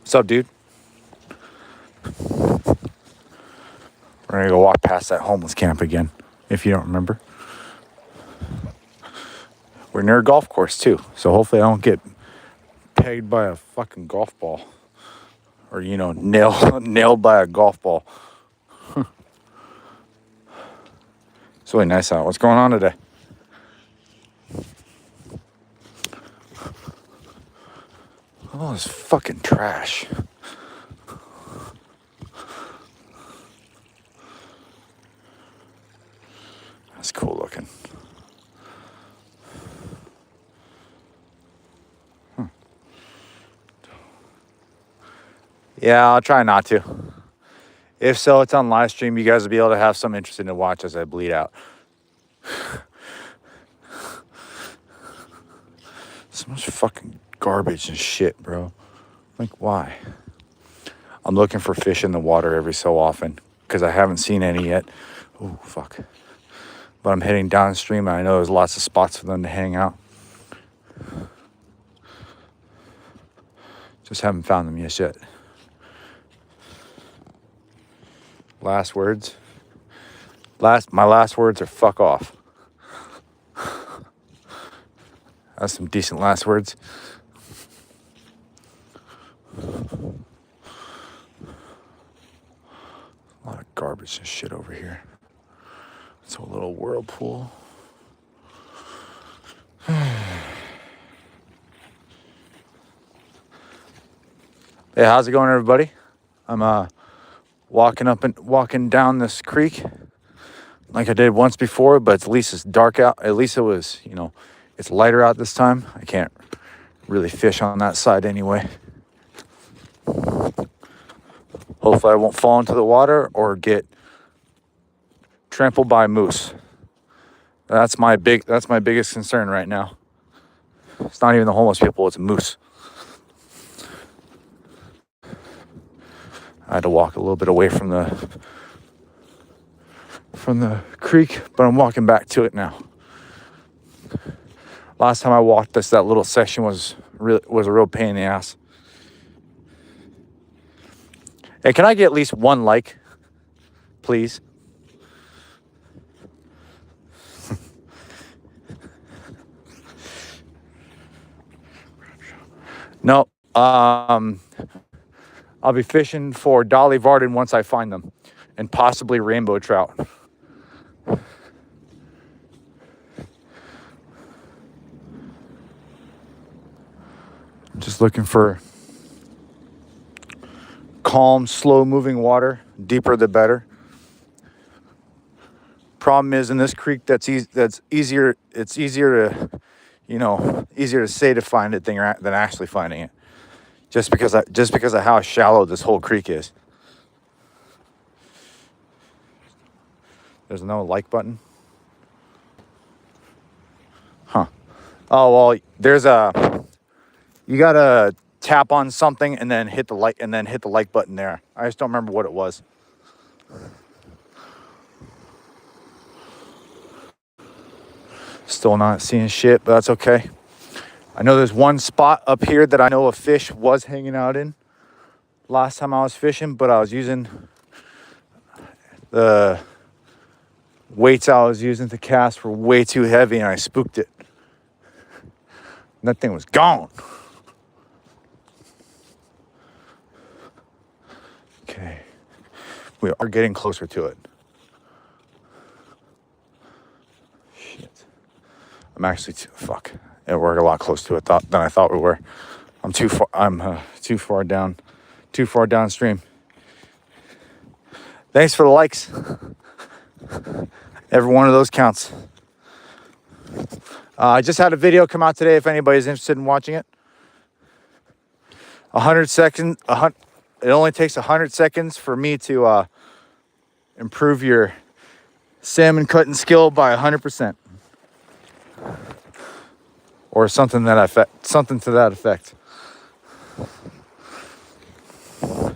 What's up, dude? We're gonna go walk past that homeless camp again, if you don't remember. We're near a golf course, too, so hopefully I don't get pegged by a fucking golf ball. Or, you know, nailed by a golf ball. It's really nice out. What's going on today? Oh, this fucking trash. That's cool looking. Yeah, I'll try not to. If so, it's on live stream. You guys will be able to have some interesting to watch as I bleed out. So much fucking garbage and shit, bro. Like, why? I'm looking for fish in the water every so often because I haven't seen any yet. Oh, fuck. But I'm heading downstream and I know there's lots of spots for them to hang out. Just haven't found them yet. Last words. My last words are fuck off. That's some decent last words. A lot of garbage and shit over here. It's a little whirlpool. Hey, how's it going, everybody? I'm walking down this creek like I did once before, but at least it's dark out. At least it was, you know, it's lighter out this time. I can't really fish on that side anyway. Hopefully I won't fall into the water or get trampled by a moose. That's my biggest concern right now. It's not even the homeless people, it's a moose. I had to walk a little bit away from the creek, but I'm walking back to it now. Last time I walked that little section was a real pain in the ass. Hey, can I get at least one like, please? No, I'll be fishing for Dolly Varden once I find them, and possibly rainbow trout. I'm just looking for calm, slow-moving water. Deeper the better. Problem is, in this creek, that's easier. It's easier to, easier to say to find it than actually finding it. Just because of how shallow this whole creek is. There's no like button. Huh. Oh well, you gotta tap on something and then hit the like button there. I just don't remember what it was. Still not seeing shit, but that's okay. I know there's one spot up here that I know a fish was hanging out in last time I was fishing, but I was using the weights I was using to cast were way too heavy and I spooked it. And that thing was gone. Okay. We are getting closer to it. Shit. I'm actually fuck. Yeah, we're a lot closer to it than I thought we were. I'm too far downstream. Thanks for the likes. Every one of those counts. I just had a video come out today if anybody's interested in watching it. 100 seconds. It only takes 100 seconds for me to improve your salmon cutting skill by 100%. Or something to that effect. I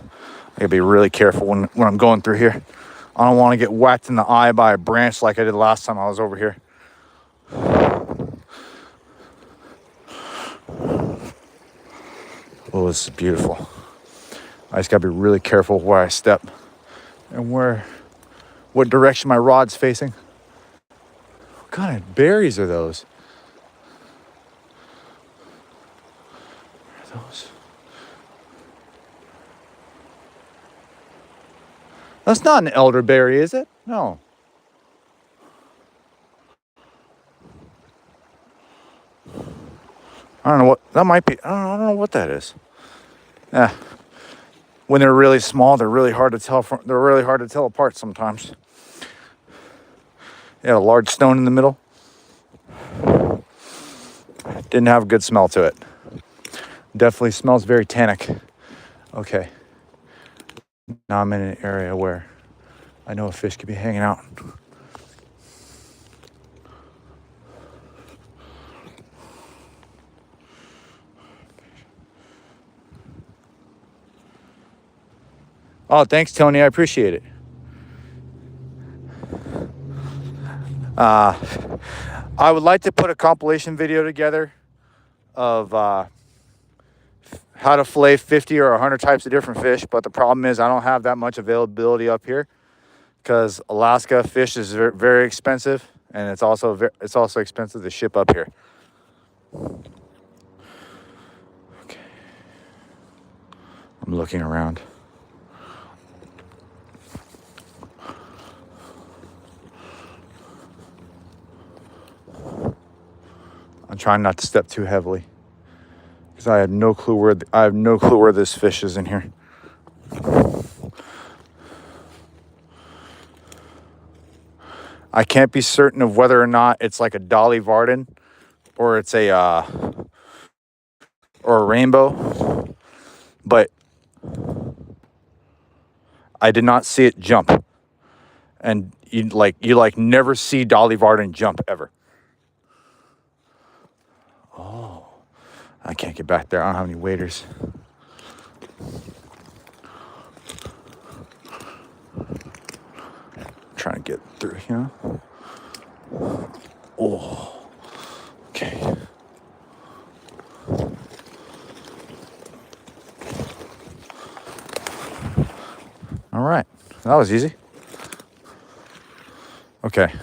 gotta be really careful when I'm going through here. I don't want to get whacked in the eye by a branch like I did last time I was over here. Oh, this is beautiful. I just gotta be really careful where I step and what direction my rod's facing. What kind of berries are those? What are those? That's not an elderberry, is it? No. I don't know what that might be. I don't know what that is. Yeah. When they're really small, they're really hard to tell apart sometimes. Yeah, a large stone in the middle. Didn't have a good smell to it. Definitely smells very tannic. Okay. Now I'm in an area where I know a fish could be hanging out. Oh, thanks, Tony. I appreciate it. I would like to put a compilation video together of how to fillet 50 or 100 types of different fish, but the problem is I don't have that much availability up here because Alaska fish is very, very expensive, and it's also expensive to ship up here. Okay. I'm looking around. I'm trying not to step too heavily because I have no clue where this fish is in here. I can't be certain of whether or not it's like a Dolly Varden or it's or a rainbow, but I did not see it jump. And you never see Dolly Varden jump ever. Oh, I can't get back there. I don't have any waders. I'm trying to get through here. Oh, okay. All right, that was easy. Okay.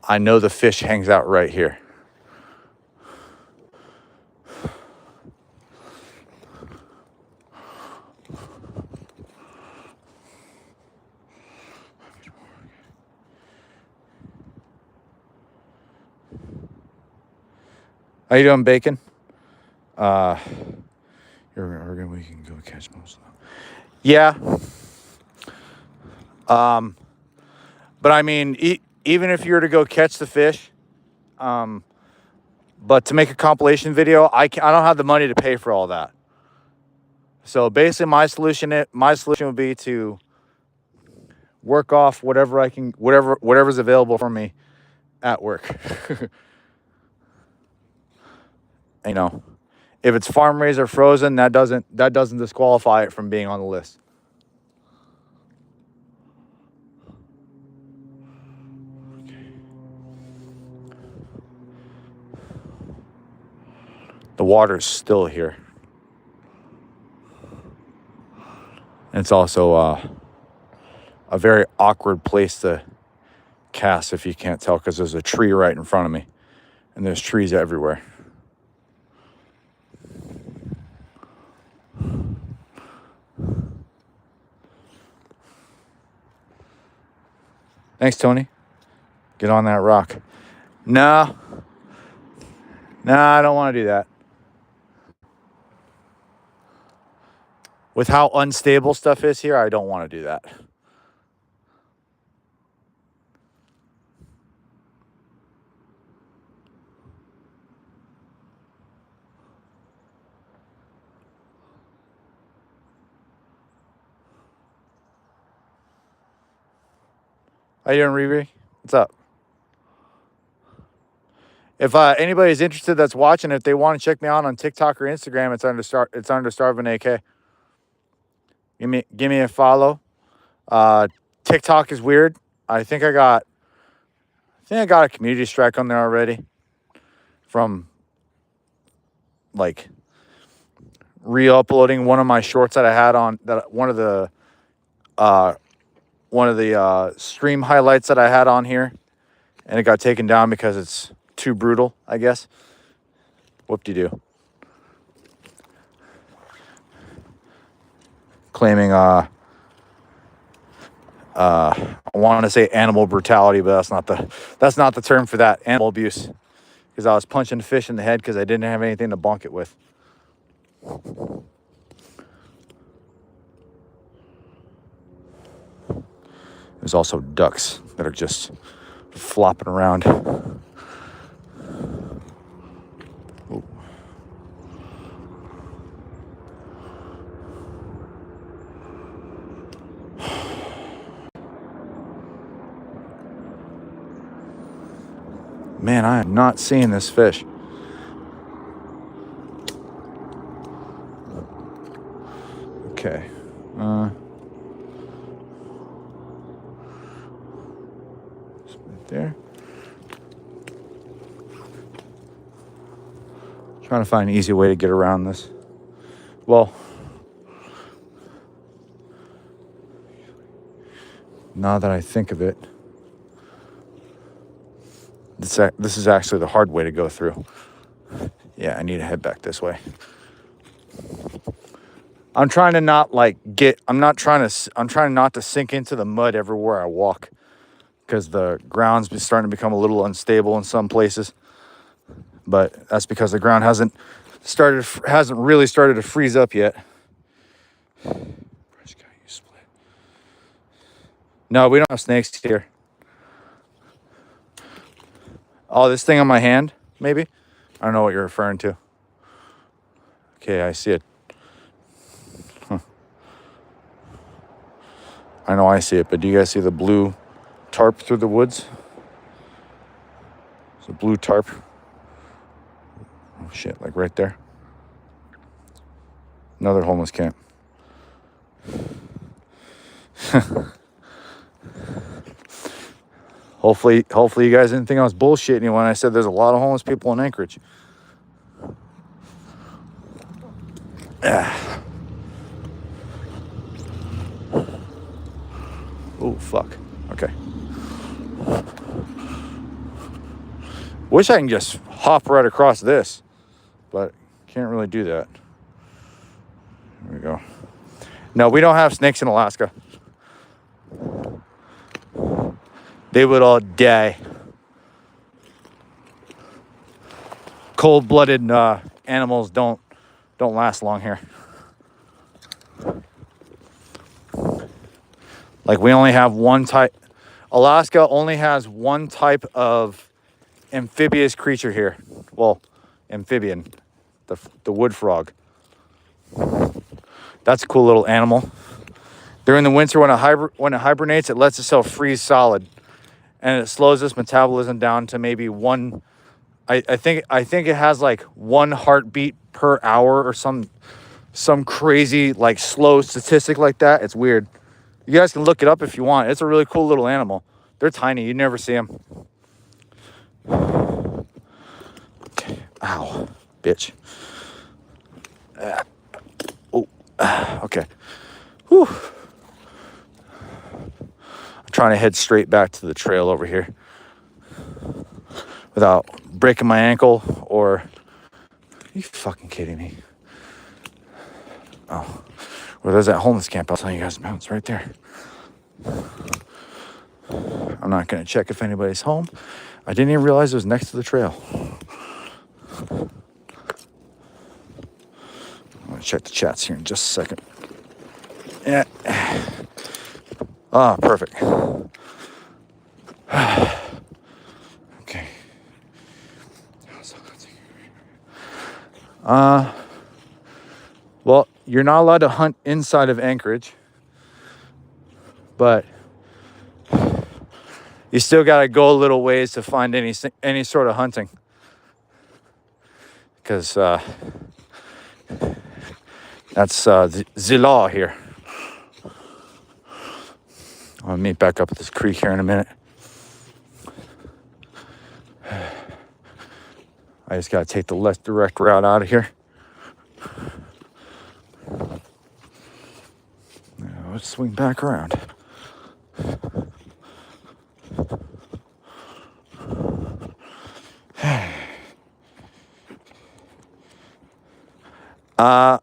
I know the fish hangs out right here. How you doing, Bacon? We can go catch most of them. Yeah. But I mean, even if you were to go catch the fish, but to make a compilation video, I don't have the money to pay for all that. So basically, my solution would be to work off whatever's available for me at work. You know, if it's farm raised or frozen, that doesn't disqualify it from being on the list. The water's still here. And it's also a very awkward place to cast, if you can't tell, because there's a tree right in front of me. And there's trees everywhere. Thanks, Tony. Get on that rock. No, I don't want to do that. With how unstable stuff is here, I don't want to do that. How you doing, Riri? What's up? If anybody's interested that's watching, if they want to check me out on TikTok or Instagram, it's under Starvin AK. Give me a follow. TikTok is weird. I think I got a community strike on there already from like re-uploading one of my shorts that I had on, that one of the stream highlights that I had on here, and it got taken down because it's too brutal, I guess. Whoop-de-doo. Claiming I want to say animal brutality, but that's not the term for that. Animal abuse, because I was punching the fish in the head because I didn't have anything to bonk it with. There's also ducks that are just flopping around. Ooh. Man, I am not seeing this fish. Okay. Right there. Trying to find an easy way to get around this. Well, now that I think of it, this is actually the hard way to go through. Yeah, I need to head back this way. I'm trying not to sink into the mud everywhere I walk, because the ground's starting to become a little unstable in some places. But that's because the ground hasn't really started to freeze up yet. No, we don't have snakes here. Oh, this thing on my hand, maybe? I don't know what you're referring to. Okay, I see it. Huh. I know I see it, but do you guys see the blue tarp through the woods? It's a blue tarp. Oh shit, like right there. Another homeless camp. Hopefully you guys didn't think I was bullshitting you when I said there's a lot of homeless people in Anchorage. Oh, fuck. Okay. Wish I can just hop right across this, but can't really do that. There we go. No, we don't have snakes in Alaska. They would all die. Cold-blooded animals don't last long here. Like, we only have one type. Alaska only has one type of amphibious creature here. Well, amphibian, the wood frog. That's a cool little animal. During the winter, when it hibernates, it lets itself freeze solid, and it slows its metabolism down to maybe one. I think it has like 1 heartbeat per hour or some crazy like slow statistic like that. It's weird. You guys can look it up if you want. It's a really cool little animal. They're tiny. You never see them. Ow, bitch. Oh, okay. Whew. I'm trying to head straight back to the trail over here without breaking my ankle or... Are you fucking kidding me? Oh. Well, there's that homeless camp I was telling you guys about. It's right there. I'm not going to check if anybody's home. I didn't even realize it was next to the trail. I'm going to check the chats here in just a second. Yeah. Ah, perfect. Okay. Well, you're not allowed to hunt inside of Anchorage, but you still got to go a little ways to find any sort of hunting, because that's the law here. I'll meet back up at this creek here in a minute. I just got to take the less direct route out of here. swing back around.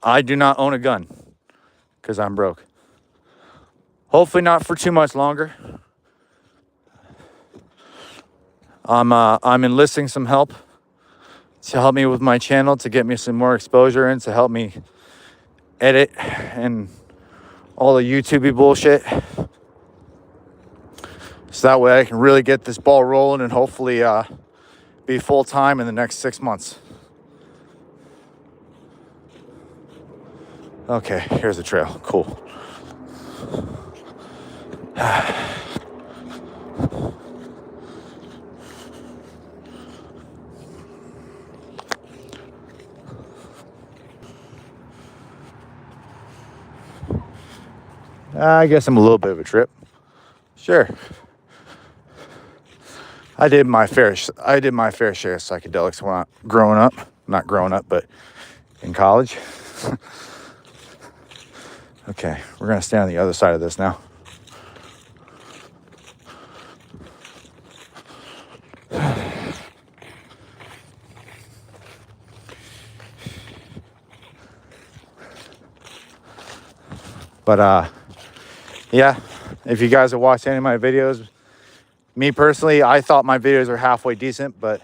I do not own a gun because I'm broke. Hopefully not for too much longer. I'm enlisting some help to help me with my channel, to get me some more exposure and to help me edit and all the YouTube bullshit. So that way I can really get this ball rolling and hopefully be full time in the next 6 months. Okay, here's the trail. Cool. I guess I'm a little bit of a trip. Sure. I did my fair share of psychedelics when growing up. Not growing up, but in college. Okay, we're gonna stand on the other side of this now. But yeah, if you guys have watched any of my videos, me personally, I thought my videos were halfway decent, but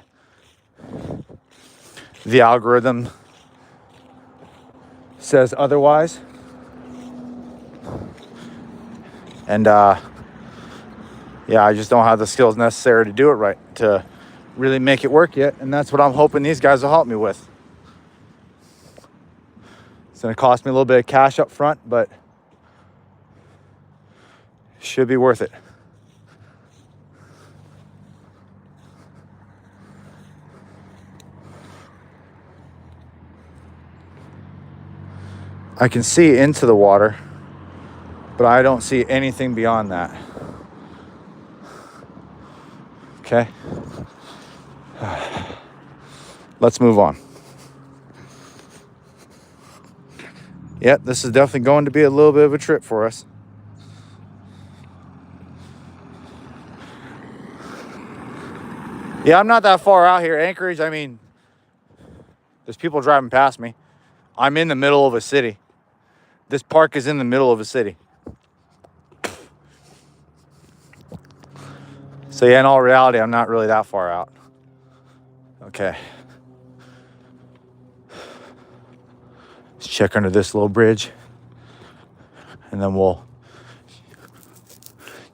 the algorithm says otherwise. And yeah, I just don't have the skills necessary to do it right, to really make it work yet. And that's what I'm hoping these guys will help me with. It's gonna cost me a little bit of cash up front, but should be worth it. I can see into the water, but I don't see anything beyond that. Okay. Let's move on. Yep, this is definitely going to be a little bit of a trip for us. Yeah, I'm not that far out here. Anchorage, I mean, there's people driving past me. I'm in the middle of a city. This park is in the middle of a city. So yeah, in all reality, I'm not really that far out. Okay. Let's check under this little bridge. And then we'll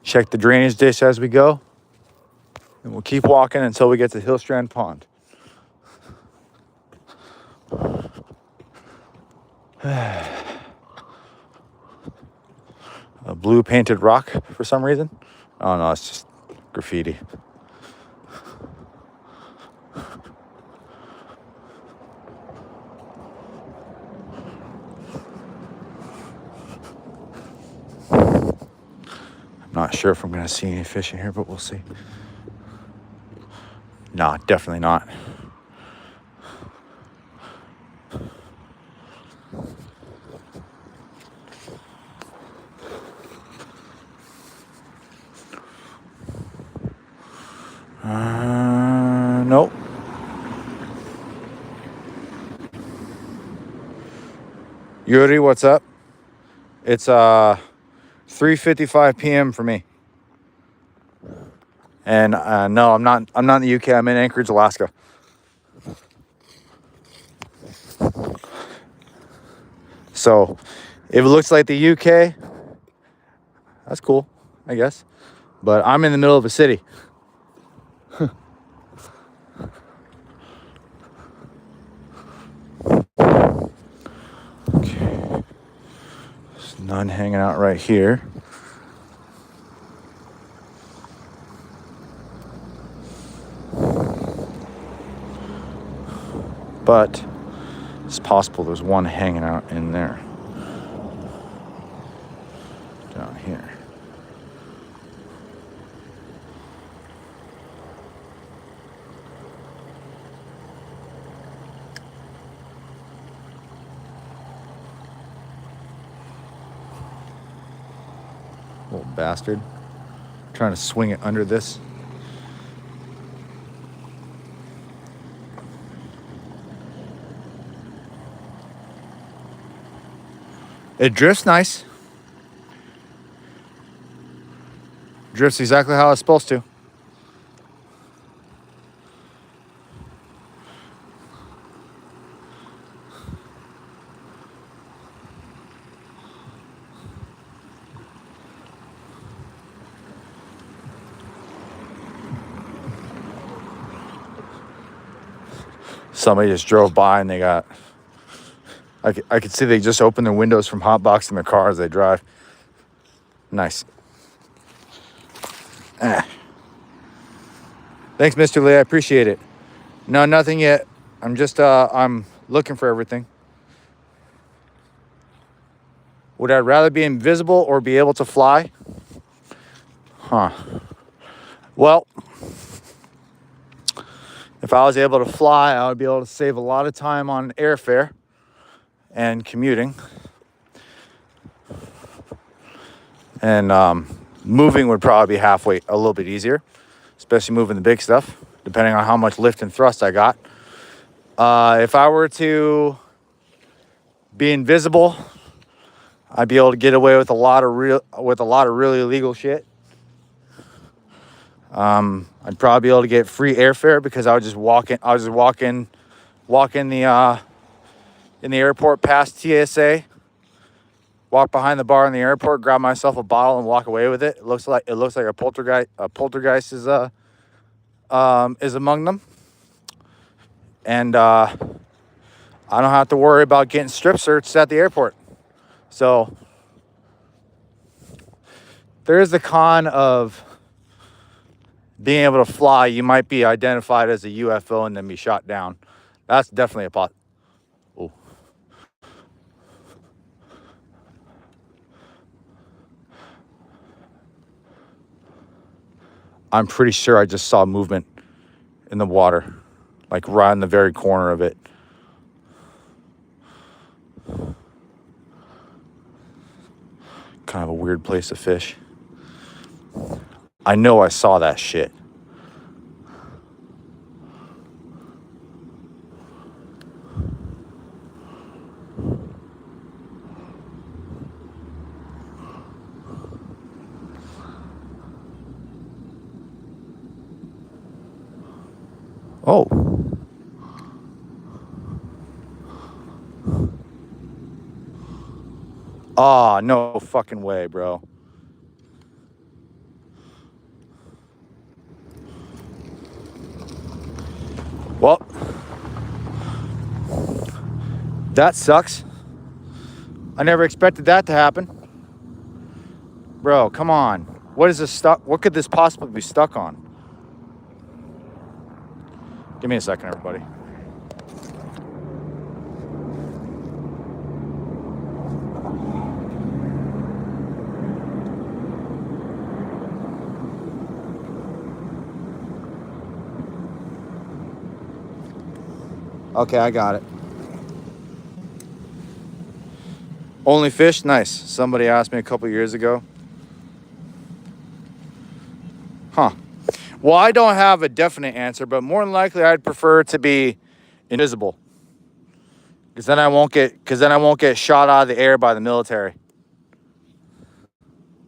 check the drainage dish as we go. And we'll keep walking until we get to Hillstrand Pond. A blue painted rock for some reason. Oh no, it's just graffiti. I'm not sure if I'm going to see any fish in here, but we'll see. No, definitely not. Nope. Yuri, what's up? It's 3:55 p.m. for me. And no, I'm not in the UK. I'm in Anchorage, Alaska. So, if it looks like the UK, that's cool, I guess. But I'm in the middle of a city. Okay. There's none hanging out right here. But it's possible there's one hanging out in there. Down here. Little bastard. Trying to swing it under this. It drifts nice. Drifts exactly how it's supposed to. Somebody just drove by and they got... I could see they just opened their windows from hotboxing their car as they drive. Nice. Thanks, Mr. Lee. I appreciate it. No, nothing yet. I'm just, I'm looking for everything. Would I rather be invisible or be able to fly? Huh. Well, if I was able to fly, I would be able to save a lot of time on airfare and commuting. And moving would probably be halfway, a little bit easier, especially moving the big stuff, depending on how much lift and thrust I got. If I were to be invisible, I'd be able to get away with a lot of really illegal shit. I'd probably be able to get free airfare because I would just walk in the airport past TSA, walk behind the bar in the airport, grab myself a bottle and walk away with it. It looks like a poltergeist is among them. And I don't have to worry about getting strip searched at the airport. So there is the con of being able to fly. You might be identified as a UFO and then be shot down. That's definitely a Oh. I'm pretty sure I just saw movement in the water, like right in the very corner of it. Kind of a weird place to fish. I know I saw that shit. Oh. Ah, no fucking way, bro. Well, that sucks. I never expected that to happen. Bro, come on. What is this stuck? What could this possibly be stuck on? Give me a second, everybody. Okay, I got it. Only fish? Nice. Somebody asked me a couple years ago. Huh. Well, I don't have a definite answer, but more than likely I'd prefer to be invisible. Because then I won't get shot out of the air by the military.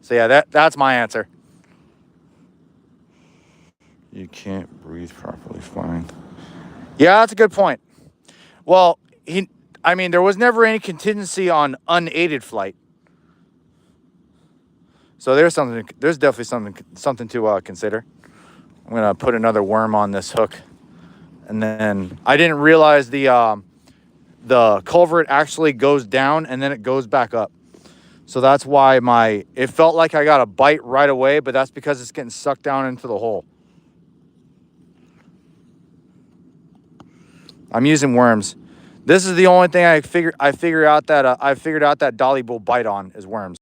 So yeah, that's my answer. You can't breathe properly flying. Yeah, that's a good point. Well, there was never any contingency on unaided flight. So there's definitely something to consider. I'm gonna put another worm on this hook, and then I didn't realize the culvert actually goes down and then it goes back up. So that's why it felt like I got a bite right away, but that's because it's getting sucked down into the hole. I'm using worms. This is the only thing I figured out that dolly will bite on is worms.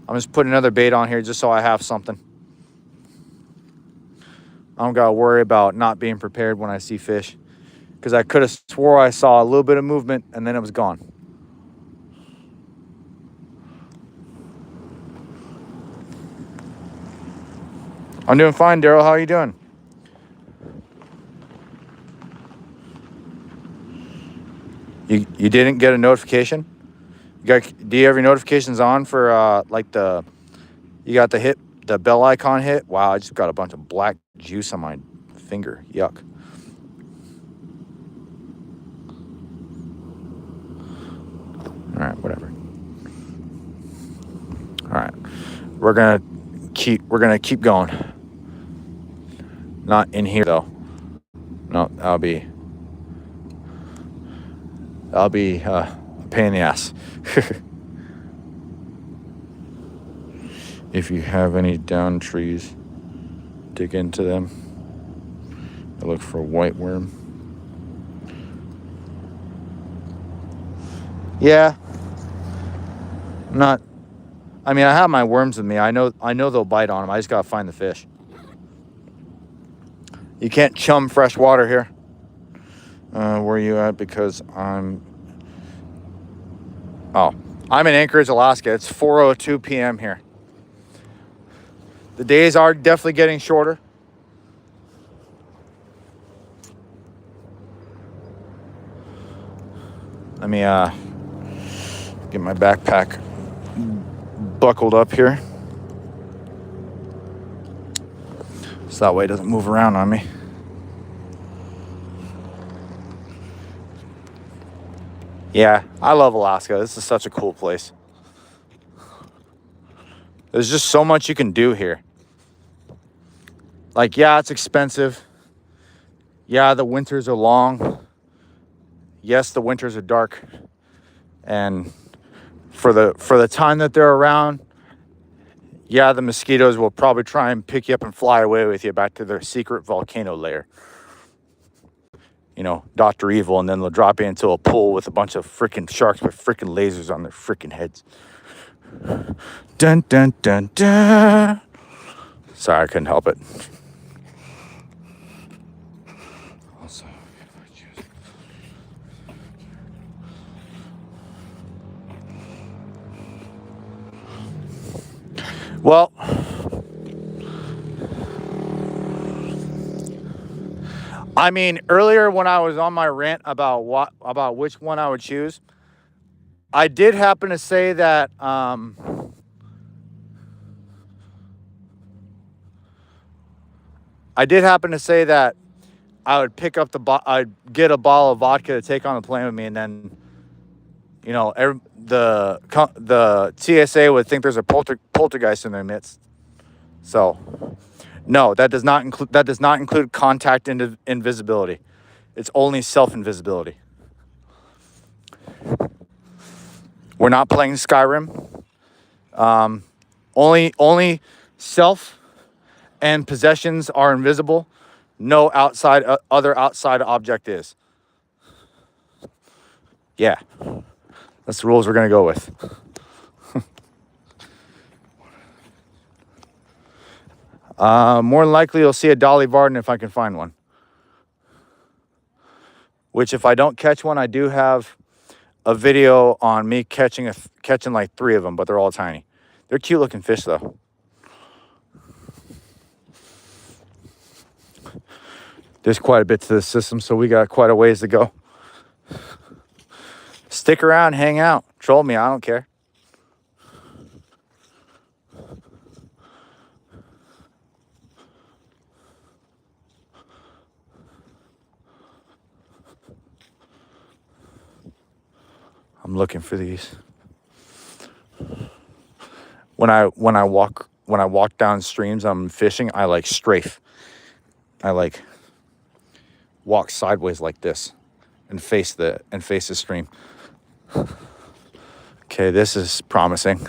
I'm just putting another bait on here just so I have something. I don't gotta worry about not being prepared when I see fish, because I could have swore I saw a little bit of movement and then it was gone. I'm doing fine, Daryl. How are you doing? You didn't get a notification? Do you have your notifications on for like you got the bell icon hit? Wow, I just got a bunch of black juice on my finger. Yuck. All right, whatever. All right. We're gonna keep going. Not in here though. No, that'll be a pain in the ass. If you have any down trees, dig into them. I look for white worm. Yeah. I have my worms with me. I know they'll bite on them. I just gotta find the fish. You can't chum fresh water here. Where are you at? Because I'm in Anchorage, Alaska. It's 4:02 p.m. here. The days are definitely getting shorter. Let me get my backpack buckled up here, so that way it doesn't move around on me. Yeah, I love Alaska. This is such a cool place. There's just so much you can do here. Like, yeah, it's expensive. Yeah, the winters are long. Yes, the winters are dark. And for the time that they're around, yeah, the mosquitoes will probably try and pick you up and fly away with you back to their secret volcano lair. You know, Dr. Evil, and then they'll drop you into a pool with a bunch of freaking sharks with freaking lasers on their freaking heads. Dun, dun, dun, dun. Sorry, I couldn't help it. Also, well, earlier when I was on my rant about which one I would choose, I did happen to say that I would pick up I'd get a bottle of vodka to take on the plane with me, and then, you know, the TSA would think there's a poltergeist in their midst. So, no, that does not include contact invisibility. It's only self-invisibility. We're not playing Skyrim. Only self and possessions are invisible. No other outside object is. Yeah, that's the rules we're gonna go with. More than likely, you'll see a Dolly Varden if I can find one. Which, if I don't catch one, I do have a video on me catching like 3 of them, but they're all tiny. They're cute looking fish, though. There's quite a bit to this system, so we got quite a ways to go. Stick around, hang out, troll me. I don't care. I'm looking for these. When I walk down streams, I'm fishing. I like strafe. I like walk sideways like this, and face the stream. Okay, this is promising.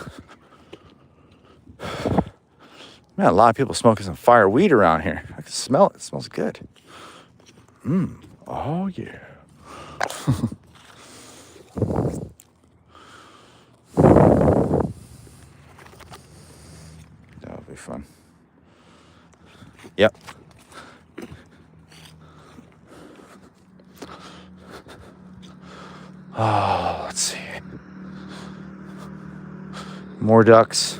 Man, a lot of people smoking some fire weed around here. I can smell it. It smells good. Oh yeah. That'll be fun. Yep. Oh, let's see. More ducks.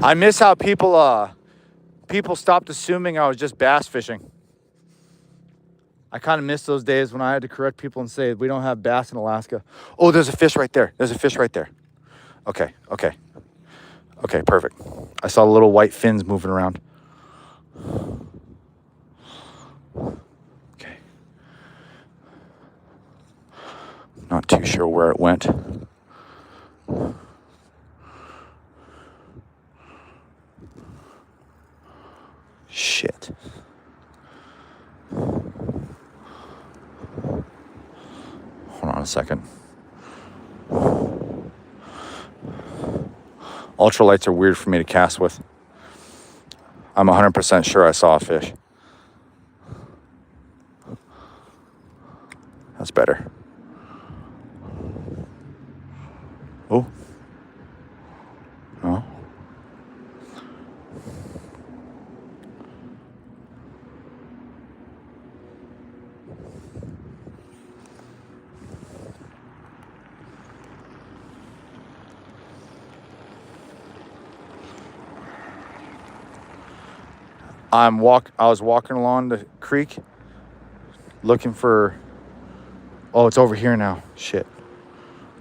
I miss how people stopped assuming I was just bass fishing. I kind of miss those days when I had to correct people and say, we don't have bass in Alaska. Oh, there's a fish right there. There's a fish right there. Okay, perfect. I saw the little white fins moving around. Okay. Not too sure where it went. Shit. Hold on a second. Ultralights are weird for me to cast with. I'm 100% sure I saw a fish. That's better. Oh. No. I was walking along the creek looking for, oh, it's over here now. Shit.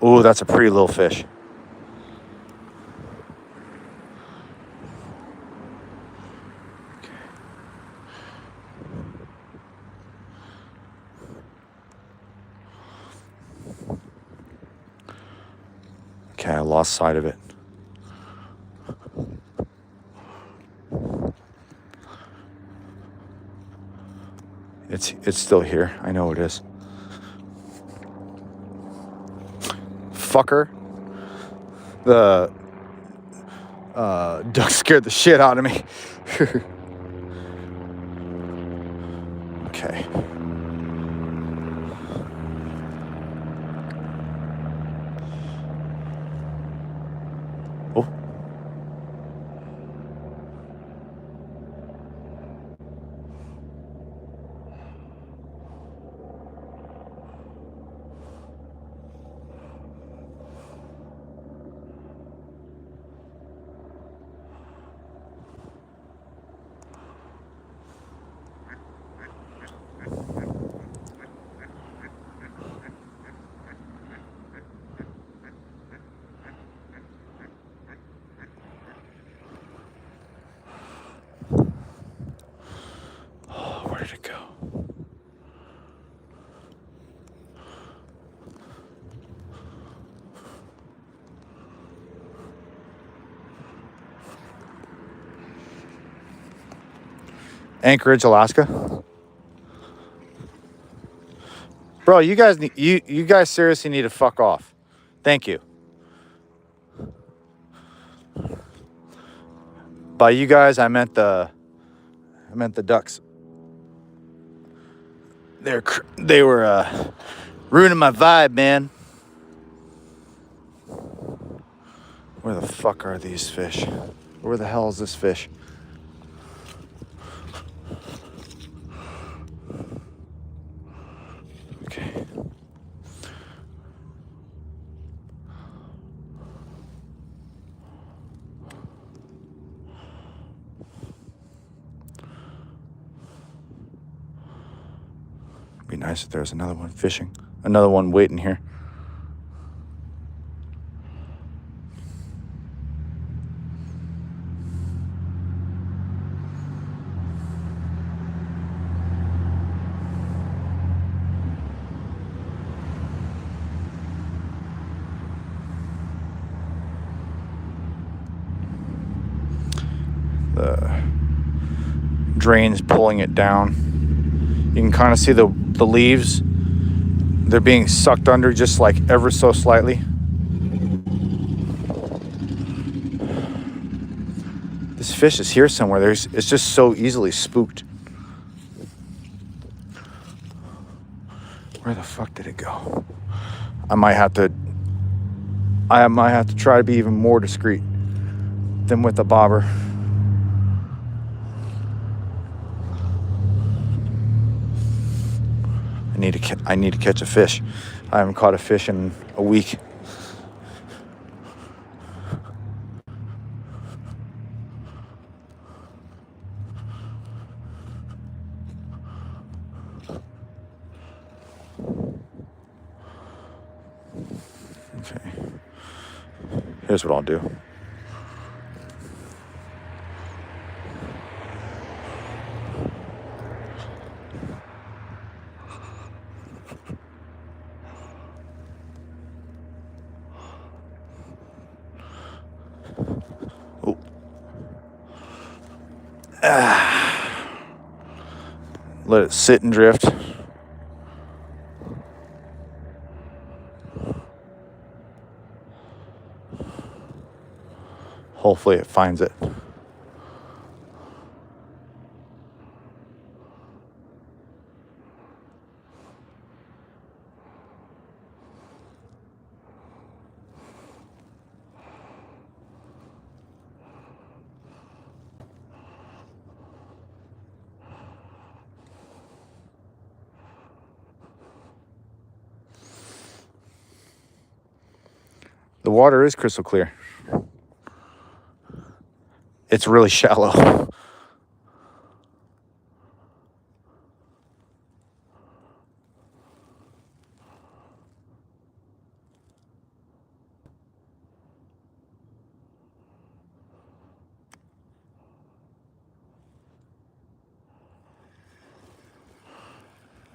Oh, that's a pretty little fish. Okay, I lost sight of it. It's still here. I know it is. Fucker. The duck scared the shit out of me. Okay. Oh. Where did it go? Anchorage, Alaska. Bro, you guys seriously need to fuck off. Thank you. By you guys, I meant the ducks. They were ruining my vibe, man. Where the fuck are these fish? Where the hell is this fish? Okay. Be nice if there's another one fishing. Another one waiting here. The drain's pulling it down. You can kind of see the leaves. They're being sucked under just like ever so slightly. This fish is here somewhere. It's just so easily spooked. Where the fuck did it go? I might have to try to be even more discreet than with the bobber. I need to catch a fish. I haven't caught a fish in a week. Here's what I'll do. Oh. Let it sit and drift. Hopefully it finds it. The water is crystal clear. It's really shallow.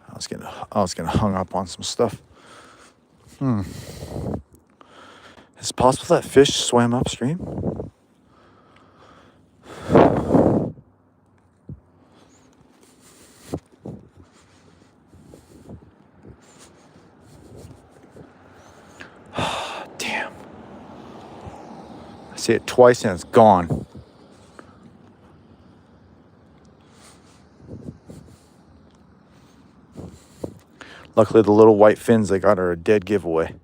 I was getting hung up on some stuff. Is it possible that fish swam upstream? Damn. I see it twice and it's gone. Luckily, the little white fins they got are a dead giveaway.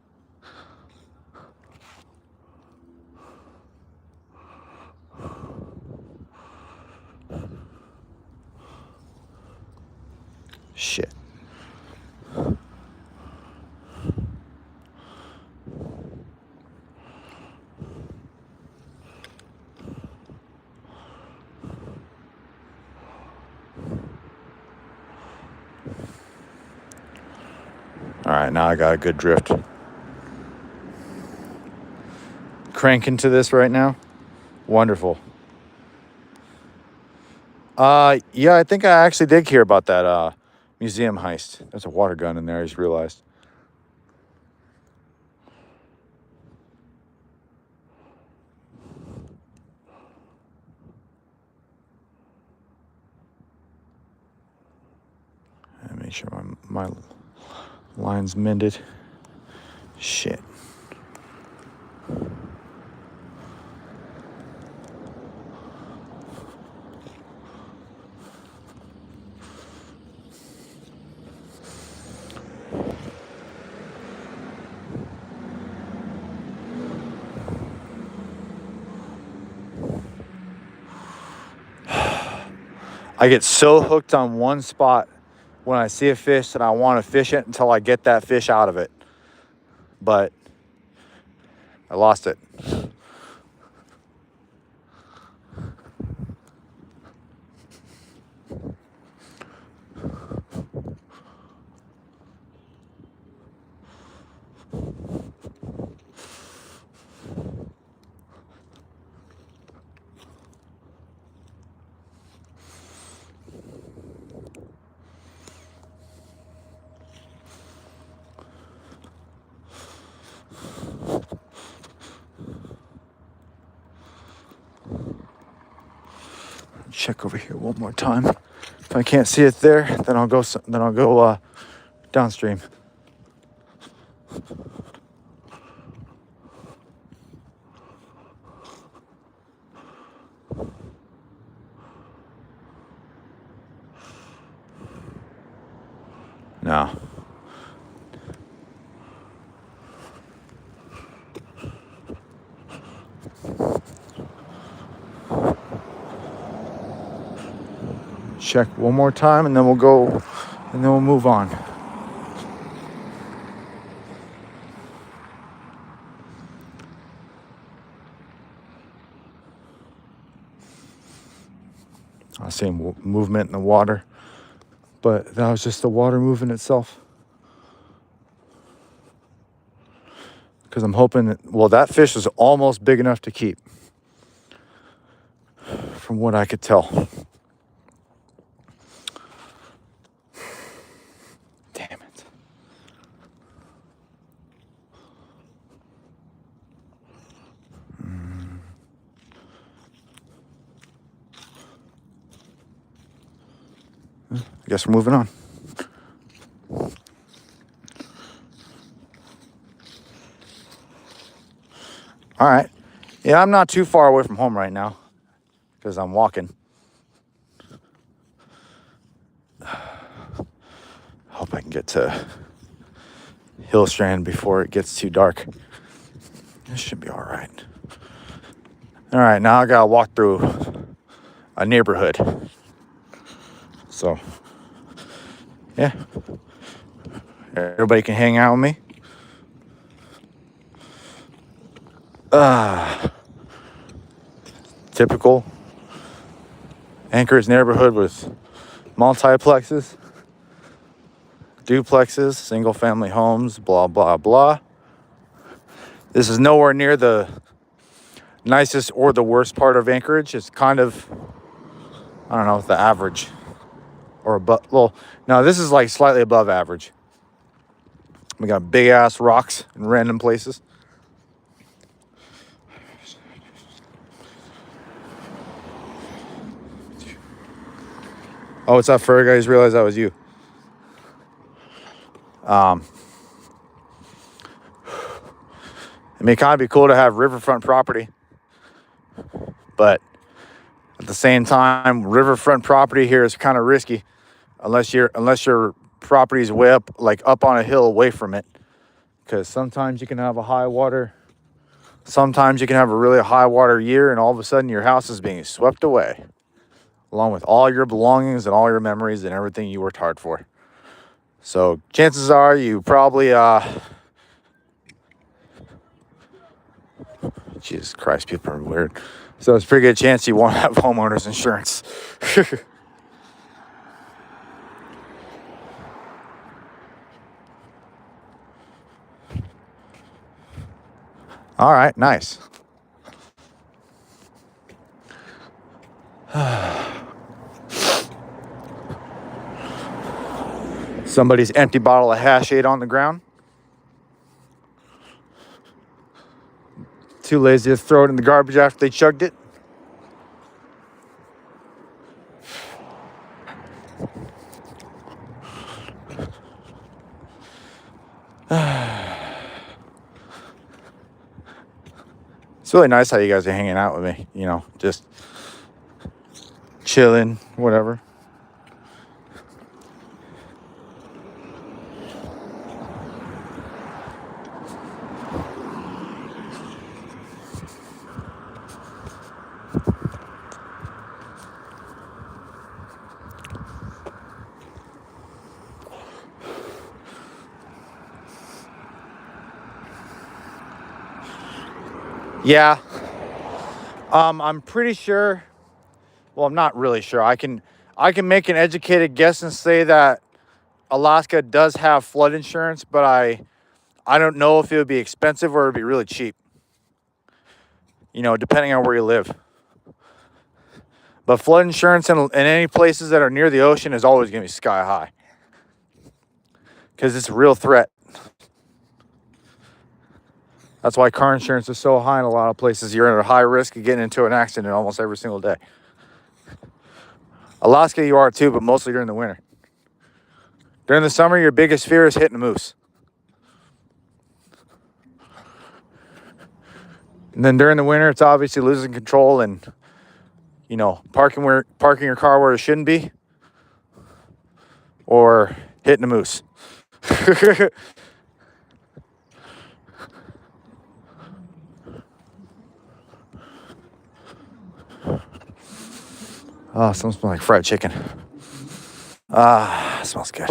Shit. All right, now I got a good drift. Cranking to this right now. Wonderful. Yeah, I think I actually did hear about that museum heist. There's a water gun in there, I just realized. And make sure my line's mended. Shit. I get so hooked on one spot when I see a fish that I want to fish it until I get that fish out of it. But I lost it. Check over here one more time. If I can't see it there, then I'll go downstream. No. Check one more time and then we'll go and then we'll move on. I see movement in the water, but that was just the water moving itself. Because I'm hoping that, well, that fish is almost big enough to keep, from what I could tell. Damn it. I guess we're moving on. All right. Yeah, I'm not too far away from home right now because I'm walking. Hope I can get to Hillstrand before it gets too dark. This should be all right. All right, now I gotta walk through a neighborhood. So, yeah. Everybody can hang out with me. Typical Anchorage neighborhood with multiplexes, duplexes, single family homes, blah, blah, blah. This is nowhere near the nicest or the worst part of Anchorage. It's kind of, I don't know, the average or above. Well, no, this is like slightly above average. We got big ass rocks in random places. Oh, what's up, fur guys? Realized that was you. It may kind of be cool to have riverfront property, but at the same time, riverfront property here is kind of risky, unless your property is way up, like up on a hill away from it, because sometimes you can have a high water. Sometimes you can have a really high water year, and all of a sudden your house is being swept away, along with all your belongings and all your memories and everything you worked hard for. So chances are you probably, Jesus Christ, people are weird. So it's a pretty good chance you won't have homeowners insurance. All right, nice. Somebody's empty bottle of Hashade on the ground. Too lazy to throw it in the garbage after they chugged it. It's really nice how you guys are hanging out with me, you know, just chilling, whatever. Yeah. I'm pretty sure, well, I'm not really sure. I can make an educated guess and say that Alaska does have flood insurance, but I don't know if it would be expensive or it would be really cheap. You know, depending on where you live. But flood insurance in any places that are near the ocean is always going to be sky high. Because it's a real threat. That's why car insurance is so high in a lot of places. You're at a high risk of getting into an accident almost every single day. Alaska, you are too, but mostly during the winter. During the summer, your biggest fear is hitting a moose. And then during the winter, it's obviously losing control and, you know, parking your car where it shouldn't be, or hitting a moose. Oh, something smells like fried chicken. Ah, smells good.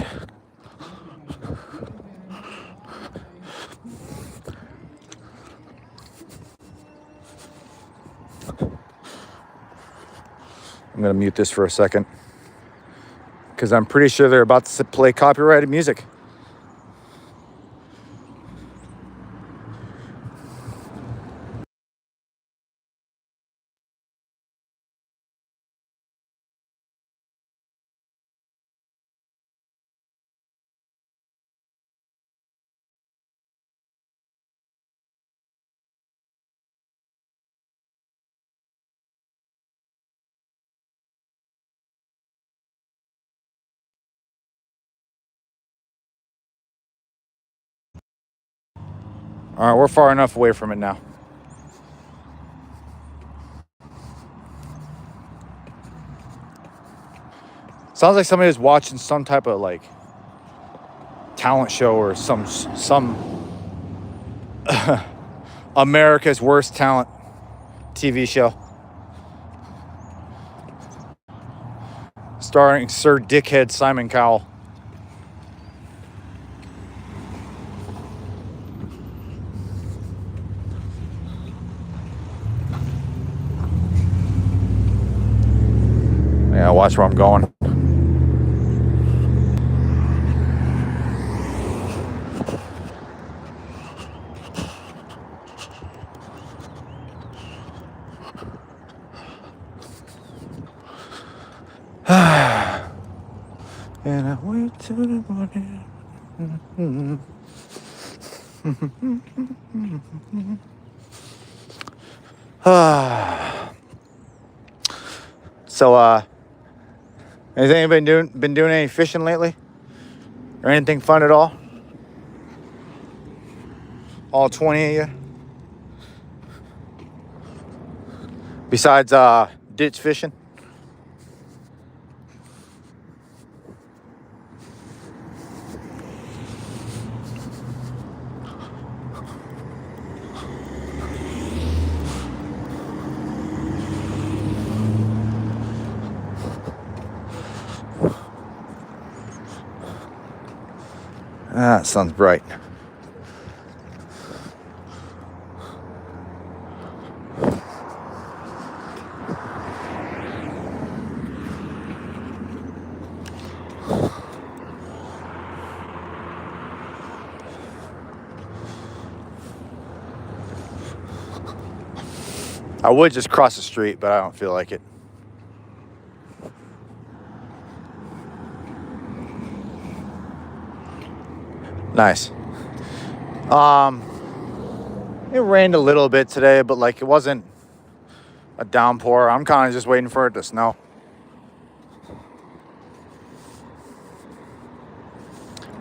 I'm going to mute this for a second because I'm pretty sure they're about to play copyrighted music. All right, we're far enough away from it now. Sounds like somebody was watching some type of like talent show or some America's Worst Talent TV show. Starring Sir Dickhead Simon Cowell. Yeah, watch where I'm going. And I wait till the morning. So, has anybody been doing any fishing lately? Or anything fun at all? All 20 of you? Besides ditch fishing? Ah, sun's bright. I would just cross the street, but I don't feel like it. Nice. It rained a little bit today, but like it wasn't a downpour. I'm kind of just waiting for it to snow.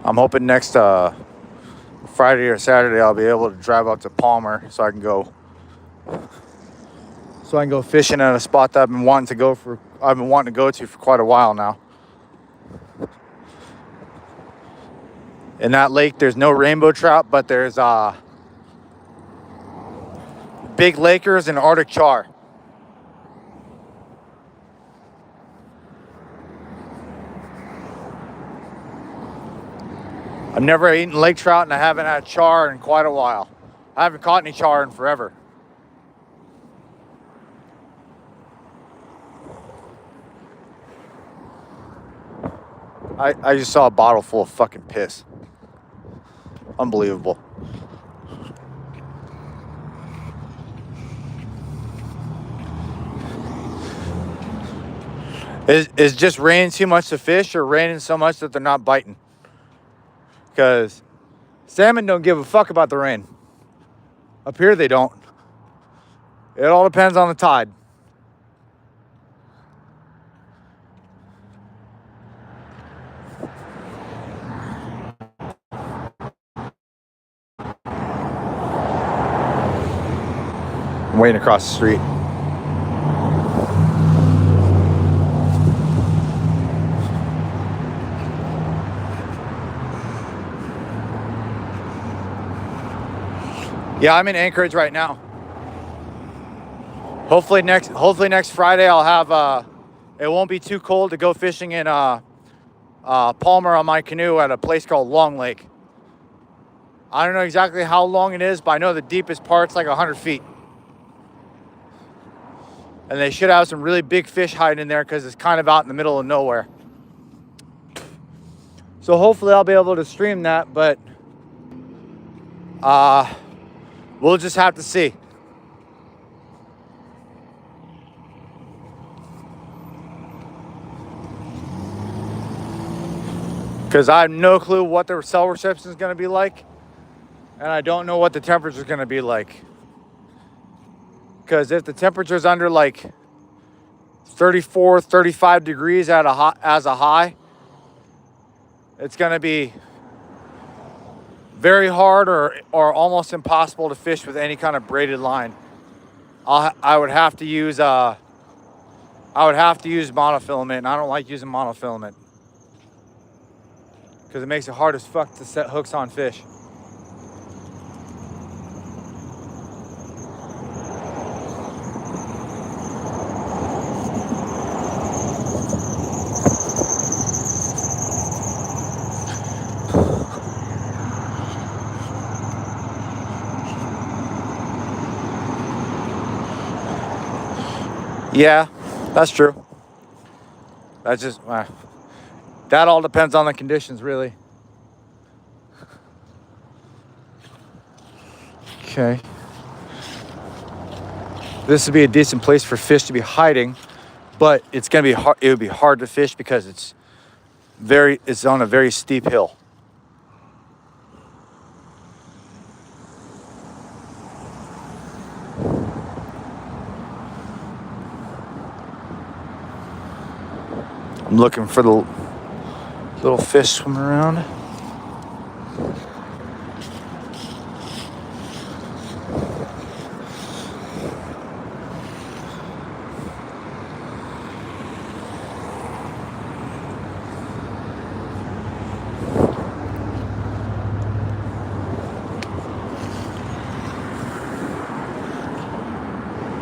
I'm hoping next Friday or Saturday I'll be able to drive out to Palmer so I can go fishing at a spot that I've been wanting to go to for quite a while now. In that lake, there's no rainbow trout, but there's big Lakers and Arctic char. I've never eaten lake trout, and I haven't had char in quite a while. I haven't caught any char in forever. I just saw a bottle full of fucking piss. Unbelievable. Is just raining too much to fish, or raining so much that they're not biting? Because salmon don't give a fuck about the rain. Up here they don't. It all depends on the tide. I'm waiting across the street. Yeah, I'm in Anchorage right now. Hopefully next Friday I'll have it won't be too cold to go fishing in Palmer on my canoe at a place called Long Lake. I don't know exactly how long it is, but I know the deepest part's like 100 feet. And they should have some really big fish hiding in there because it's kind of out in the middle of nowhere. So hopefully I'll be able to stream that, but we'll just have to see. Because I have no clue what the cell reception is going to be like. And I don't know what the temperature is going to be like. Because if the temperature is under like 34, 35 degrees as a high, it's going to be Very hard or almost impossible to fish with any kind of braided line. I would have to use monofilament, and I don't like using monofilament because it makes it hard as fuck to set hooks on fish. Yeah, that's true. That's just, that all depends on the conditions, really. Okay. This would be a decent place for fish to be hiding, but it's gonna be hard. It would be hard to fish because it's on a very steep hill. I'm looking for the little fish swimming around.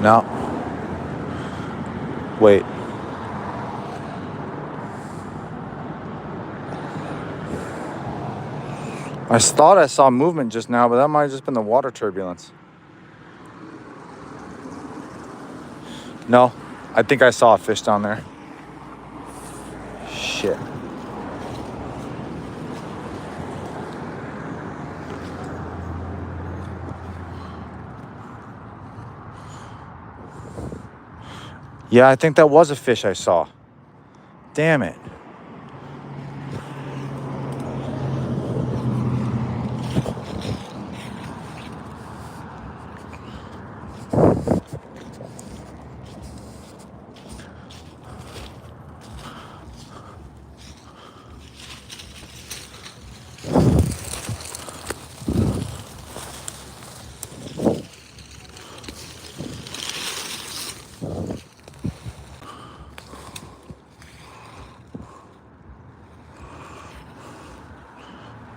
No. Wait. I thought I saw movement just now, but that might have just been the water turbulence. No, I think I saw a fish down there. Shit. Yeah, I think that was a fish I saw. Damn it.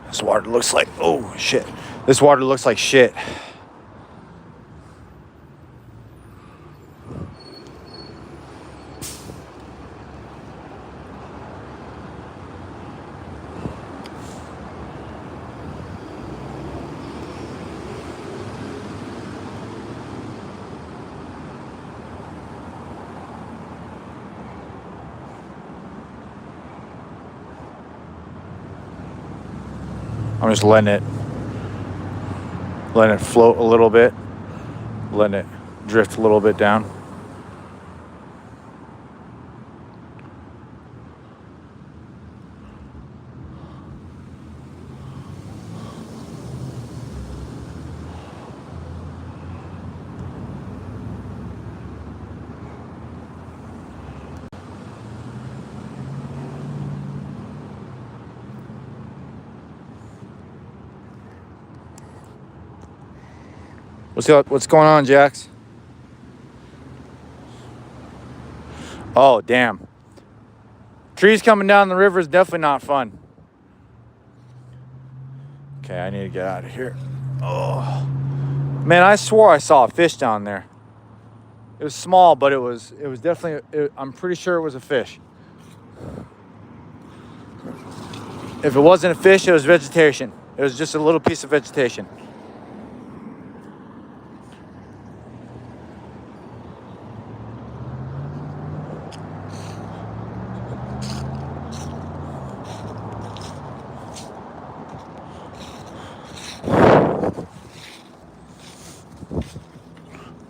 This water looks like, oh shit. This water looks like shit. I'm just letting it float a little bit, letting it drift a little bit down. What's going on, Jax? Oh, damn. Trees coming down the river is definitely not fun. Okay, I need to get out of here. Oh, man, I swore I saw a fish down there. It was small, but it was definitely, I'm pretty sure it was a fish. If it wasn't a fish, it was vegetation. It was just a little piece of vegetation.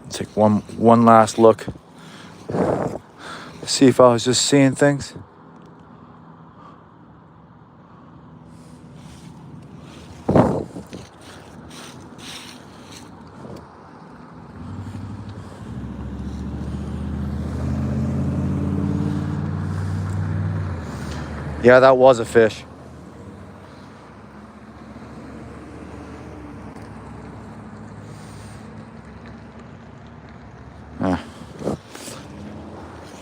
Take one last look. See if I was just seeing things. Yeah, that was a fish.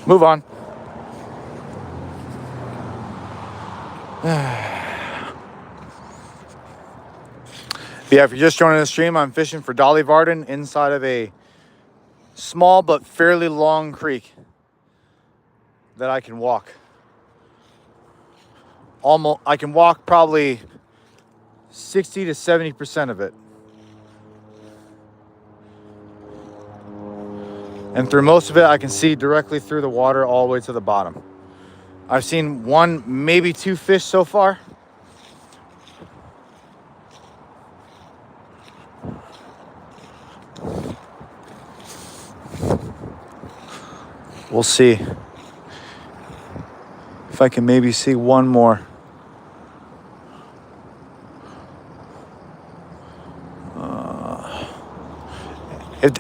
Move on. Yeah, if you're just joining the stream, I'm fishing for Dolly Varden inside of a small but fairly long creek that I can walk. I can walk probably 60 to 70% of it. And through most of it, I can see directly through the water all the way to the bottom. I've seen one, maybe two fish so far. We'll see if I can maybe see one more.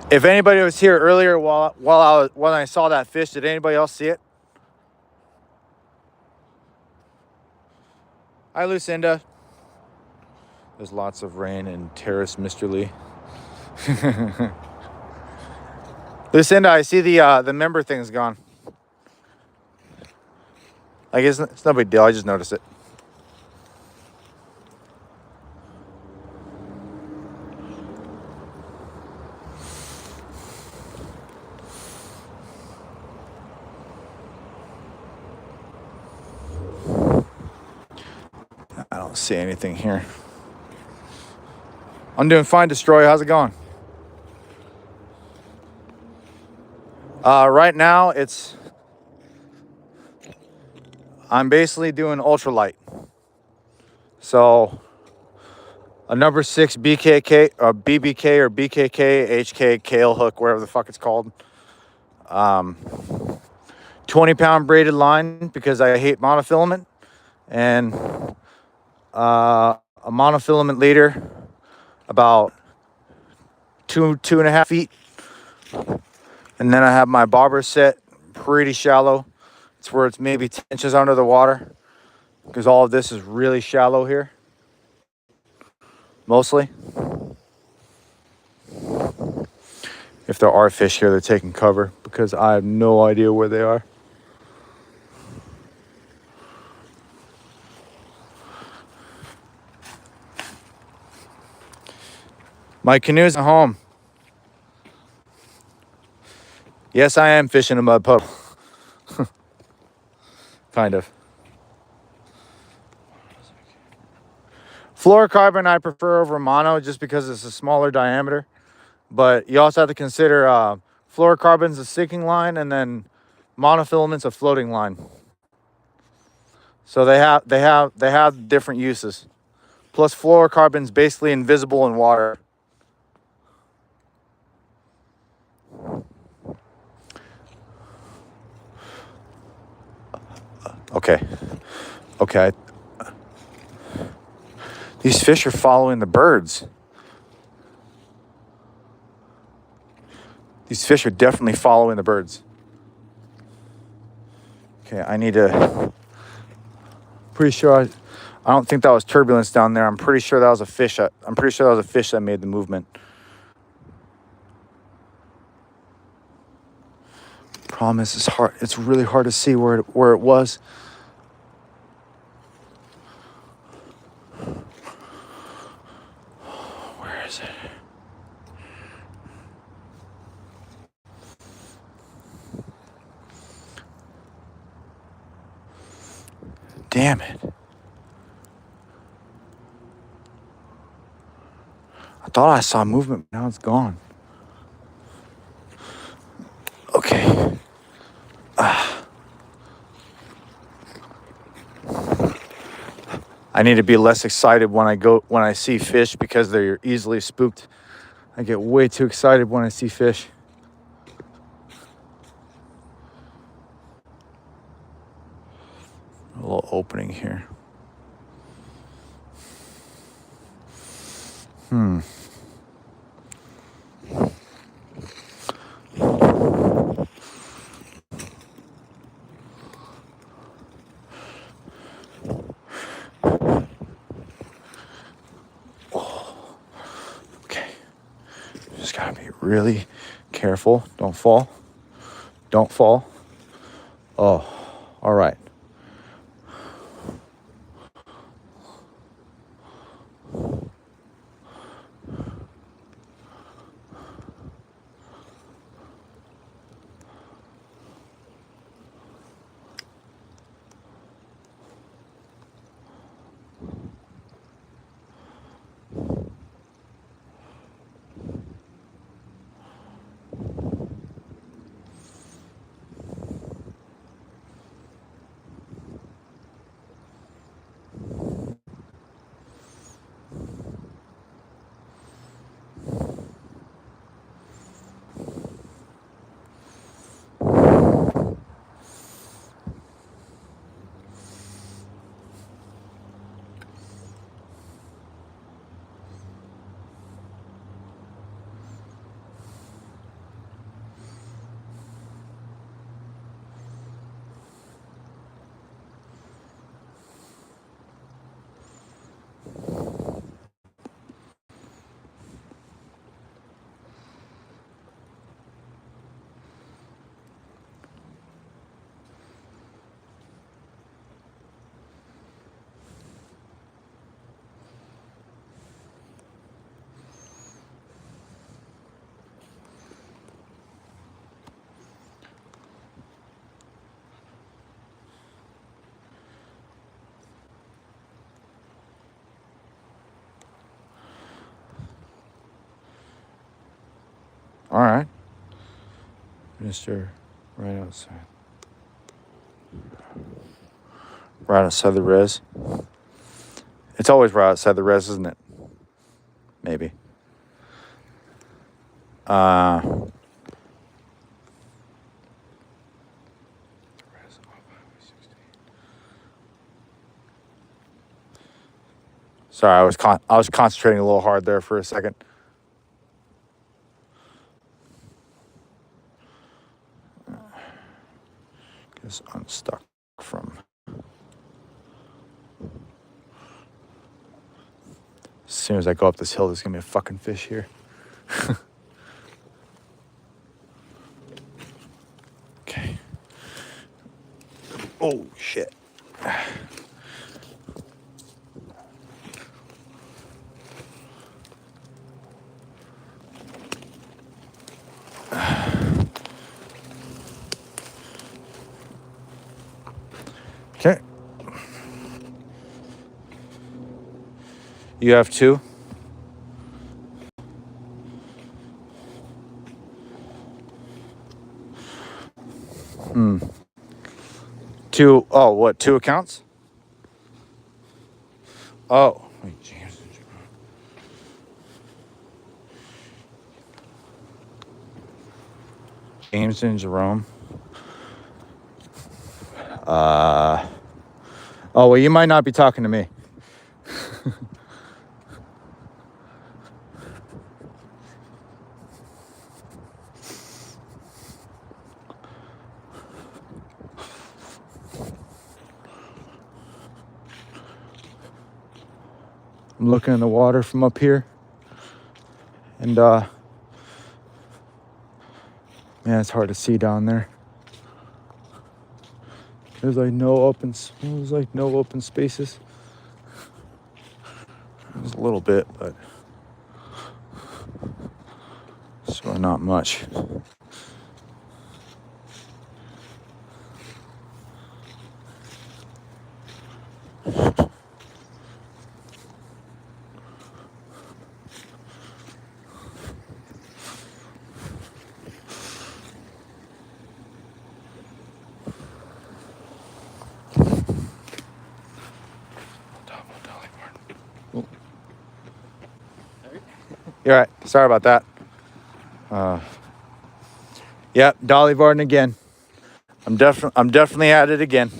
If anybody was here earlier when I saw that fish, did anybody else see it? Hi, Lucinda. There's lots of rain in Terrace Misterly. Lucinda, I see the member thing's gone. I guess it's no big deal. I just noticed it. I don't see anything here. I'm doing fine, Destroy. How's it going? Right now, I'm basically doing ultralight. So, a number 6 BKK, or BBK, or BKK, HK, Kale hook, whatever the fuck it's called. 20-pound braided line because I hate monofilament. And a monofilament leader about 2.5 feet. And then I have my bobber set pretty shallow. It's where it's maybe 10 inches under the water because all of this is really shallow here. Mostly. If there are fish here, they're taking cover because I have no idea where they are. My canoe's at home. Yes, I am fishing a mud puddle. Kind of. Fluorocarbon I prefer over mono just because it's a smaller diameter. But you also have to consider fluorocarbon's a sticking line and then monofilament's a floating line. So they have different uses. Plus fluorocarbon's basically invisible in water. Okay. These fish are following the birds. These fish are definitely following the birds. Okay, I need to... Pretty sure I don't think that was turbulence down there. I'm pretty sure that was a fish. I'm pretty sure that was a fish that made the movement. Problem is, it's hard. It's really hard to see where it was. Where is it? Damn it. I thought I saw movement, but now it's gone. Okay. I need to be less excited when I see fish because they're easily spooked. I get way too excited when I see fish. A little opening here. Just gotta be really careful. Don't fall. Don't fall. Oh, all right. All right. Mr. Right outside. Right outside the res. It's always right outside the res, isn't it? Maybe. Sorry, I was concentrating a little hard there for a second. Just unstuck from. As soon as I go up this hill, there's gonna be a fucking fish here. Okay. Oh shit. Okay. You have two? Two, oh, what, two accounts? Oh. Wait, James and Jerome. Oh, well, you might not be talking to me. I'm looking in the water from up here. And, man, it's hard to see down there. There's like no open spaces. There's a little bit, but it's really not much. You're right. Sorry about that. Yep, Dolly Varden again. I'm definitely at it again.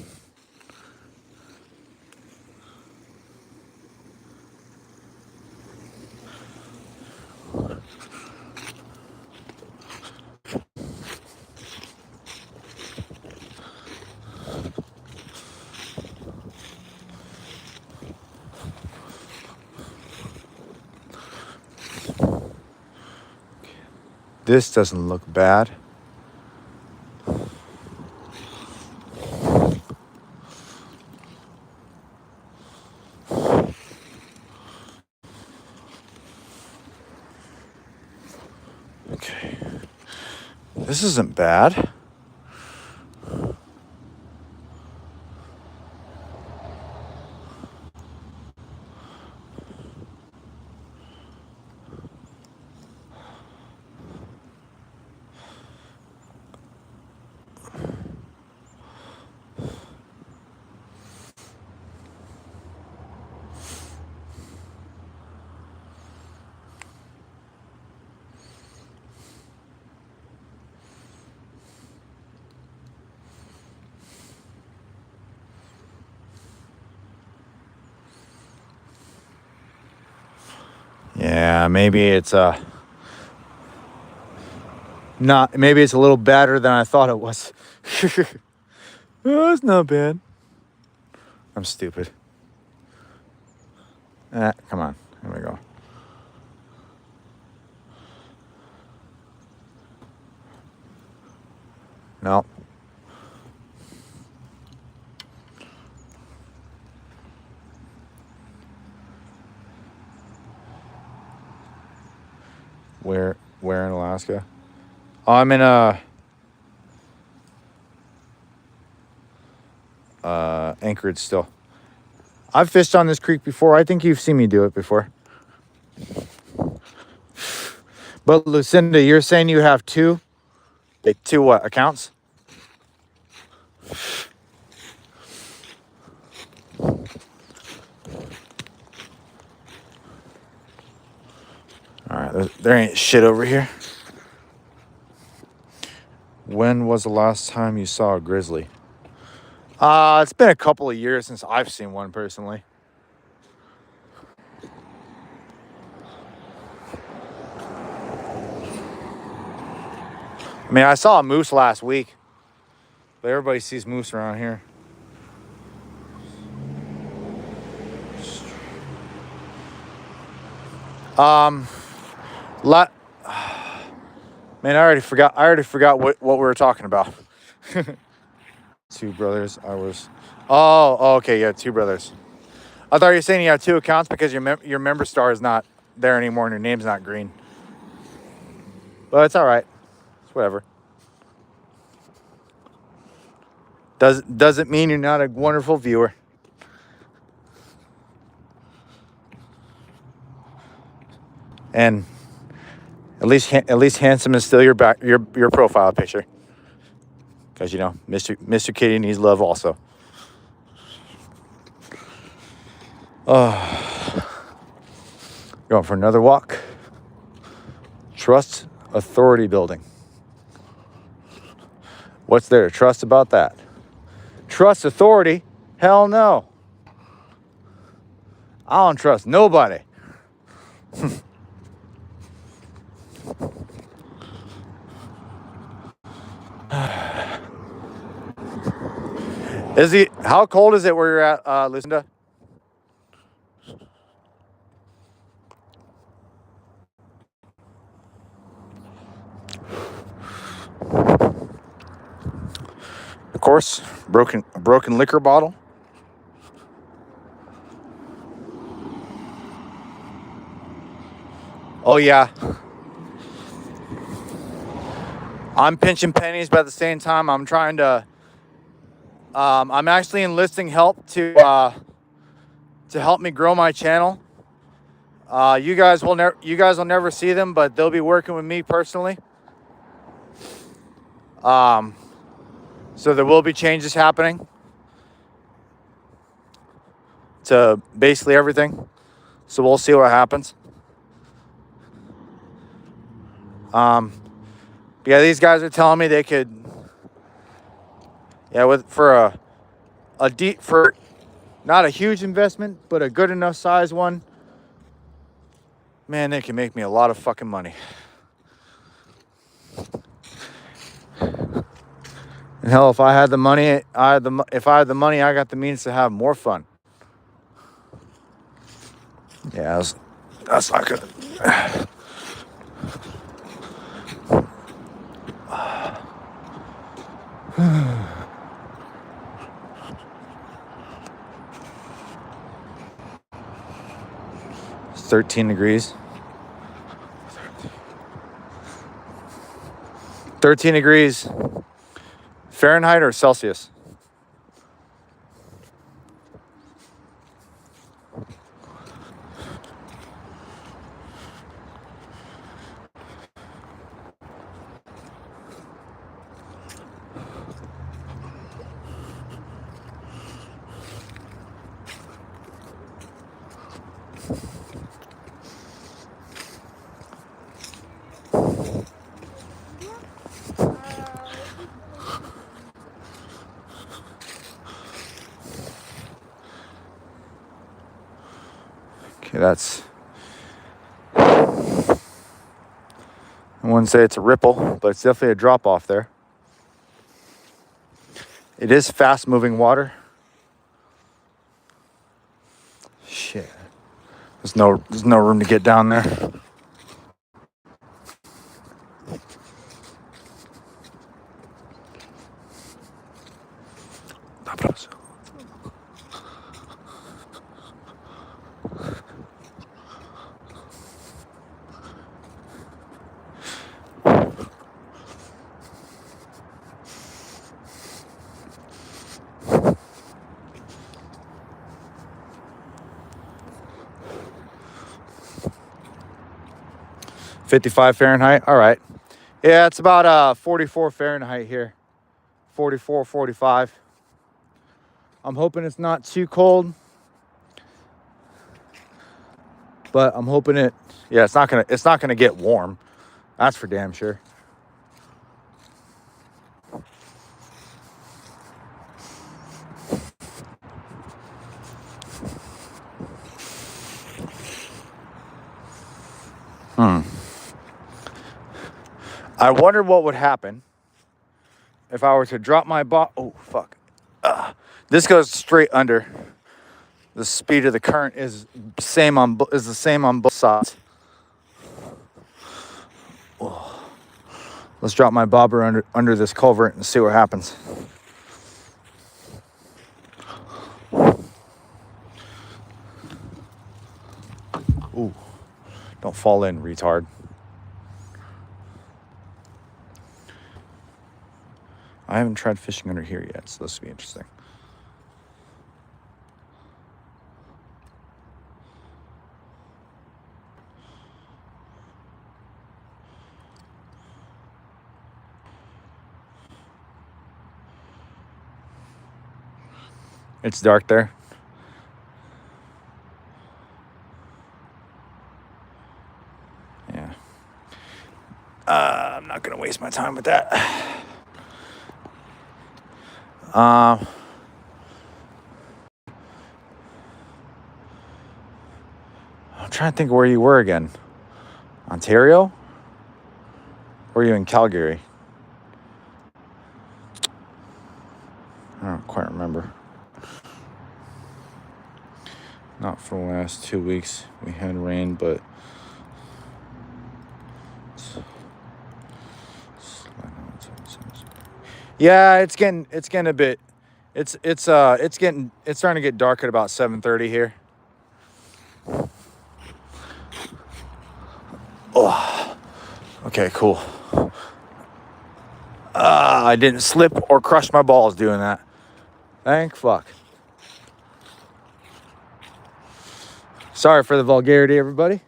This doesn't look bad. This isn't bad. Yeah, maybe it's not. Maybe it's a little better than I thought it was. Oh, it's not bad. I'm stupid. Come on. Here we go. No. Where in Alaska? Oh, I'm in Anchorage still. I've fished on this creek before. I think you've seen me do it before. But Lucinda, you're saying you have two what, accounts? All right, there ain't shit over here. When was the last time you saw a grizzly? It's been a couple of years since I've seen one personally. I mean, I saw a moose last week, but everybody sees moose around here. Man, I already forgot what we were talking about. Two brothers. Oh, okay, yeah, two brothers. I thought you were saying you have two accounts because your member star is not there anymore and your name's not green. But it's all right. It's whatever. Doesn't mean you're not a wonderful viewer. And at least handsome is still your profile picture. Because you know, Mr. Kitty needs love also. Going for another walk. Trust authority building. What's there to trust about that? Trust authority? Hell no. I don't trust nobody. How cold is it where you're at, Lucinda? Of course, broken liquor bottle. Oh yeah. I'm pinching pennies, but at the same time, I'm trying to. I'm actually enlisting help to help me grow my channel. You guys will never see them, but they'll be working with me personally. So there will be changes happening to basically everything. So we'll see what happens. Yeah, these guys are telling me they could. Yeah, for not a huge investment, but a good enough size one. Man, they can make me a lot of fucking money. And hell, if I had the money, I got the means to have more fun. Yeah, that's not good. It's 13 degrees. 13 degrees Fahrenheit or Celsius? Okay, that's... I wouldn't say it's a ripple, but it's definitely a drop off there. It is fast moving water. Shit. There's no room to get down there. $55 Fahrenheit. All right. Yeah, it's about 44 Fahrenheit here. 44, 45. I'm hoping it's not too cold. But I'm hoping it's not gonna get warm. That's for damn sure. I wonder what would happen if I were to drop my oh fuck. This goes straight under. The speed of the current is the same on both sides. Oh. Let's drop my bobber under this culvert and see what happens. Ooh. Don't fall in, retard. I haven't tried fishing under here yet, so this will be interesting. It's dark there. Yeah. I'm not going to waste my time with that. I'm trying to think where you were again. Ontario? Or were you in Calgary? I don't quite remember. Not for the last 2 weeks. We had rain, but yeah, it's starting to get dark at about 7:30 here. Oh, okay, cool. I didn't slip or crush my balls doing that. Thank fuck. Sorry for the vulgarity, everybody.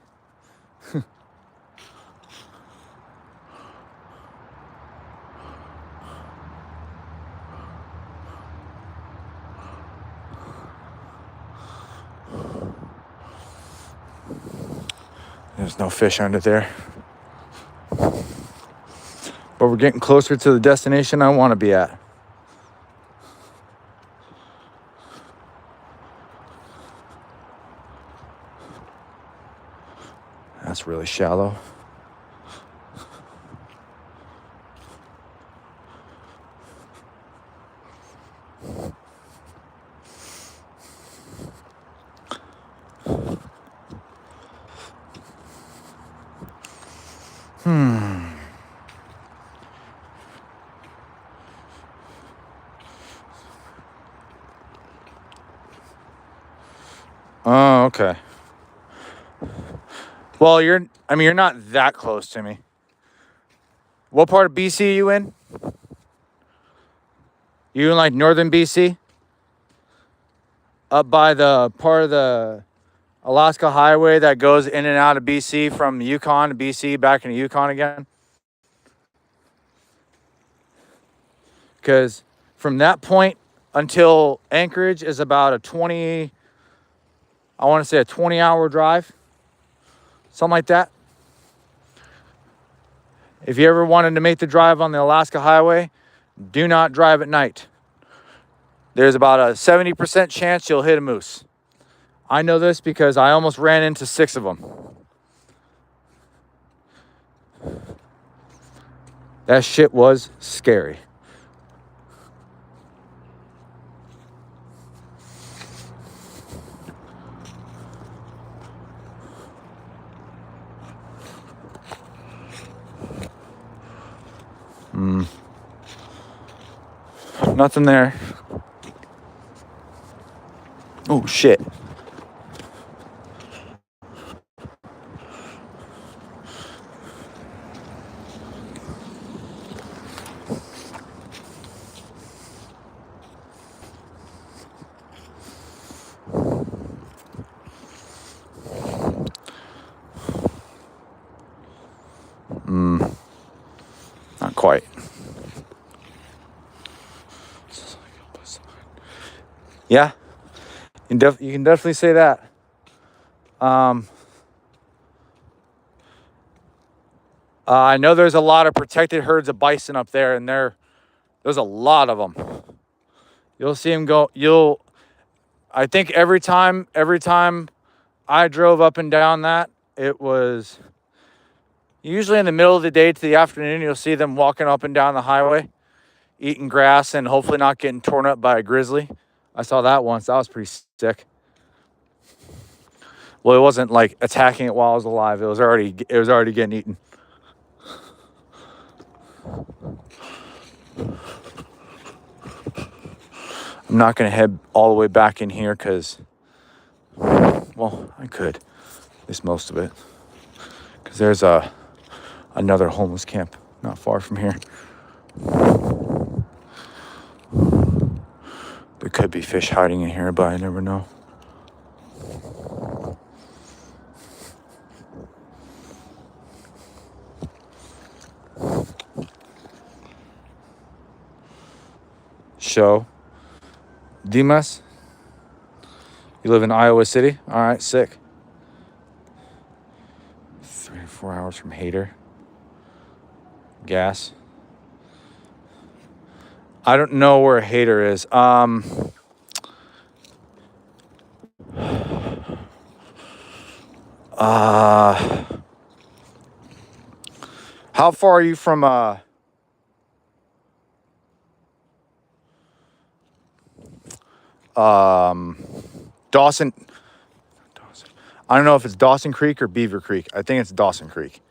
There's no fish under there. But we're getting closer to the destination I want to be at. That's really shallow. Oh, okay. Well, you're not that close to me. What part of BC are you in? You in like northern BC? Up by the part of the Alaska highway that goes in and out of BC from Yukon to BC back into Yukon again? Because from that point until Anchorage is about a 20-hour drive. Something like that. If you ever wanted to make the drive on the Alaska highway, do not drive at night. There's about a 70% chance you'll hit a moose. I know this because I almost ran into 6 of them. That shit was scary. Nothing there. Oh, shit. Not quite. Yeah, you can definitely say that. I know there's a lot of protected herds of bison up there, and there's a lot of them. You'll see them go. I think every time I drove up and down that, it was usually in the middle of the day to the afternoon. You'll see them walking up and down the highway, eating grass, and hopefully not getting torn up by a grizzly. I saw that once. That was pretty sick. Well, it wasn't like attacking it while I was alive. It was already getting eaten. I'm not going to head all the way back in here because, well, I could. At least most of it. Because there's another homeless camp not far from here. There could be fish hiding in here, but I never know. Show. Dimas, you live in Iowa City? All right, sick. 3 to 4 hours from Hayter. Gas. I don't know where Hayter is. How far are you from Dawson? I don't know if it's Dawson Creek or Beaver Creek. I think it's Dawson Creek.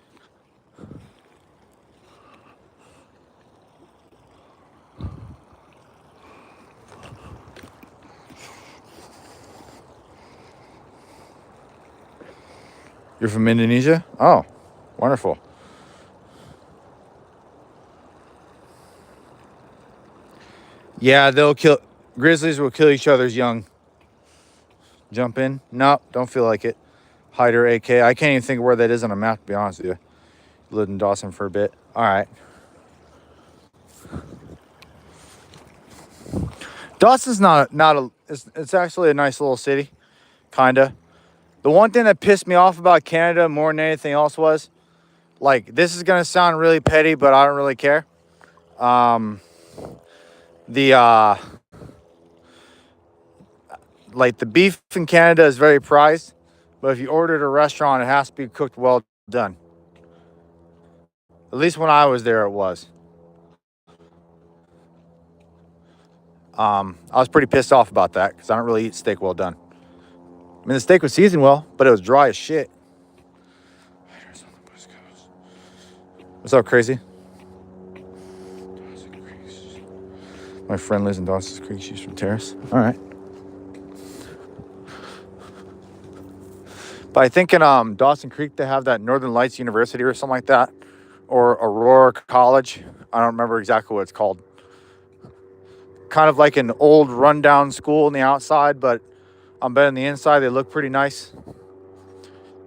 You're from Indonesia? Oh, wonderful. Yeah, grizzlies will kill each other's young. Jump in? No, don't feel like it. Hyder, AK. I can't even think of where that is on a map, to be honest with you. Lived in Dawson for a bit. All right. Dawson's it's actually a nice little city, kinda. The one thing that pissed me off about Canada more than anything else was, like, this is gonna sound really petty, but I don't really care. Like, the beef in Canada is very prized, but if you order at a restaurant, it has to be cooked well done. At least when I was there, it was. I was pretty pissed off about that because I don't really eat steak well done. I mean, the steak was seasoned well, but it was dry as shit. What's up, crazy? My friend lives in Dawson's Creek. She's from Terrace. All right. But I think in Dawson Creek, they have that Northern Lights University or something like that, or Aurora College. I don't remember exactly what it's called. Kind of like an old rundown school on the outside, but I'm betting the inside they look pretty nice.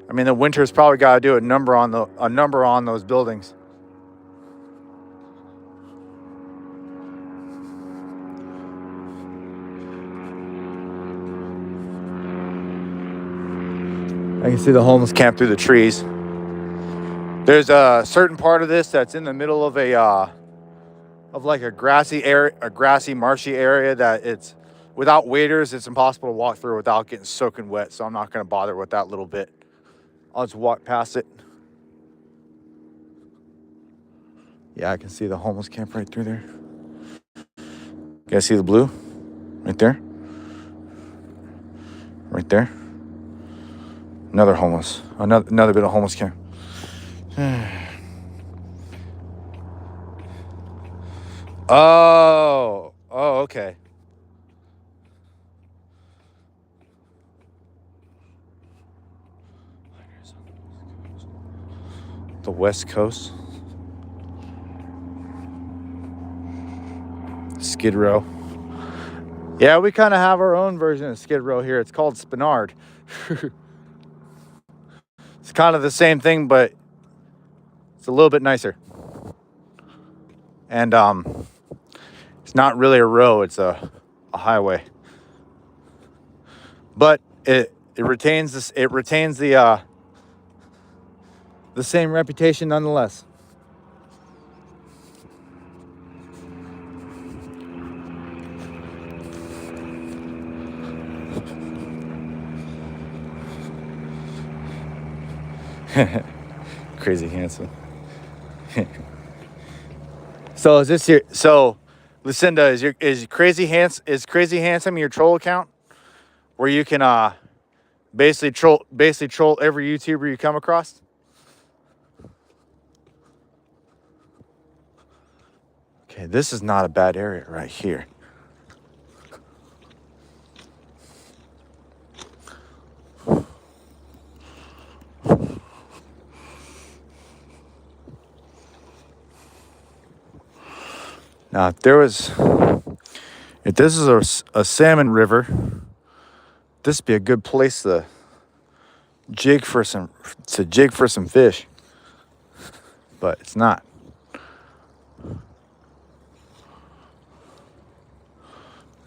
I mean, the winter's probably got to do a number on those buildings. I can see the homeless camp through the trees. There's a certain part of this that's in the middle of a grassy area, a grassy, marshy area that it's without waders, it's impossible to walk through without getting soaking wet. So I'm not going to bother with that little bit. I'll just walk past it. Yeah, I can see the homeless camp right through there. You guys see the blue? Right there? Right there? Another bit of homeless camp. Oh, okay. The West Coast. Skid Row. Yeah, we kind of have our own version of Skid Row here. It's called Spinard. It's kind of the same thing, but it's a little bit nicer. And it's not really a row, it's a highway. But it retains the same reputation nonetheless. Crazy handsome. So is this your Lucinda, is Crazy Handsome your troll account where you can basically troll every YouTuber you come across? Okay, this is not a bad area right here. Now, if this is a salmon river, this would be a good place to jig for some fish, but it's not.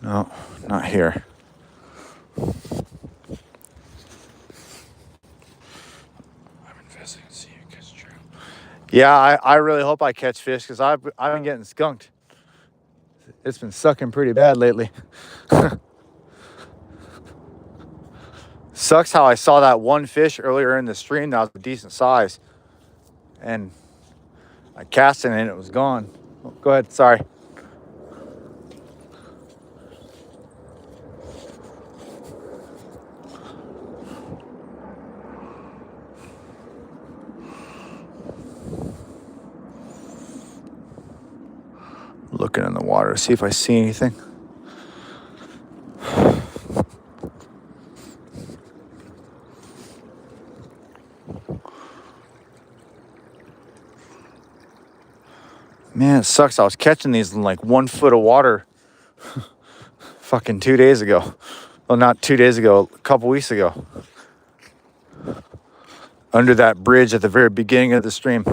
No, not here. Yeah, I really hope I catch fish because I've been getting skunked. It's been sucking pretty bad lately. Sucks how I saw that one fish earlier in the stream that was a decent size. And I cast it and it was gone. Oh, go ahead, sorry. Looking in the water to see if I see anything. Man, it sucks. I was catching these in like 1 foot of water fucking 2 days ago. Well, not 2 days ago, a couple weeks ago. Under that bridge at the very beginning of the stream.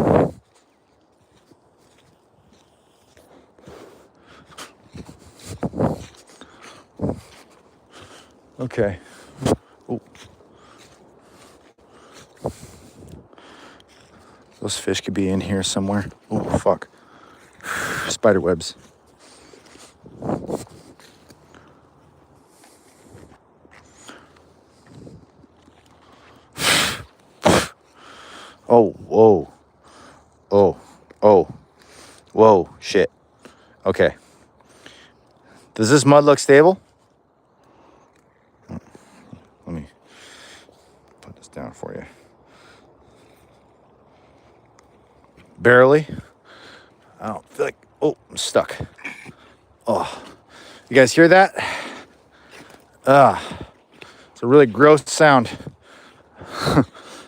Okay. Ooh. Those fish could be in here somewhere. Oh, fuck. Spider webs. Oh, whoa. Whoa, shit. Okay. Does this mud look stable? Let me put this down for you. Barely. I don't feel like, oh, I'm stuck. Oh, you guys hear that? It's a really gross sound.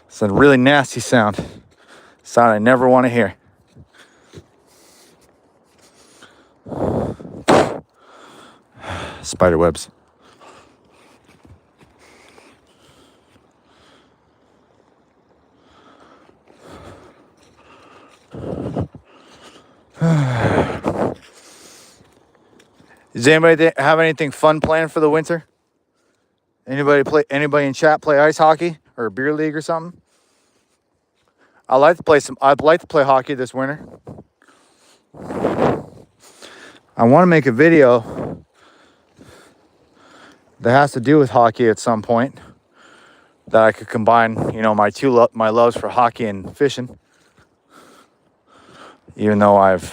It's a really nasty sound. Sound I never want to hear. Spider webs. Does anybody have anything fun planned for the winter? Anybody in chat play ice hockey or a beer league or something? I'd like to play hockey this winter. I want to make a video that has to do with hockey at some point, that I could combine, you know, my loves for hockey and fishing. Even though I've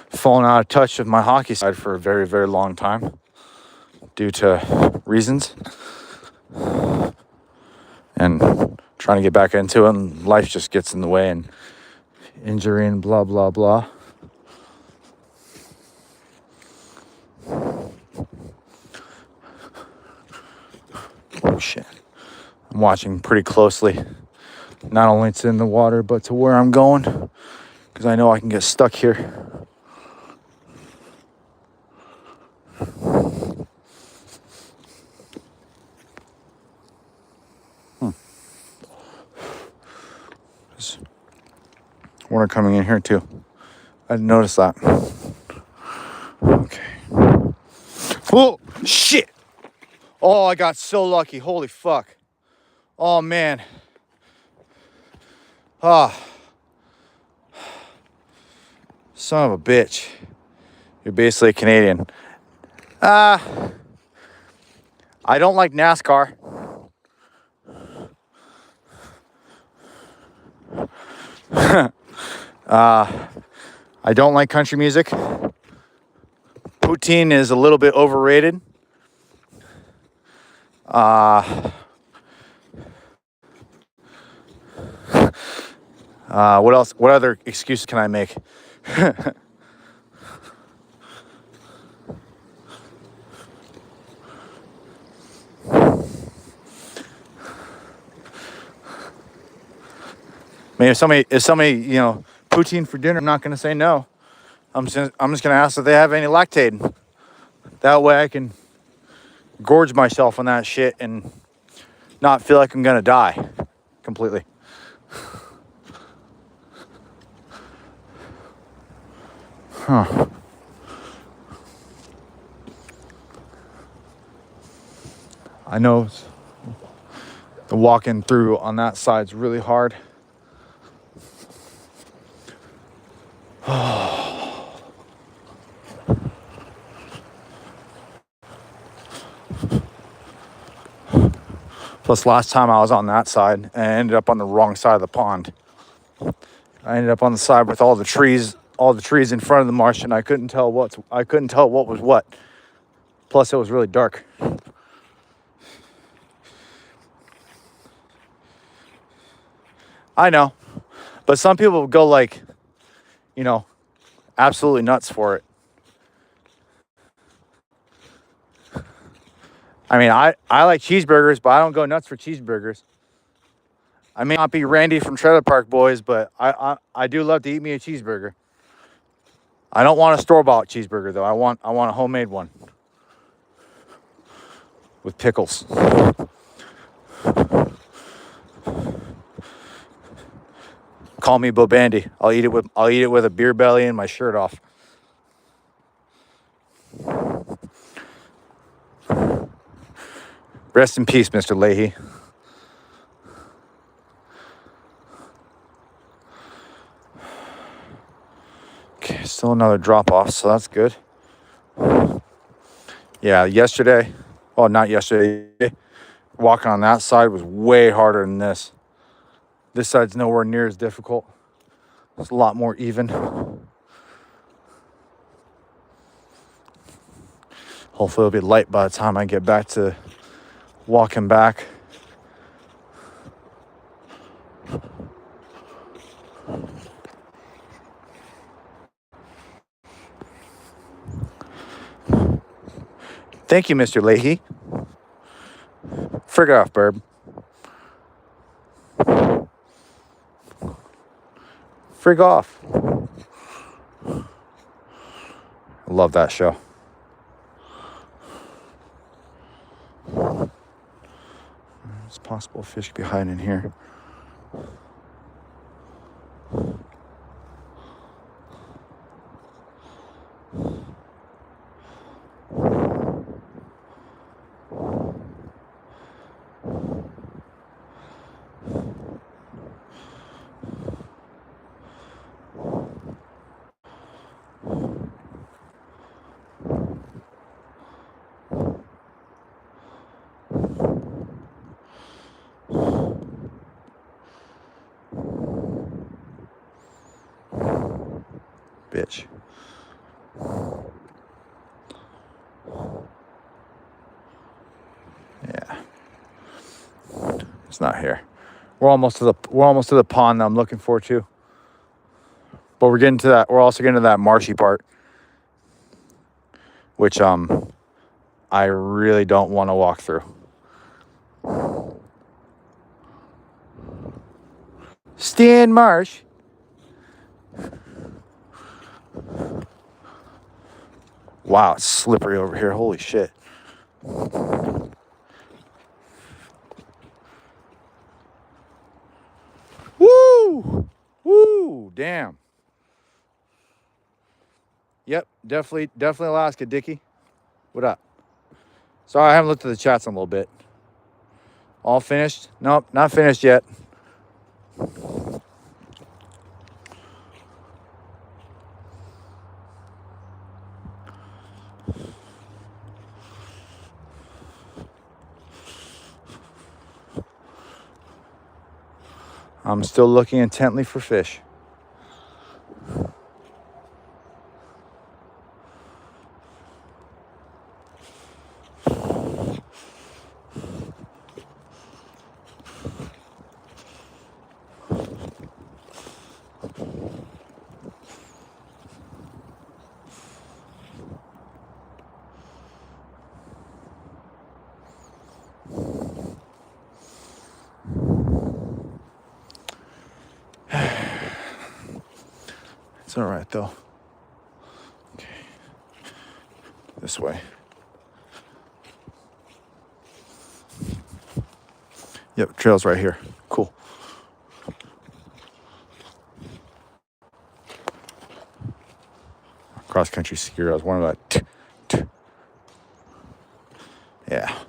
fallen out of touch with my hockey side for a very, very long time due to reasons. And trying to get back into it, and life just gets in the way, and injury and blah, blah, blah. Oh, shit. I'm watching pretty closely, not only to in the water, but to where I'm going, because I know I can get stuck here. There's water coming in here too. I didn't notice that. Okay. Oh, shit! Oh, I got so lucky. Holy fuck. Oh, man. Ah. Son of a bitch. You're basically a Canadian. I don't like NASCAR. I don't like country music. Poutine is a little bit overrated. What else? What other excuse can I make? I mean, if somebody, you know, poutine for dinner, I'm not going to say no. I'm just going to ask if they have any lactate. That way I can gorge myself on that shit and not feel like I'm going to die completely. Huh. I know the walking through on that side's really hard. Plus, last time I was on that side, and I ended up on the wrong side of the pond. I ended up on the side with all the trees in front of the marsh, and I couldn't tell what was what. Plus, it was really dark. I know, but some people go like, you know, absolutely nuts for it. I mean, I like cheeseburgers, but I don't go nuts for cheeseburgers. I may not be Randy from Trailer Park Boys, but I do love to eat me a cheeseburger. I don't want a store-bought cheeseburger though. I want a homemade one with pickles. Call me Bo Bandy. I'll eat it with a beer belly and my shirt off. Rest in peace, Mr. Leahy. Okay, still another drop off, so that's good. Yeah, not yesterday, walking on that side was way harder than this. This side's nowhere near as difficult. It's a lot more even. Hopefully it'll be light by the time I get back to walking back. Thank you, Mr. Leahy. Frig off, Burb. Frig off. I love that show. Possible fish could be hiding in here. Bitch. Yeah. It's not here. We're almost to the pond that I'm looking for too. But we're getting to that. We're also getting to that marshy part, which I really don't want to walk through. Stan Marsh. Wow, it's slippery over here. Holy shit. Woo! Woo! Damn. Yep, definitely Alaska, Dickie. What up? Sorry, I haven't looked at the chats in a little bit. All finished? Nope, not finished yet. I'm still looking intently for fish. It's all right though. Okay. This way. Yep, trail's right here. Cool. Cross country skier. I was wondering about. Yeah.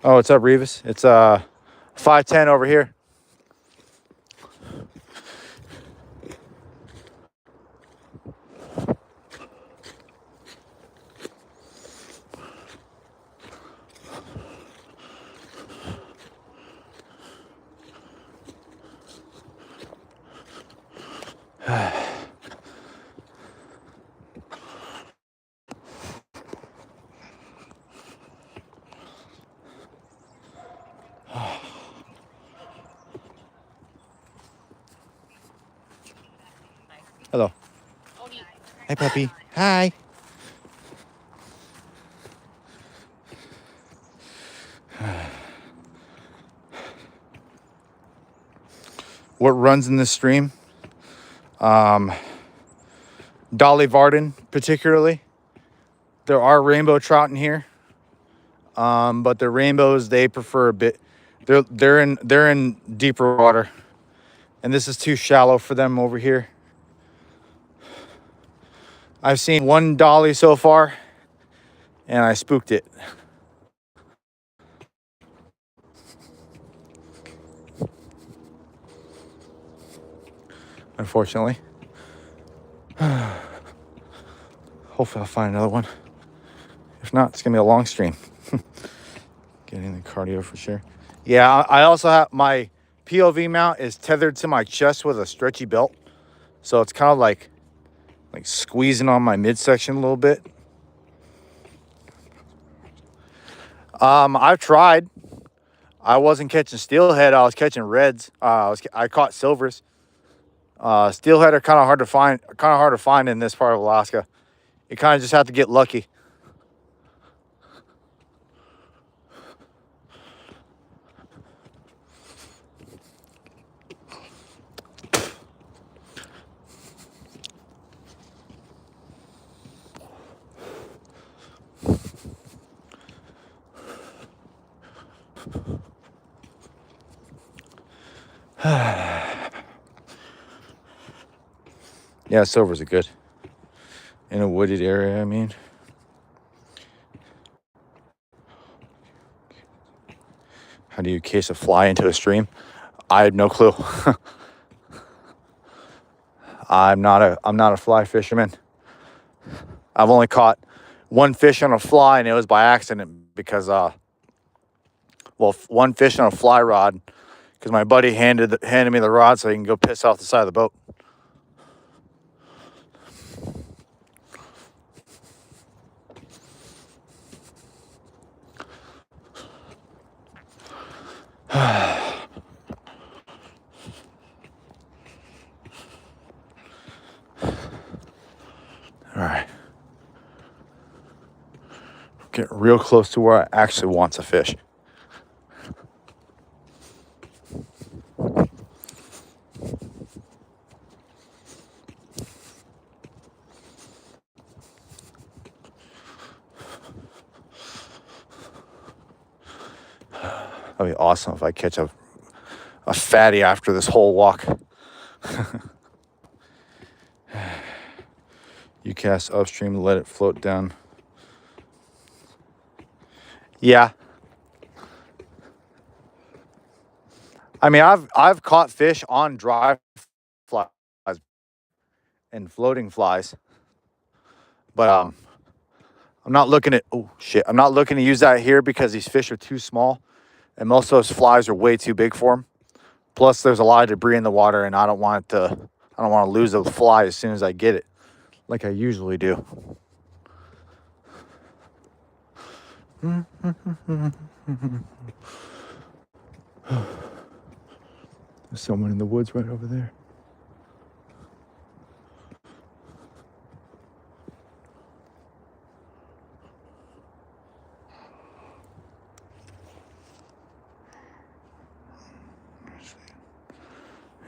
Oh, what's up, Revis? It's 5:10 over here. Hello. Hey, puppy. Hi. What runs in this stream? Dolly Varden, particularly. There are rainbow trout in here, but the rainbows they prefer a bit. They're in deeper water, and this is too shallow for them over here. I've seen one dolly so far, and I spooked it. Unfortunately. Hopefully I'll find another one. If not, it's gonna be a long stream. Getting the cardio for sure. Yeah, I also have my POV mount is tethered to my chest with a stretchy belt. So it's kind of like squeezing on my midsection a little bit. I've tried. I wasn't catching steelhead. I was catching reds. I caught silvers. Steelhead are kind of hard to find. In this part of Alaska. You kind of just have to get lucky. Yeah, silvers are good. In a wooded area, I mean. How do you case a fly into a stream? I have no clue. I'm not a fly fisherman. I've only caught one fish on a fly, and it was by accident because one fish on a fly rod because my buddy handed me the rod so he can go piss off the side of the boat. All right. Get real close to where I actually want to fish. That'd be awesome if I catch a fatty after this whole walk. You cast upstream, let it float down. Yeah. I mean, I've caught fish on dry flies and floating flies, but I'm not looking at. Oh shit! I'm not looking to use that here because these fish are too small, and most of those flies are way too big for them. Plus, there's a lot of debris in the water, and I don't want to lose the fly as soon as I get it, like I usually do. There's someone in the woods right over there.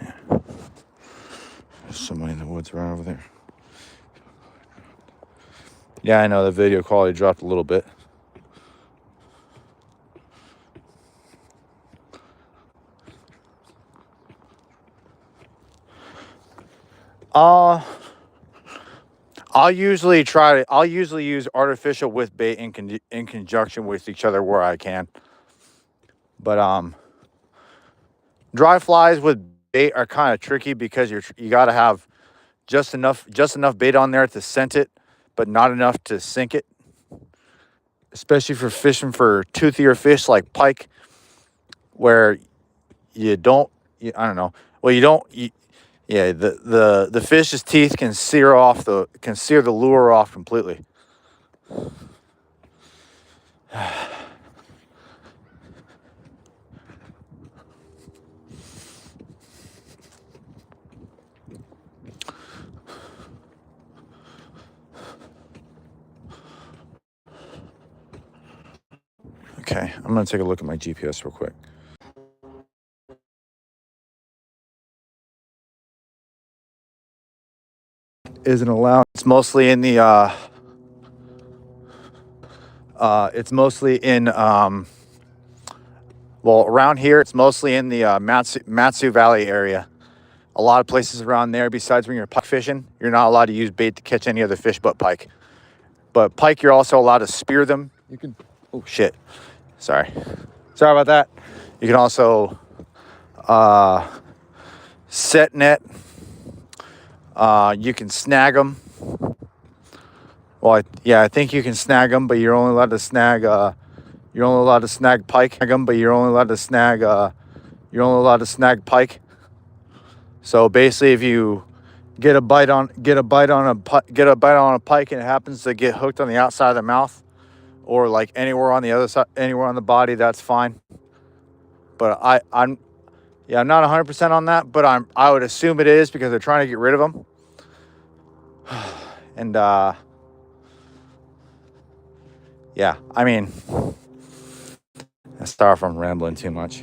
Yeah. There's someone in the woods right over there. Yeah, I know the video quality dropped a little bit. I'll usually use artificial with bait in conjunction with each other where I can. But dry flies with bait are kind of tricky because you got to have just enough bait on there to scent it, but not enough to sink it. Especially for fishing for toothier fish like pike, where I don't know. Well, yeah, the fish's teeth can sear the lure off completely. Okay, I'm gonna take a look at my GPS real quick. Isn't allowed. It's mostly in the around here it's mostly in the Matsu Valley area. A lot of places around there, besides when you're pike fishing, you're not allowed to use bait to catch any other fish but pike. But pike, you're also allowed to spear them. You can, oh shit, sorry about that. You can also set net. You can snag them. Well, I think you can snag them, but you're only allowed to snag pike. Pike. So basically, if you get a bite on a pike and it happens to get hooked on the outside of the mouth, or like anywhere on the other side, anywhere on the body, that's fine. But I'm not 100% on that, but I would assume it is because they're trying to get rid of them. And yeah, I mean, sorry if I'm rambling too much.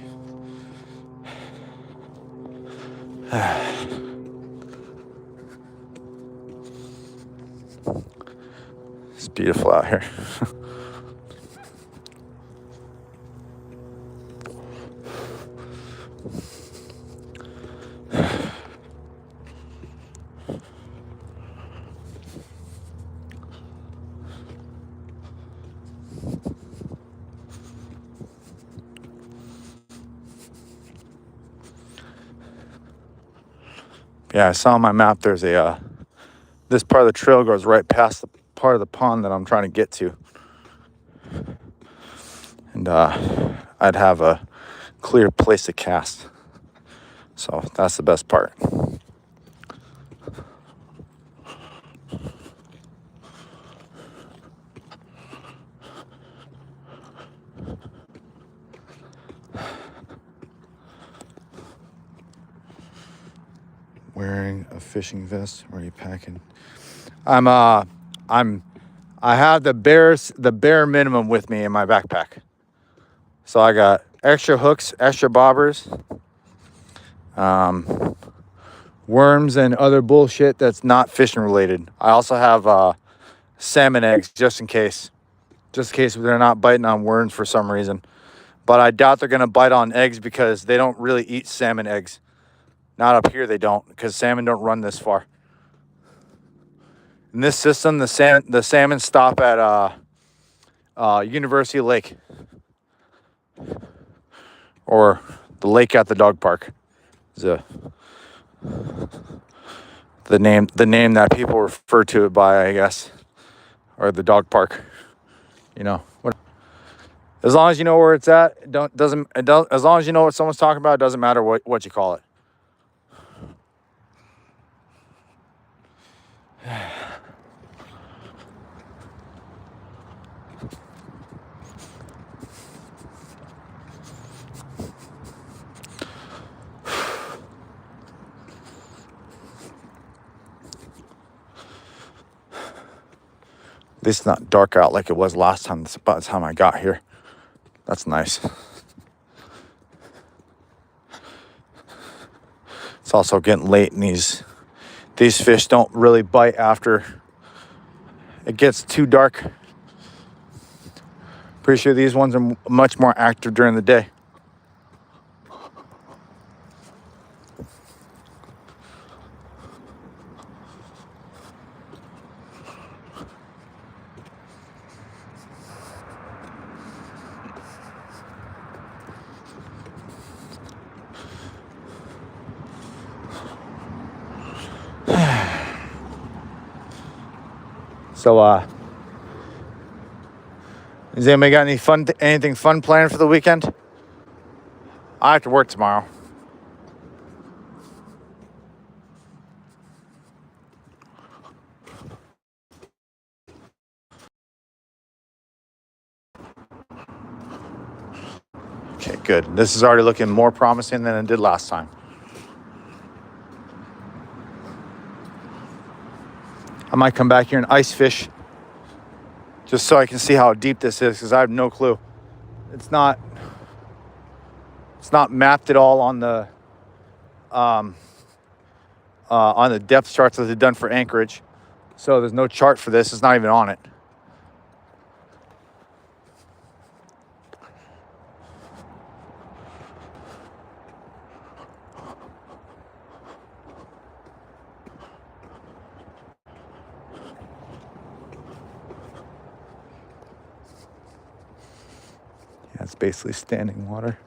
It's beautiful out here. Yeah, I saw on my map there's a, this part of the trail goes right past the part of the pond that I'm trying to get to. And I'd have a clear place to cast. So that's the best part. Wearing a fishing vest, or are you packing? I have the bare minimum with me in my backpack. So I got extra hooks, extra bobbers, worms and other bullshit that's not fishing related. I also have salmon eggs just in case they're not biting on worms for some reason. But I doubt they're gonna bite on eggs because they don't really eat salmon eggs. Not up here they don't, because salmon don't run this far. In this system, the salmon stop at University Lake, or the lake at the dog park. Is the name that people refer to it by, I guess, or the dog park. You know, as long as you know where it's at, as long as you know what someone's talking about, it doesn't matter what you call it. At least it's not dark out like it was last time. By the time I got here, that's nice. It's also getting late, and these fish don't really bite after it gets too dark. Pretty sure these ones are much more active during the day. So, has anybody got anything fun planned for the weekend? I have to work tomorrow. Okay, good. This is already looking more promising than it did last time. I might come back here and ice fish just so I can see how deep this is, because I have no clue. It's not mapped at all on the depth charts that they've done for Anchorage. So there's no chart for this. It's not even on it. Yeah, it's basically standing water.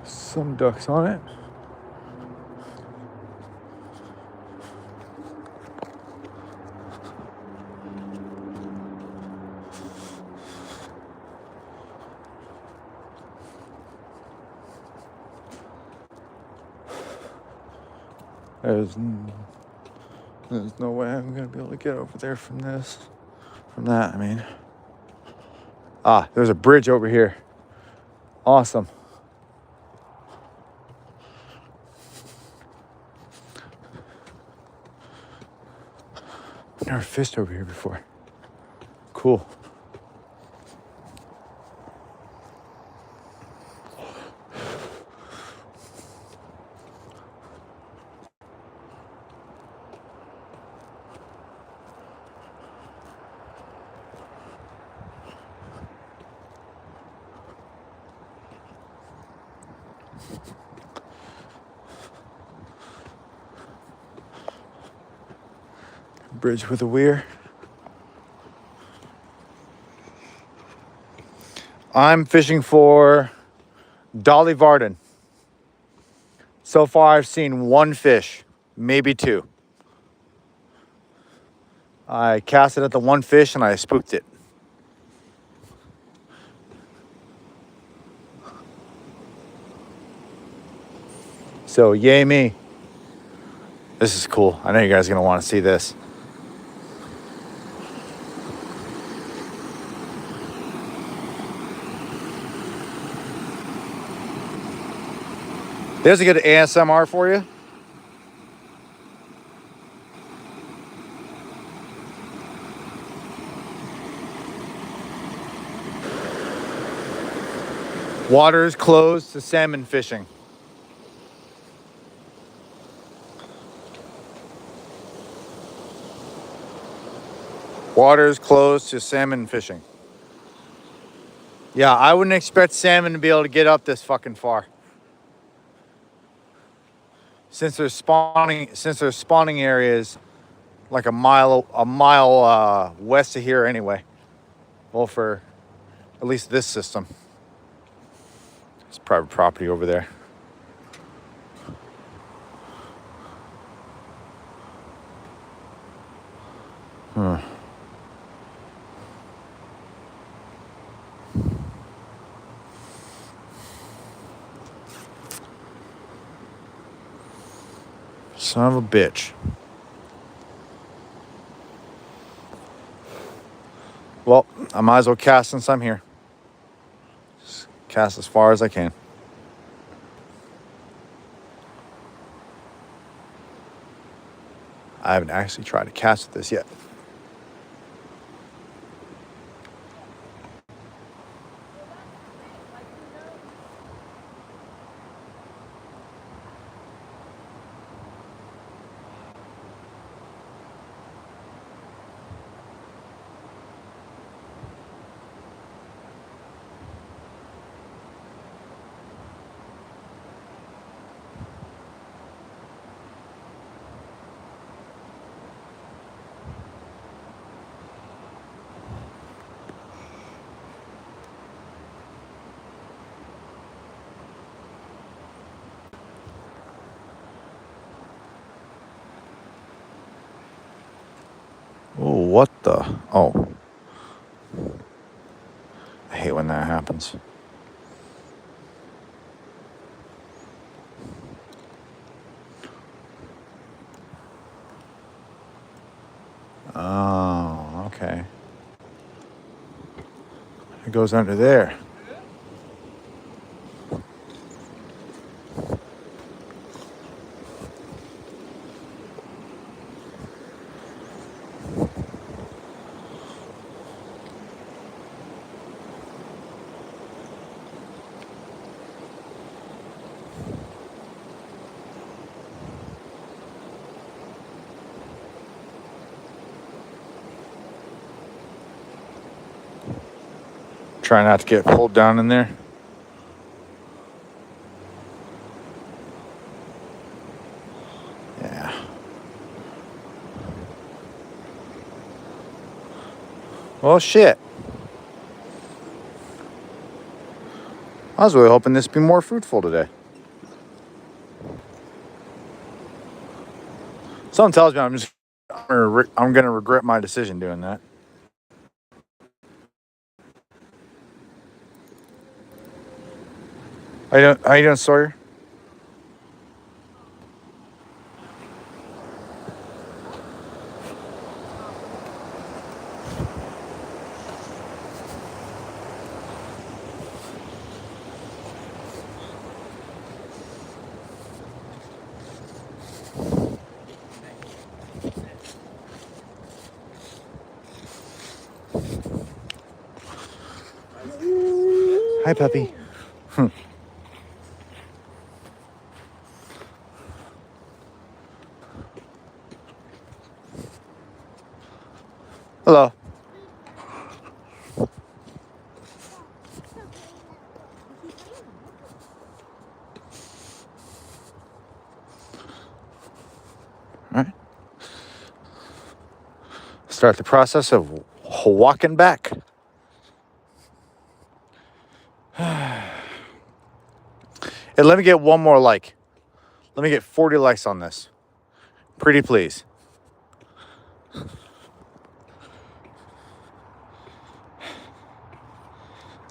Some ducks on it. There's no way I'm gonna be able to get over there from that, I mean. There's a bridge over here. Awesome. I've never fished over here before. Cool. Bridge with a weir. I'm fishing for Dolly Varden. So far, I've seen one fish, maybe two. I cast it at the one fish and I spooked it. So, yay me. This is cool. I know you guys are going to want to see this. There's a good ASMR for you. Waters closed to salmon fishing. Waters closed to salmon fishing. Yeah, I wouldn't expect salmon to be able to get up this fucking far. Since their spawning areas like a mile west of here anyway. Well, for at least this system. It's private property over there. Son of a bitch. Well, I might as well cast since I'm here. Just cast as far as I can. I haven't actually tried to cast with this yet. Oh, what the? Oh. I hate when that happens. Oh, okay. It goes under there. Try not to get pulled down in there. Yeah. Well, shit. I was really hoping this would be more fruitful today. Something tells me I'm gonna regret my decision doing that. How you doing, Sawyer? Hi, puppy. Hello. Start the process of walking back. And let me get one more like. Let me get 40 likes on this. Pretty please.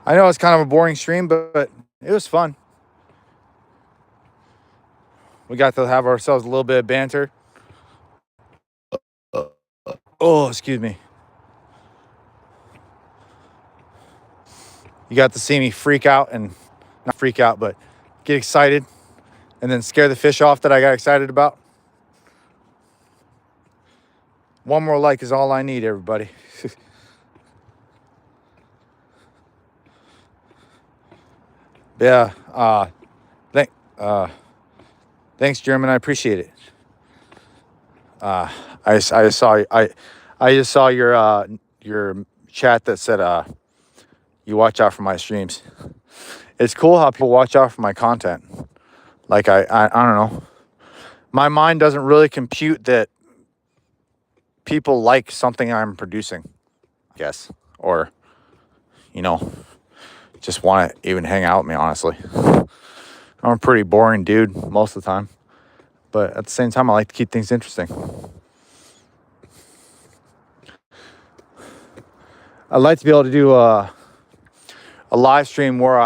I know it's kind of a boring stream, but it was fun. We got to have ourselves a little bit of banter. Oh, excuse me. You got to see me freak out and not freak out, but get excited and then scare the fish off that I got excited about. One more like is all I need, everybody. Yeah. Thanks, German. I appreciate it. I just saw your chat that said you watch out for my streams. It's cool how people watch out for my content. Like I don't know. My mind doesn't really compute that people like something I'm producing, I guess, or just want to even hang out with me. Honestly, I'm a pretty boring dude most of the time, but at the same time, I like to keep things interesting. I'd like to be able to do a live stream where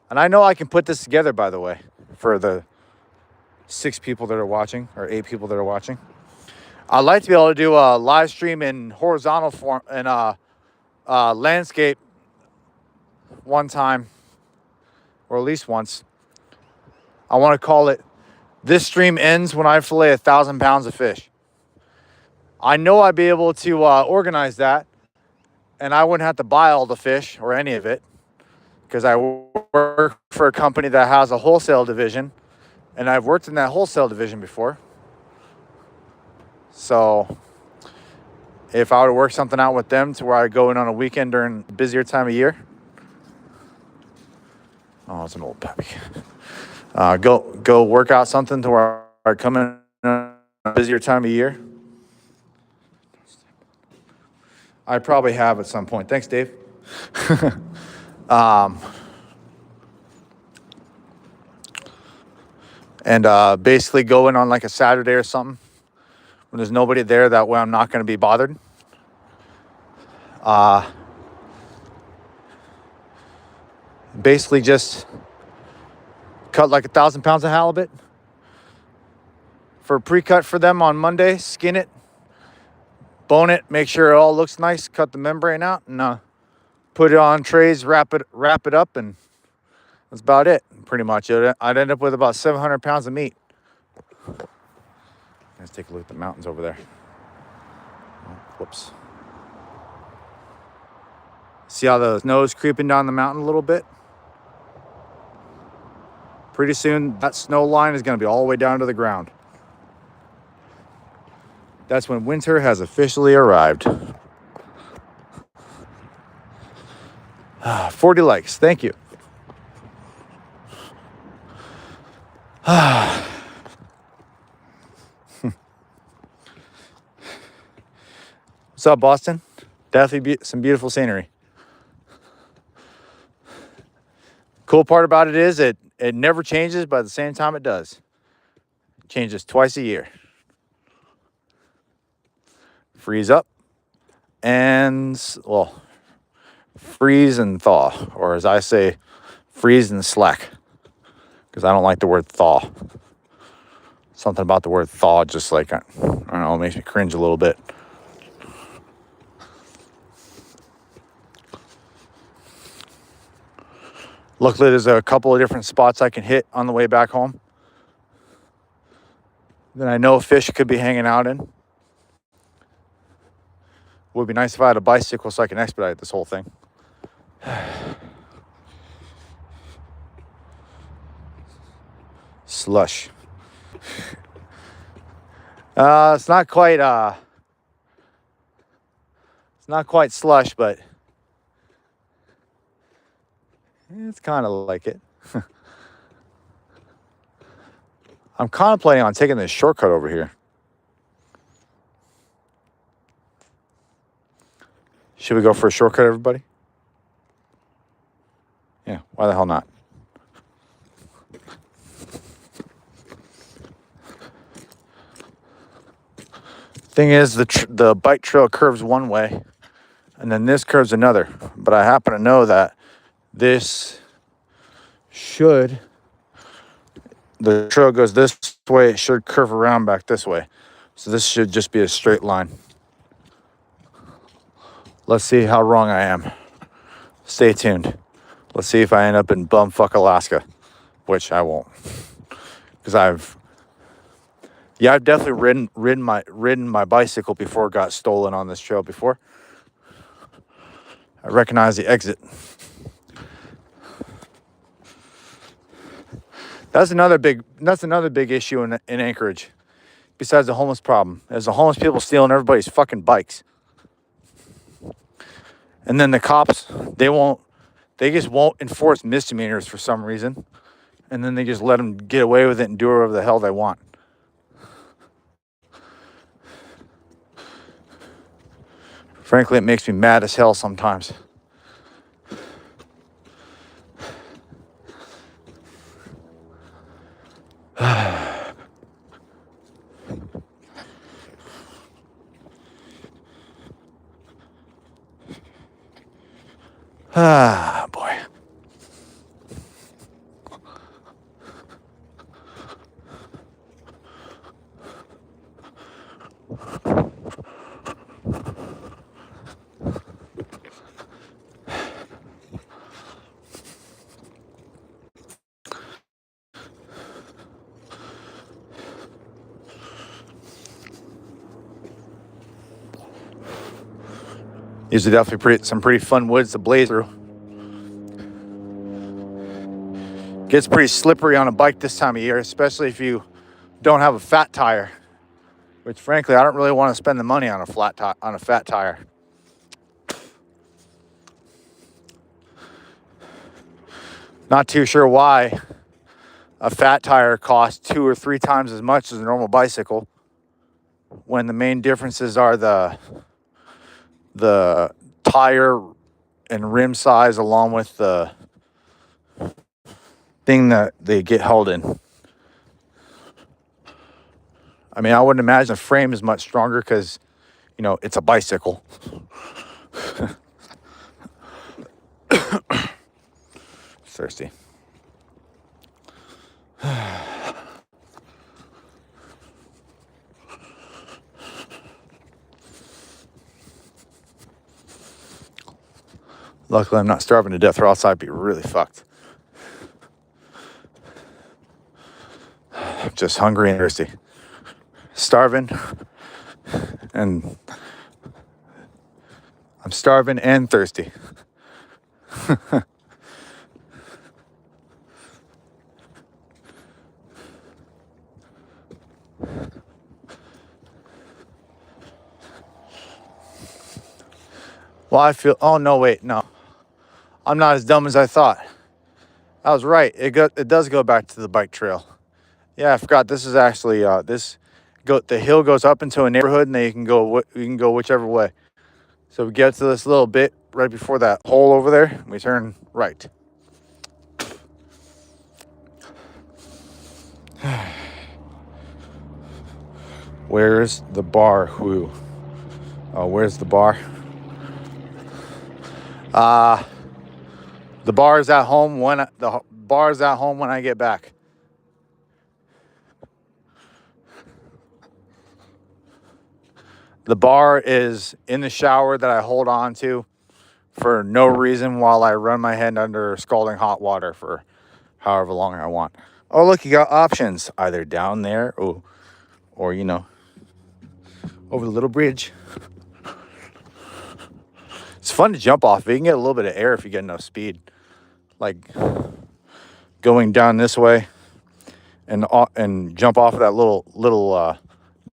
and I know I can put this together, by the way, for the 6 people that are watching or 8 people that are watching. I'd like to be able to do a live stream in horizontal form and landscape one time, or at least once. I want to call it, "This stream ends when I fillet 1,000 pounds of fish." I know I'd be able to organize that, and I wouldn't have to buy all the fish or any of it, because I work for a company that has a wholesale division, and I've worked in that wholesale division before. So if I were to work something out with them to where I go in on a weekend during the busier time of year. Oh, it's an old puppy. Go work out something to where I come in on a busier time of year. I probably have at some point. Thanks, Dave. And basically go in on like a Saturday or something when there's nobody there. That way I'm not going to be bothered. Basically just cut like 1,000 pounds of halibut for pre-cut for them on Monday, skin it, bone it, make sure it all looks nice, cut the membrane out, and put it on trays, wrap it up, and that's about it, pretty much. I'd end up with about 700 pounds of meat. Let's take a look at the mountains over there. Oh, whoops. See how the snow's creeping down the mountain a little bit? Pretty soon, that snow line is going to be all the way down to the ground. That's when winter has officially arrived. 40 likes. Thank you. What's up, Boston? Definitely some beautiful scenery. Cool part about it is it never changes, but at the same time it does. It changes twice a year. Freeze up and, well, freeze and thaw, or as I say, freeze and slack, because I don't like the word thaw. Something about the word thaw just like, I don't know, it makes me cringe a little bit. Luckily, there's a couple of different spots I can hit on the way back home that I know fish could be hanging out in. Would be nice if I had a bicycle so I can expedite this whole thing. Slush. It's not quite slush, but it's kind of like it. I'm contemplating on taking this shortcut over here. Should we go for a shortcut, everybody? Yeah, why the hell not? Thing is, the bike trail curves one way, and then this curves another. But I happen to know that the trail goes this way, it should curve around back this way. So this should just be a straight line. Let's see how wrong I am. Stay tuned. Let's see if I end up in bumfuck Alaska, which I won't. Because I've definitely ridden my bicycle before it got stolen on this trail before. I recognize the exit. That's another big issue in Anchorage. Besides the homeless problem, is the homeless people stealing everybody's fucking bikes. And then the cops, they just won't enforce misdemeanors for some reason. And then they just let them get away with it and do whatever the hell they want. Frankly, it makes me mad as hell sometimes. Ah, boy. These are definitely some pretty fun woods to blaze through. Gets pretty slippery on a bike this time of year, especially if you don't have a fat tire. Which, frankly, I don't really want to spend the money on a fat tire. Not too sure why a fat tire costs 2 or 3 times as much as a normal bicycle, when the main differences are the tire and rim size along with the thing that they get held in. I mean, I wouldn't imagine the frame is much stronger because, it's a bicycle. Thirsty. Luckily, I'm not starving to death, or else I'd be really fucked. I'm just hungry and thirsty. Starving. And I'm starving and thirsty. Well, oh, no, wait, no. I'm not as dumb as I thought. I was right. It does go back to the bike trail. Yeah, I forgot. This is actually, the hill goes up into a neighborhood, and then you can go whichever way. So we get to this little bit right before that hole over there, and we turn right. Where's the bar? Who? Oh, where's the bar? The bar is at home when I get back. The bar is in the shower that I hold on to for no reason while I run my head under scalding hot water for however long I want. Oh, look, you got options either down there or over the little bridge. It's fun to jump off. You can get a little bit of air if you get enough speed. Like going down this way and jump off of that little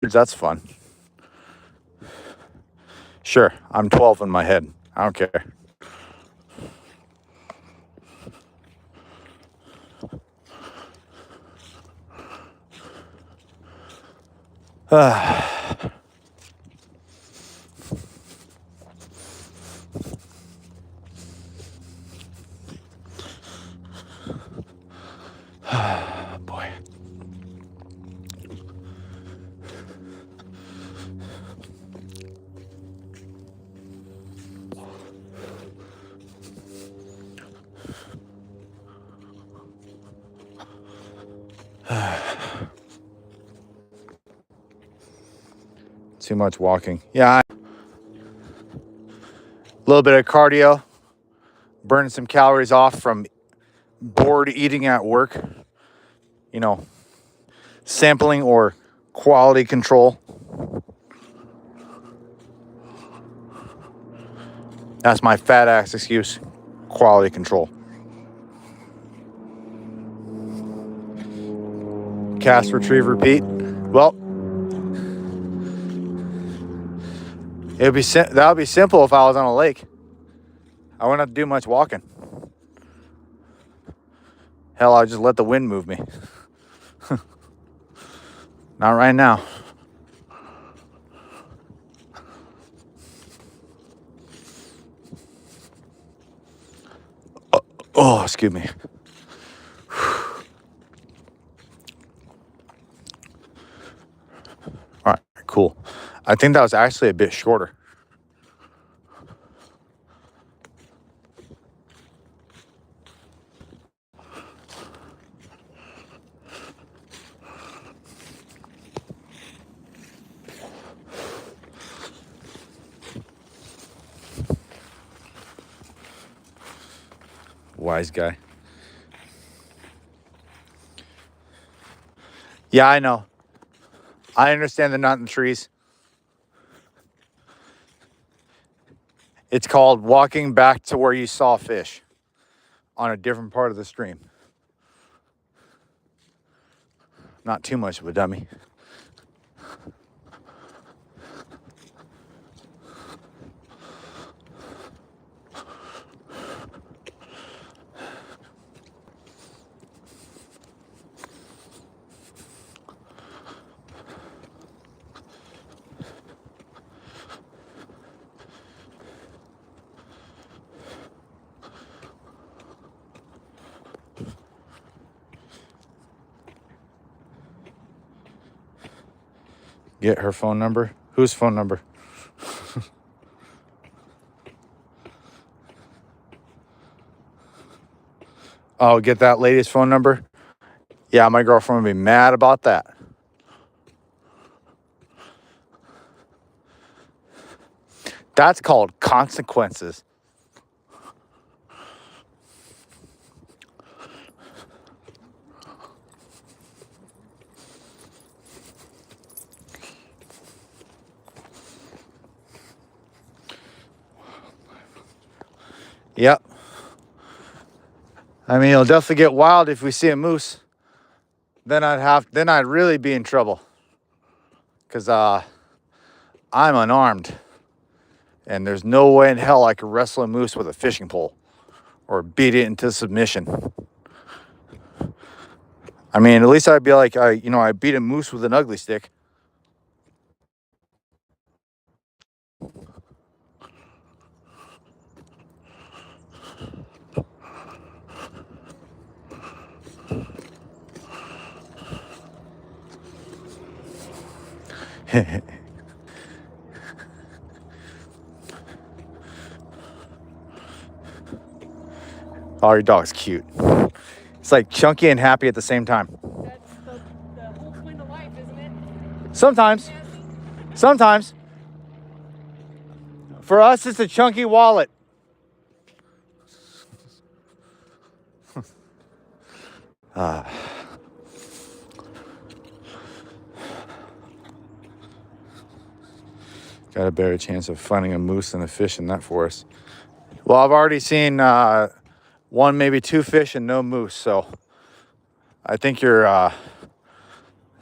bridge. That's fun. Sure, I'm 12 in my head. I don't care. Too much walking. Yeah, a little bit of cardio, burning some calories off from bored eating at work. You know, sampling or quality control. That's my fat ass excuse. Quality control. Cast, retrieve, repeat. Well, that would be simple if I was on a lake. I wouldn't have to do much walking. Hell, I'd just let the wind move me. Not right now. Oh, excuse me. All right, cool. I think that was actually a bit shorter. Wise guy. Yeah, I know. I understand they're not in the trees. It's called walking back to where you saw fish on a different part of the stream. Not too much of a dummy. Get her phone number? Whose phone number? Oh, get that lady's phone number? Yeah, my girlfriend would be mad about that. That's called consequences. Yep. I mean, it'll definitely get wild if we see a moose. Then I'd really be in trouble. Cause I'm unarmed. And there's no way in hell I could wrestle a moose with a fishing pole or beat it into submission. I mean, at least I'd be like, I beat a moose with an ugly stick. Oh, your dog's cute. It's like chunky and happy at the same time. That's the whole point of life, isn't it? Sometimes. Sometimes. For us, it's a chunky wallet. Got a better chance of finding a moose than a fish in that forest. Well, I've already seen one, maybe two fish and no moose, so I think your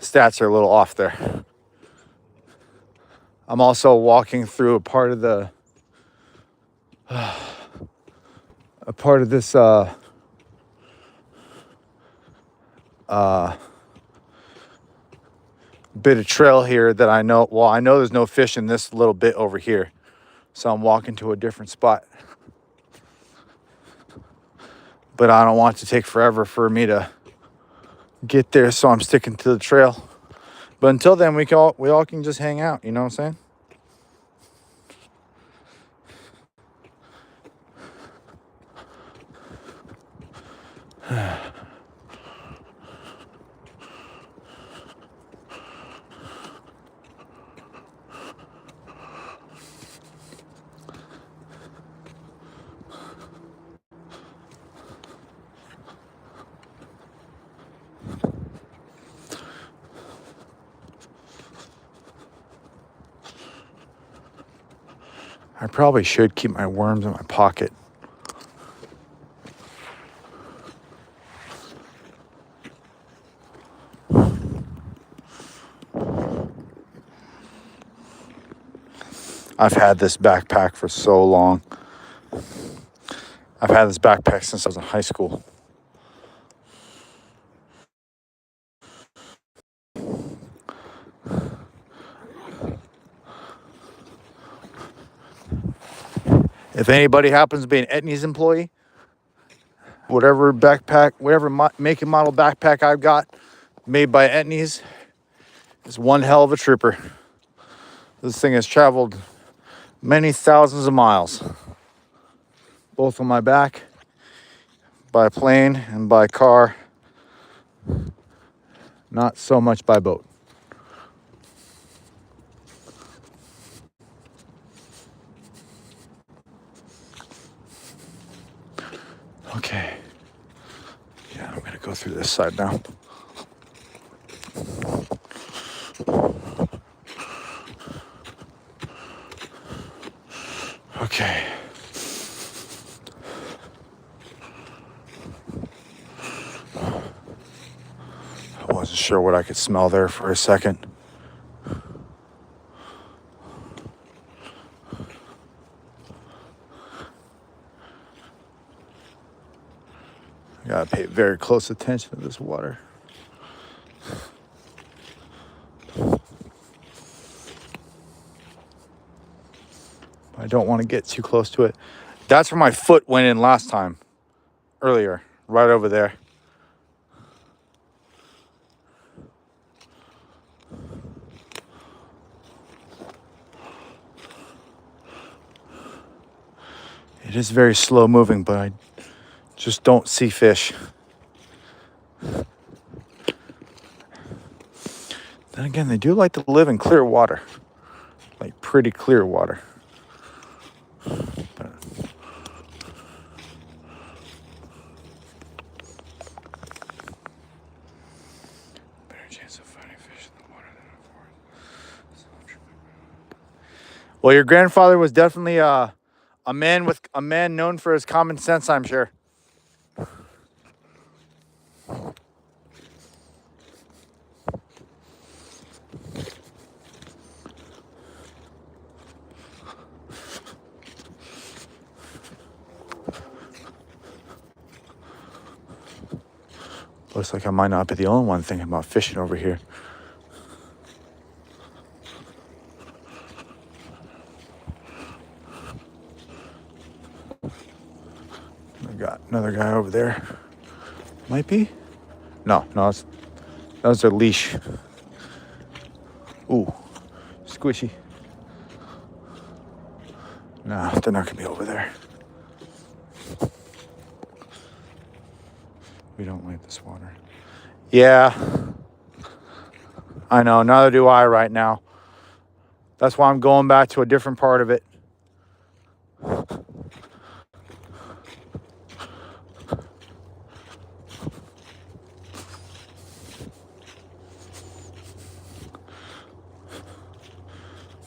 stats are a little off there. I'm also walking through a part of this bit of trail here that I know there's no fish in this little bit over here. So I'm walking to a different spot. But I don't want it to take forever for me to get there, so I'm sticking to the trail. But until then, we all can just hang out, you know what I'm saying? I probably should keep my worms in my pocket. I've had this backpack for so long. I've had this backpack since I was in high school. If anybody happens to be an Etnies employee, whatever backpack, whatever make and model backpack I've got made by Etnies is one hell of a trooper. This thing has traveled many thousands of miles, both on my back, by plane and by car, not so much by boat. Okay. Yeah, I'm gonna go through this side now. Okay. I wasn't sure what I could smell there for a second. I gotta pay very close attention to this water. I don't want to get too close to it. That's where my foot went in last time, earlier, right over there. It is very slow moving, but I just don't see fish. Then again, they do like to live in clear water, like pretty clear water. But better chance of finding fish in the water than in the forest. Well, your grandfather was definitely a man known for his common sense, I'm sure. Looks like I might not be the only one thinking about fishing over here. I got another guy over there. Might be? No, that was their leash. Ooh, squishy. No, they're not gonna be over there. We don't like this water. Yeah, I know, neither do I right now. That's why I'm going back to a different part of it.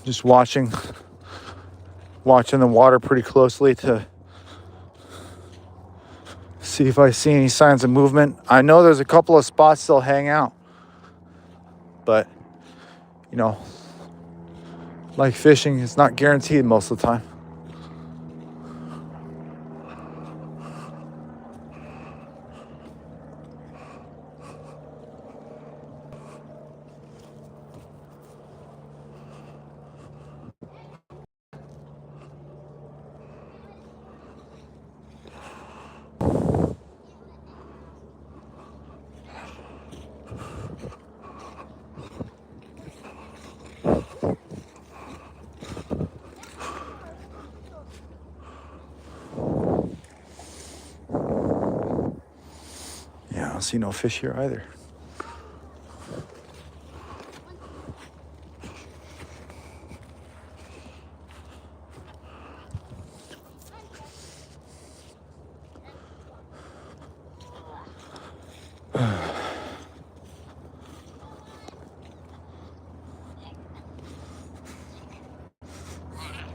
Just watching the water pretty closely to see if I see any signs of movement. I know there's a couple of spots they'll hang out, but you know, like fishing, it's not guaranteed most of the time. Yeah, I don't see no fish here either.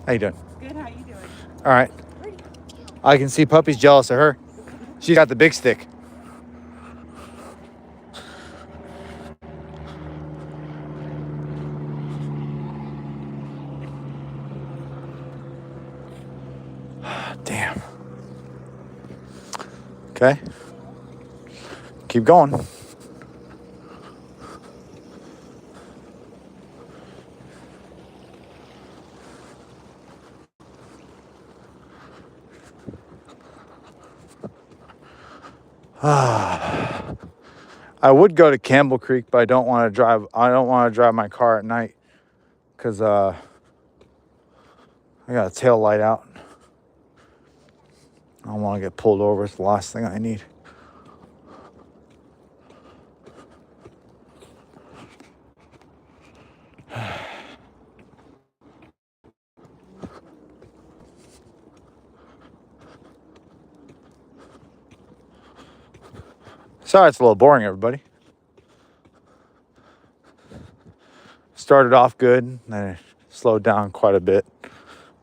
How you doing? Good, how you All right. I can see Puppy's jealous of her. She's got the big stick. Damn. Okay. Keep going. I would go to Campbell Creek, but I don't want to drive. I don't want to drive my car at night because I got a tail light out. I don't want to get pulled over. It's the last thing I need. Sorry, it's a little boring, everybody. Started off good, then it slowed down quite a bit,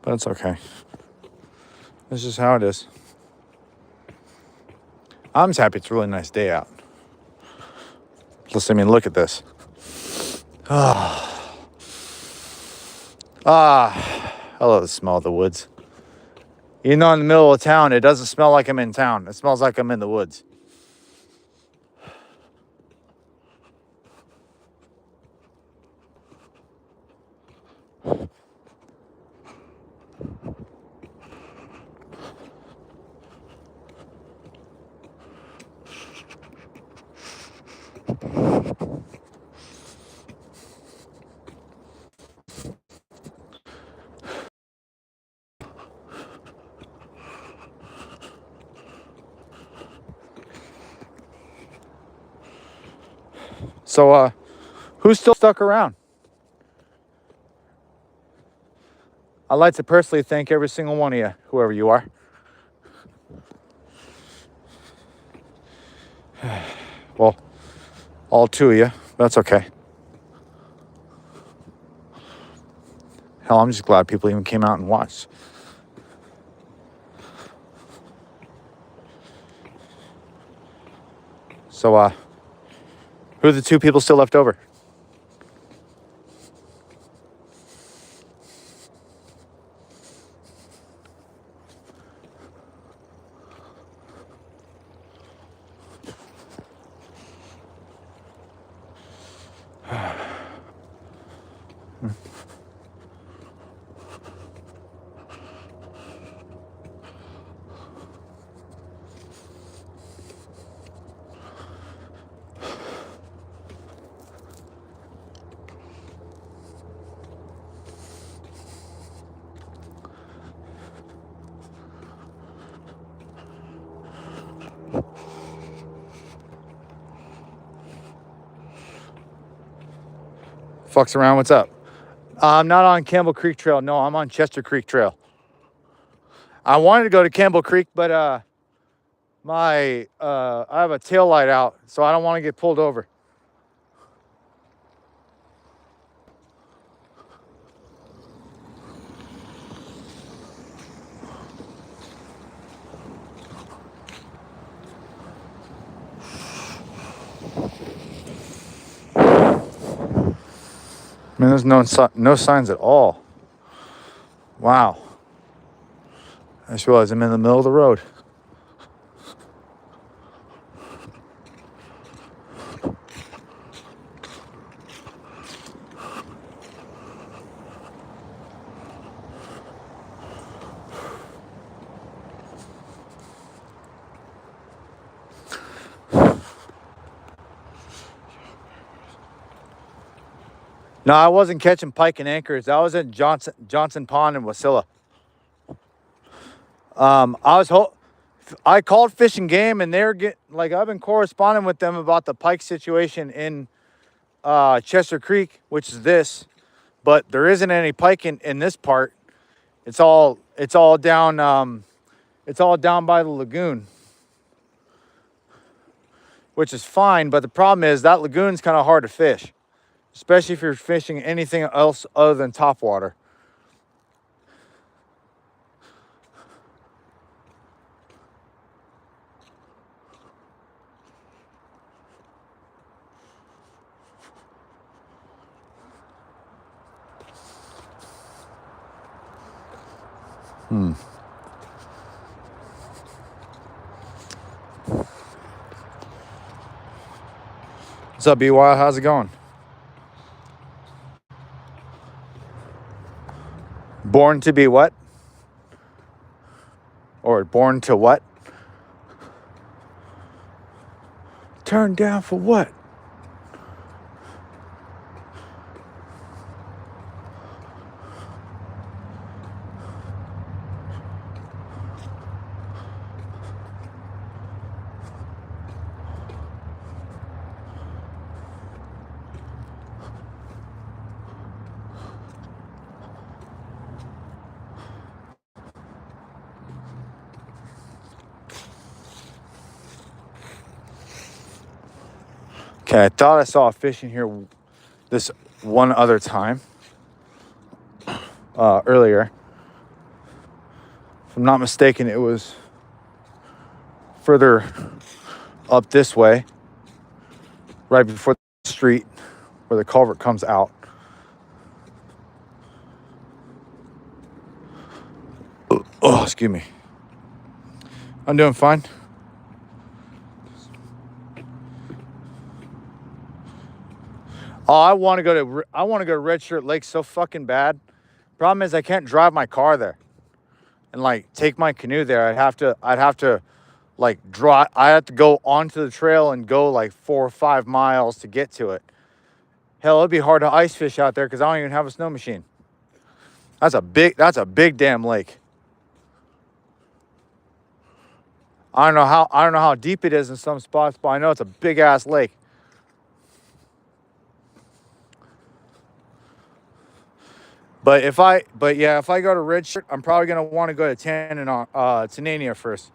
but it's okay. This is how it is. I'm just happy it's a really nice day out. Plus, I mean, look at this. I love the smell of the woods. Even though in the middle of town, it doesn't smell like I'm in town. It smells like I'm in the woods. So, who's still stuck around? I'd like to personally thank every single one of you, whoever you are. Well, all two of you. That's okay. Hell, I'm just glad people even came out and watched. So, who are the two people still left over? Fucks around, what's up? I'm not on Campbell Creek Trail. No, I'm on Chester Creek Trail. I wanted to go to Campbell Creek, but I have a tail light out, so I don't want to get pulled over. I mean, there's no signs at all. Wow. I just realized I'm in the middle of the road. No, I wasn't catching pike and anchors. I was at Johnson Pond in Wasilla. I called Fish and Game, and they're I've been corresponding with them about the pike situation in Chester Creek, which is this, but there isn't any pike in this part. It's all down by the lagoon, which is fine. But the problem is that lagoon's kind of hard to fish, especially if you're fishing anything else other than topwater. What's up, B-Wild? How's it going? Born to be what? Or born to what? Turned down for what? Okay, I thought I saw a fish in here this one other time earlier. If I'm not mistaken, it was further up this way, right before the street where the culvert comes out. Oh, excuse me. I'm doing fine. Oh, I want to go to Red Shirt Lake so fucking bad. Problem is I can't drive my car there and like take my canoe there. I'd have to like I have to go onto the trail and go like 4 or 5 miles to get to it. Hell, it'd be hard to ice fish out there because I don't even have a snow machine. That's a big damn lake. I don't know how deep it is in some spots, but I know it's a big ass lake. But if I go to Red Shirt, I'm probably gonna want to go to Tanania first.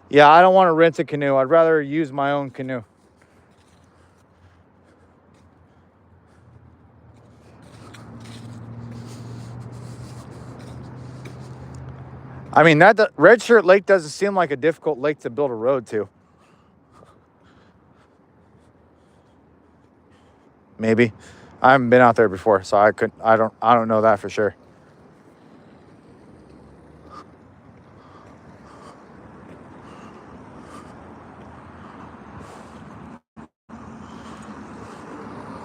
Yeah, I don't want to rent a canoe. I'd rather use my own canoe. I mean, that Red Shirt Lake doesn't seem like a difficult lake to build a road to. Maybe. I haven't been out there before, so I don't know that for sure.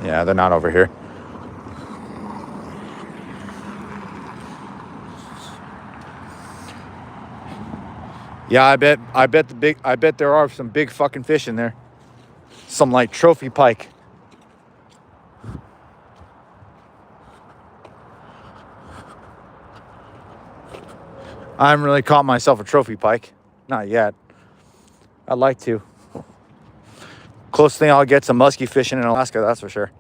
Yeah, they're not over here. Yeah, I bet there are some big fucking fish in there. Some like trophy pike. I haven't really caught myself a trophy pike. Not yet. I'd like to. Closest thing I'll get to musky fishing in Alaska, that's for sure.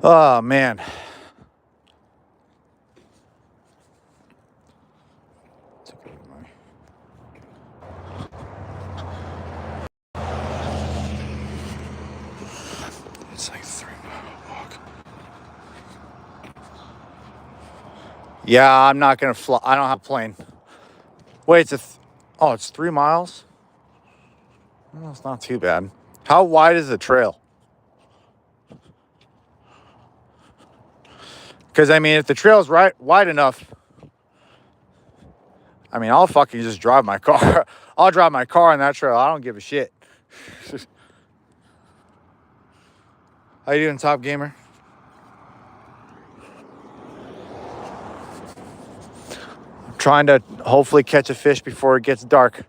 Oh, man. It's like 3-mile walk. Yeah, I'm not going to fly. I don't have a plane. Wait, it's 3 miles? Well, it's not too bad. How wide is the trail? Because, I mean, if the trail's wide enough, I mean, I'll fucking just drive my car. I'll drive my car on that trail. I don't give a shit. How you doing, Top Gamer? I'm trying to hopefully catch a fish before it gets dark.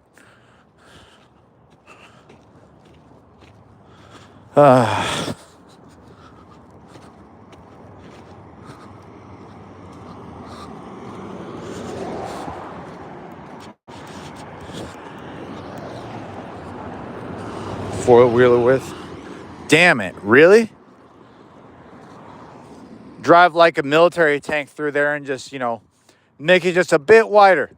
Four-wheeler width. Damn it, really? Drive like a military tank through there and just, make it just a bit wider.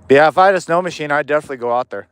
Yeah, if I had a snow machine, I'd definitely go out there.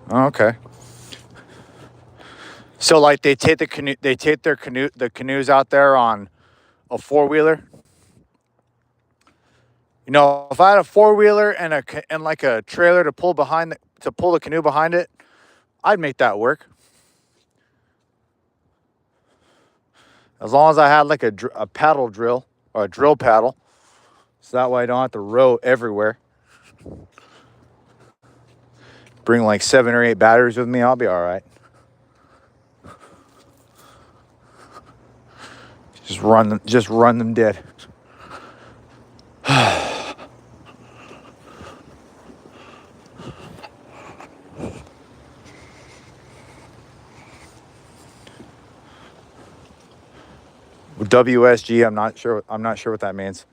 Oh, okay. So like they take the canoes out there on a four-wheeler. You know, if I had a four-wheeler and like a trailer to pull the canoe behind it, I'd make that work. As long as I had like a paddle drill or a drill paddle, so that way I don't have to row everywhere. Bring like 7 or 8 batteries with me, I'll be all right. Just run them dead. WSG, I'm not sure what that means.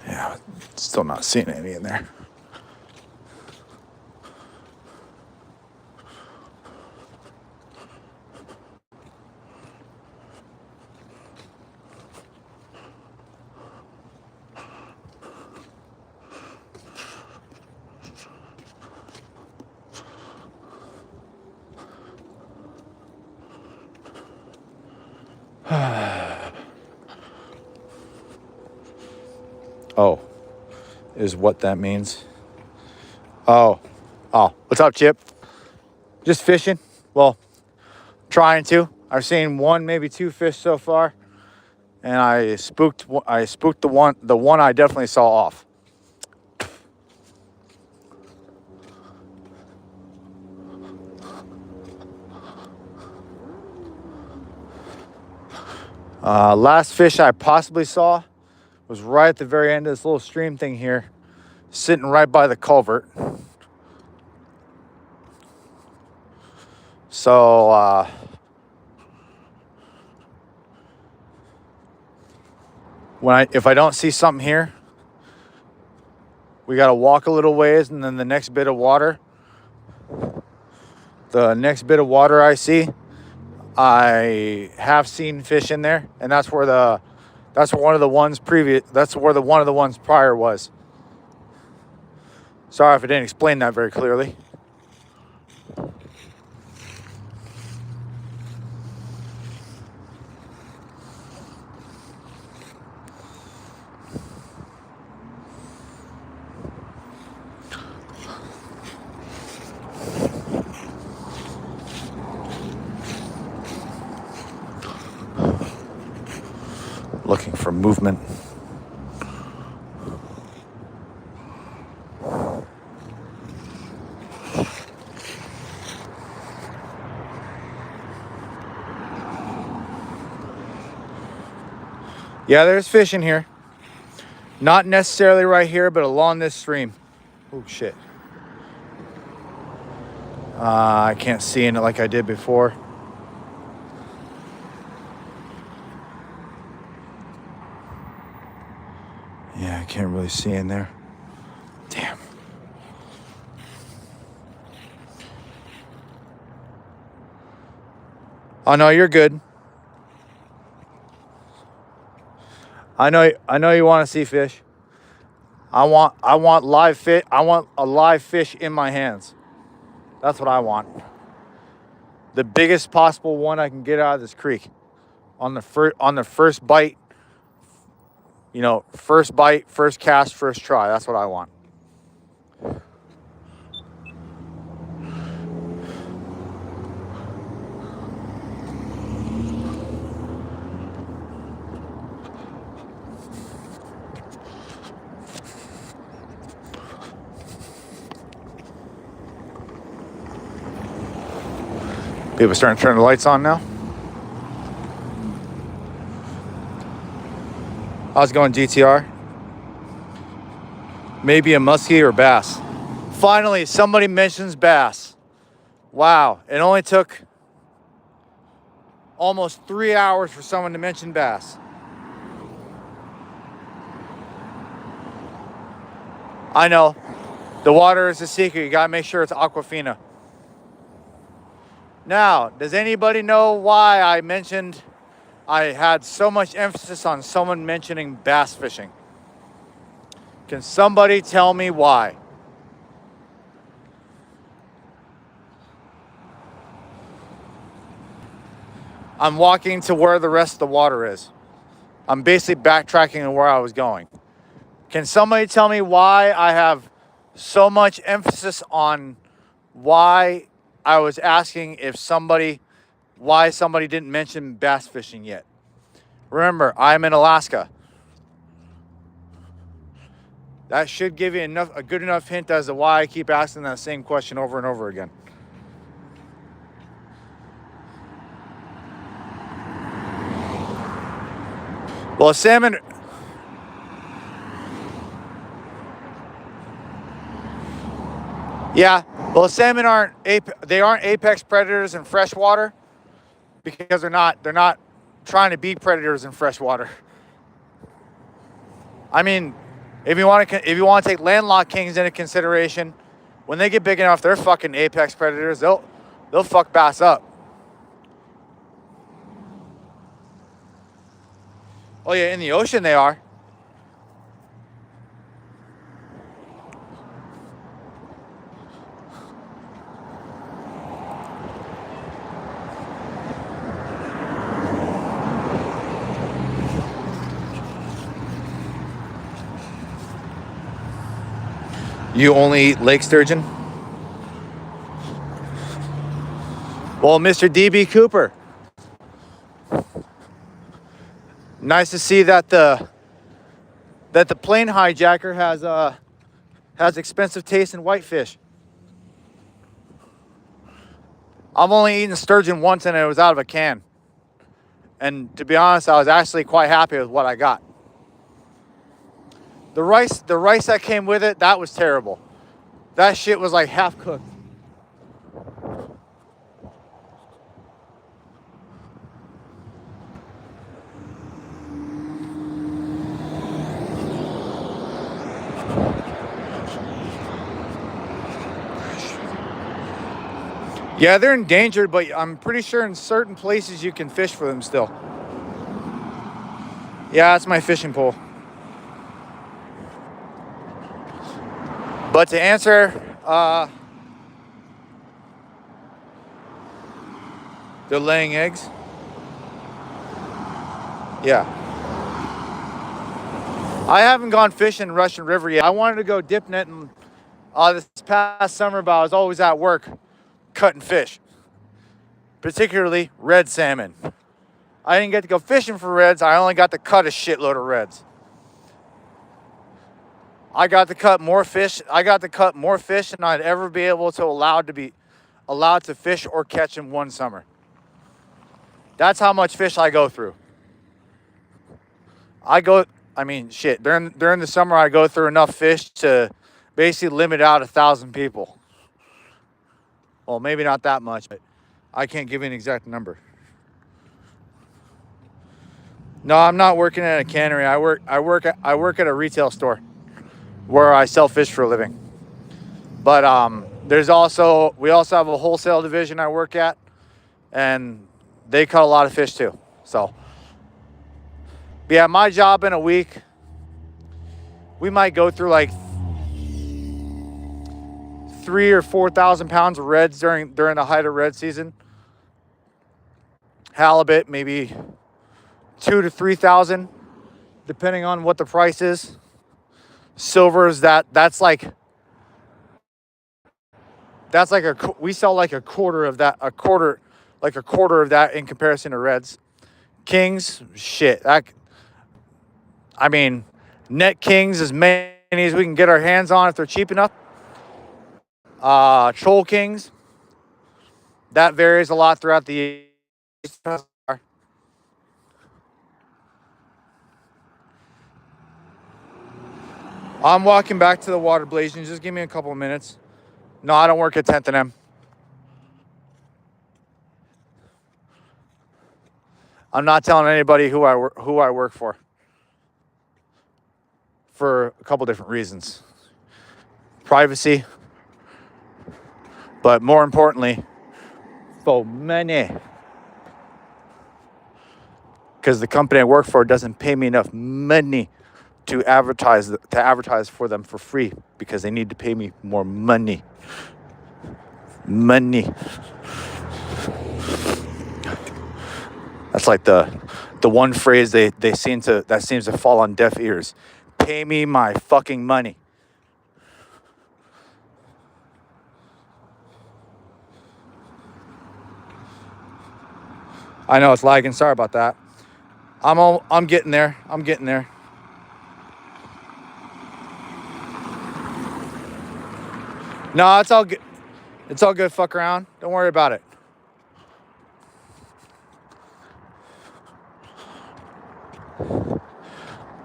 Yeah, still not seeing any in there. Oh, is what that means. Oh, what's up, Chip? Just fishing. Well, trying to. I've seen 1, maybe 2 fish so far, and I spooked the one I definitely saw off. Last fish I possibly saw was right at the very end of this little stream thing here, sitting right by the culvert. So, if I don't see something here, we got to walk a little ways, and then the next bit of water I see, I have seen fish in there, and that's where one of the ones prior was. Sorry if I didn't explain that very clearly. Looking for movement. Yeah, there's fish in here. Not necessarily right here, but along this stream. Oh, shit. I can't see in it like I did before. Yeah, I can't really see in there. Damn. Oh, no, you're good. I know you want to see fish. I want live fish. I want a live fish in my hands. That's what I want. The biggest possible one I can get out of this creek on the first bite. You know, first bite, first cast, first try. That's what I want. People starting to turn the lights on now. How's it going, GTR? Maybe a muskie or bass. Finally, somebody mentions bass. Wow, it only took almost 3 hours for someone to mention bass. I know. The water is a secret. You gotta make sure it's Aquafina. Now, does anybody know why I had so much emphasis on someone mentioning bass fishing? Can somebody tell me why? I'm walking to where the rest of the water is. I'm basically backtracking to where I was going. Can somebody tell me why I have so much emphasis on why I was asking why somebody didn't mention bass fishing yet? Remember, I'm in Alaska. That should give you a good enough hint as to why I keep asking that same question over and over again. Well, salmon. Yeah, well, salmon aren't apex predators in freshwater because they're not trying to be predators in freshwater. I mean, if you want to take landlocked kings into consideration, when they get big enough, they're fucking apex predators. They'll fuck bass up. Oh yeah, in the ocean they are. You only eat lake sturgeon? Well, Mr. DB Cooper, nice to see that the plane hijacker has expensive taste in whitefish. I've only eaten sturgeon once and it was out of a can. And to be honest, I was actually quite happy with what I got. The rice that came with it, that was terrible. That shit was like half cooked. Yeah, they're endangered, but I'm pretty sure in certain places you can fish for them still. Yeah, that's my fishing pole. But to answer, they're laying eggs. Yeah. I haven't gone fishing in Russian River yet. I wanted to go dip netting this past summer, but I was always at work cutting fish, particularly red salmon. I didn't get to go fishing for reds. I only got to cut a shitload of reds. I got to cut more fish than I'd ever be able to allowed to fish or catch in one summer. That's how much fish I go through. During the summer I go through enough fish to basically limit out 1,000 people. Well, maybe not that much, but I can't give you an exact number. No, I'm not working at a cannery. I work at a retail store where I sell fish for a living. But we also have a wholesale division I work at, and they cut a lot of fish too. So, but yeah, my job in a week, we might go through like 3,000 or 4,000 pounds of reds during the height of red season. Halibut, maybe 2,000 to 3,000, depending on what the price is. Silvers, we sell like a quarter of that in comparison to reds. Kings, shit. Net kings, as many as we can get our hands on if they're cheap enough. Troll kings, that varies a lot throughout the year. I'm walking back to the water blazing. Just give me a couple of minutes. No, I don't work at 10th and M. I'm not telling anybody who I work for a couple different reasons. Privacy, but more importantly, for money. Because the company I work for doesn't pay me enough money to advertise for them for free, because they need to pay me more money. That's like the one phrase that seems to fall on deaf ears. Pay me my fucking money. I know it's lagging. Sorry about that. I'm getting there. No, it's all good. It's all good. Fuck around. Don't worry about it.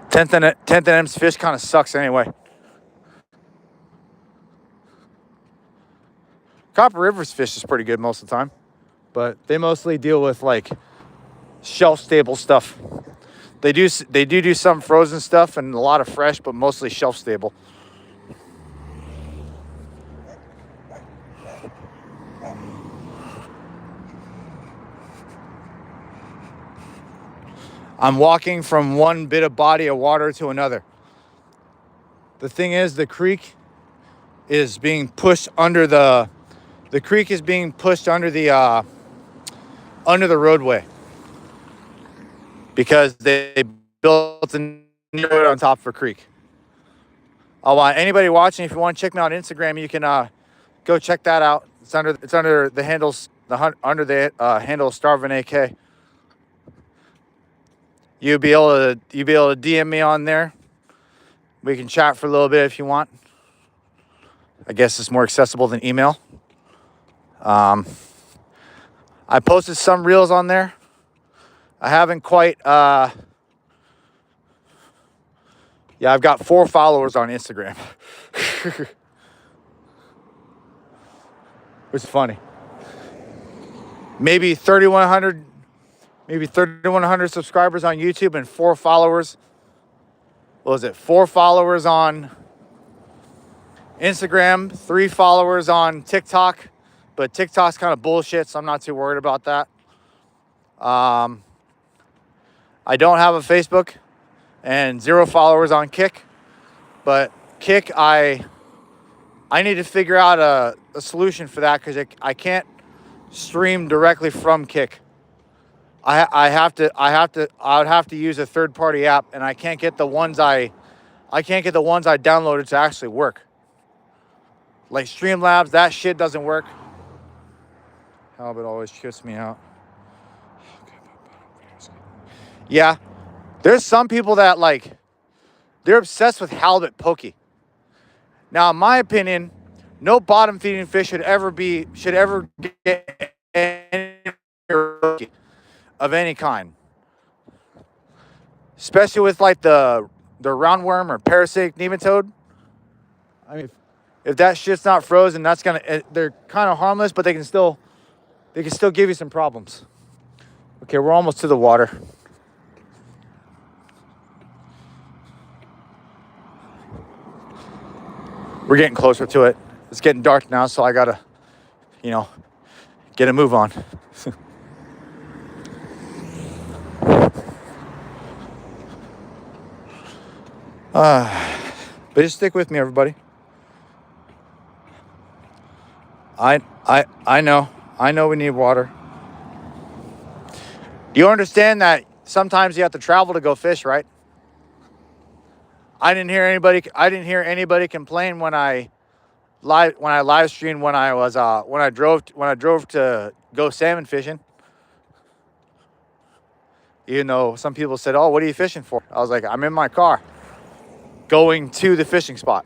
Tenth and M's fish kind of sucks anyway. Copper River's fish is pretty good most of the time, but they mostly deal with like shelf stable stuff. They do some frozen stuff and a lot of fresh, but mostly shelf stable. I'm walking from one bit of body of water to another. The thing is, the creek is being pushed under the roadway, because they built a new road on top of a creek. I want anybody watching, if you want to check me out on Instagram, you can go check that out. It's under the handles handle Starvin AK. You'll be able to DM me on there. We can chat for a little bit if you want. I guess it's more accessible than email. I posted some reels on there. I haven't quite. Yeah, I've got 4 followers on Instagram. Which is funny. Maybe 3,100 subscribers on YouTube and 4 followers. What was it? 4 followers on Instagram, 3 followers on TikTok. But TikTok's kind of bullshit, so I'm not too worried about that. I don't have a Facebook, and 0 followers on Kick. But Kick, I need to figure out a solution for that, because I can't stream directly from Kick. I would have to use a third-party app, and I can't get the ones I downloaded to actually work. Like Streamlabs, that shit doesn't work. Halibut always trips me out. Yeah, there's some people that they're obsessed with halibut pokey. Now, in my opinion, no bottom feeding fish should ever get any pokey of any kind, especially with like the roundworm or parasitic nematode. I mean, if that shit's not frozen, they're kind of harmless, but they can still give you some problems. Okay, we're almost to the water. We're getting closer to it. It's getting dark now, so I gotta, get a move on. But just stick with me, everybody. I know we need water. You understand that sometimes you have to travel to go fish, right? I didn't hear anybody complain when I live streamed when I drove to go salmon fishing. Even though some people said, "Oh, what are you fishing for?" I was like, "I'm in my car going to the fishing spot."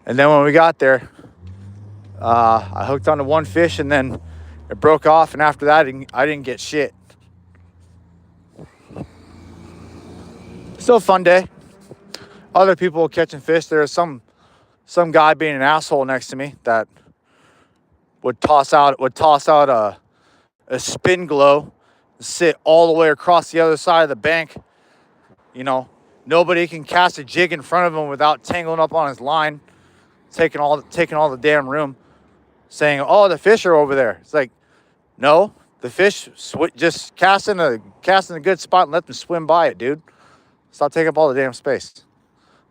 And then when we got there, I hooked onto one fish, and then it broke off, and after that I didn't get shit. Still a fun day. Other people catching fish. There's some guy being an asshole next to me that would toss out a spin glow, sit all the way across the other side of the bank. Nobody can cast a jig in front of him without tangling up on his line. taking all the damn room, saying, "Oh, the fish are over there." It's like, no, the fish just cast in a good spot and let them swim by it, dude. Stop taking up all the damn space.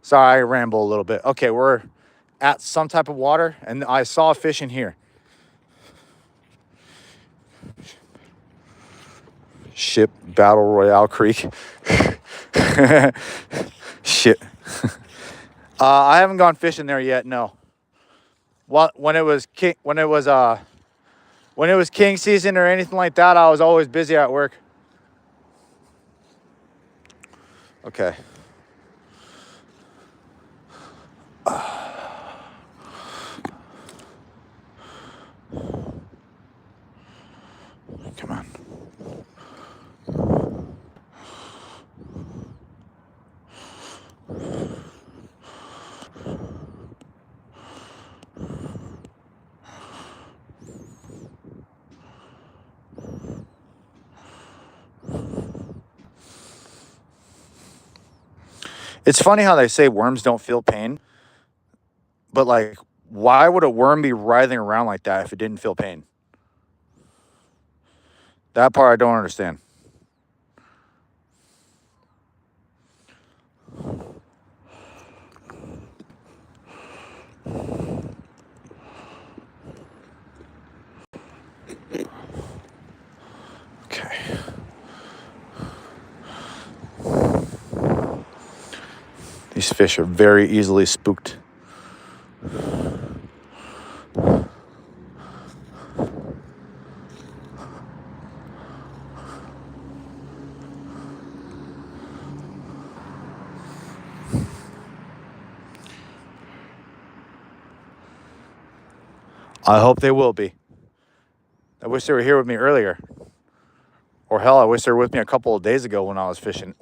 Sorry, I ramble a little bit. Okay, we're at some type of water, and I saw a fish in here. Ship Battle Royale Creek. Shit. I haven't gone fishing there yet. No. When it was king season or anything like that, I was always busy at work. Okay. Come on. It's funny how they say worms don't feel pain, but like, why would a worm be writhing around like that if it didn't feel pain? That part I don't understand. Okay. These fish are very easily spooked. I hope they will be. I wish they were here with me earlier. Or hell, I wish they were with me a couple of days ago when I was fishing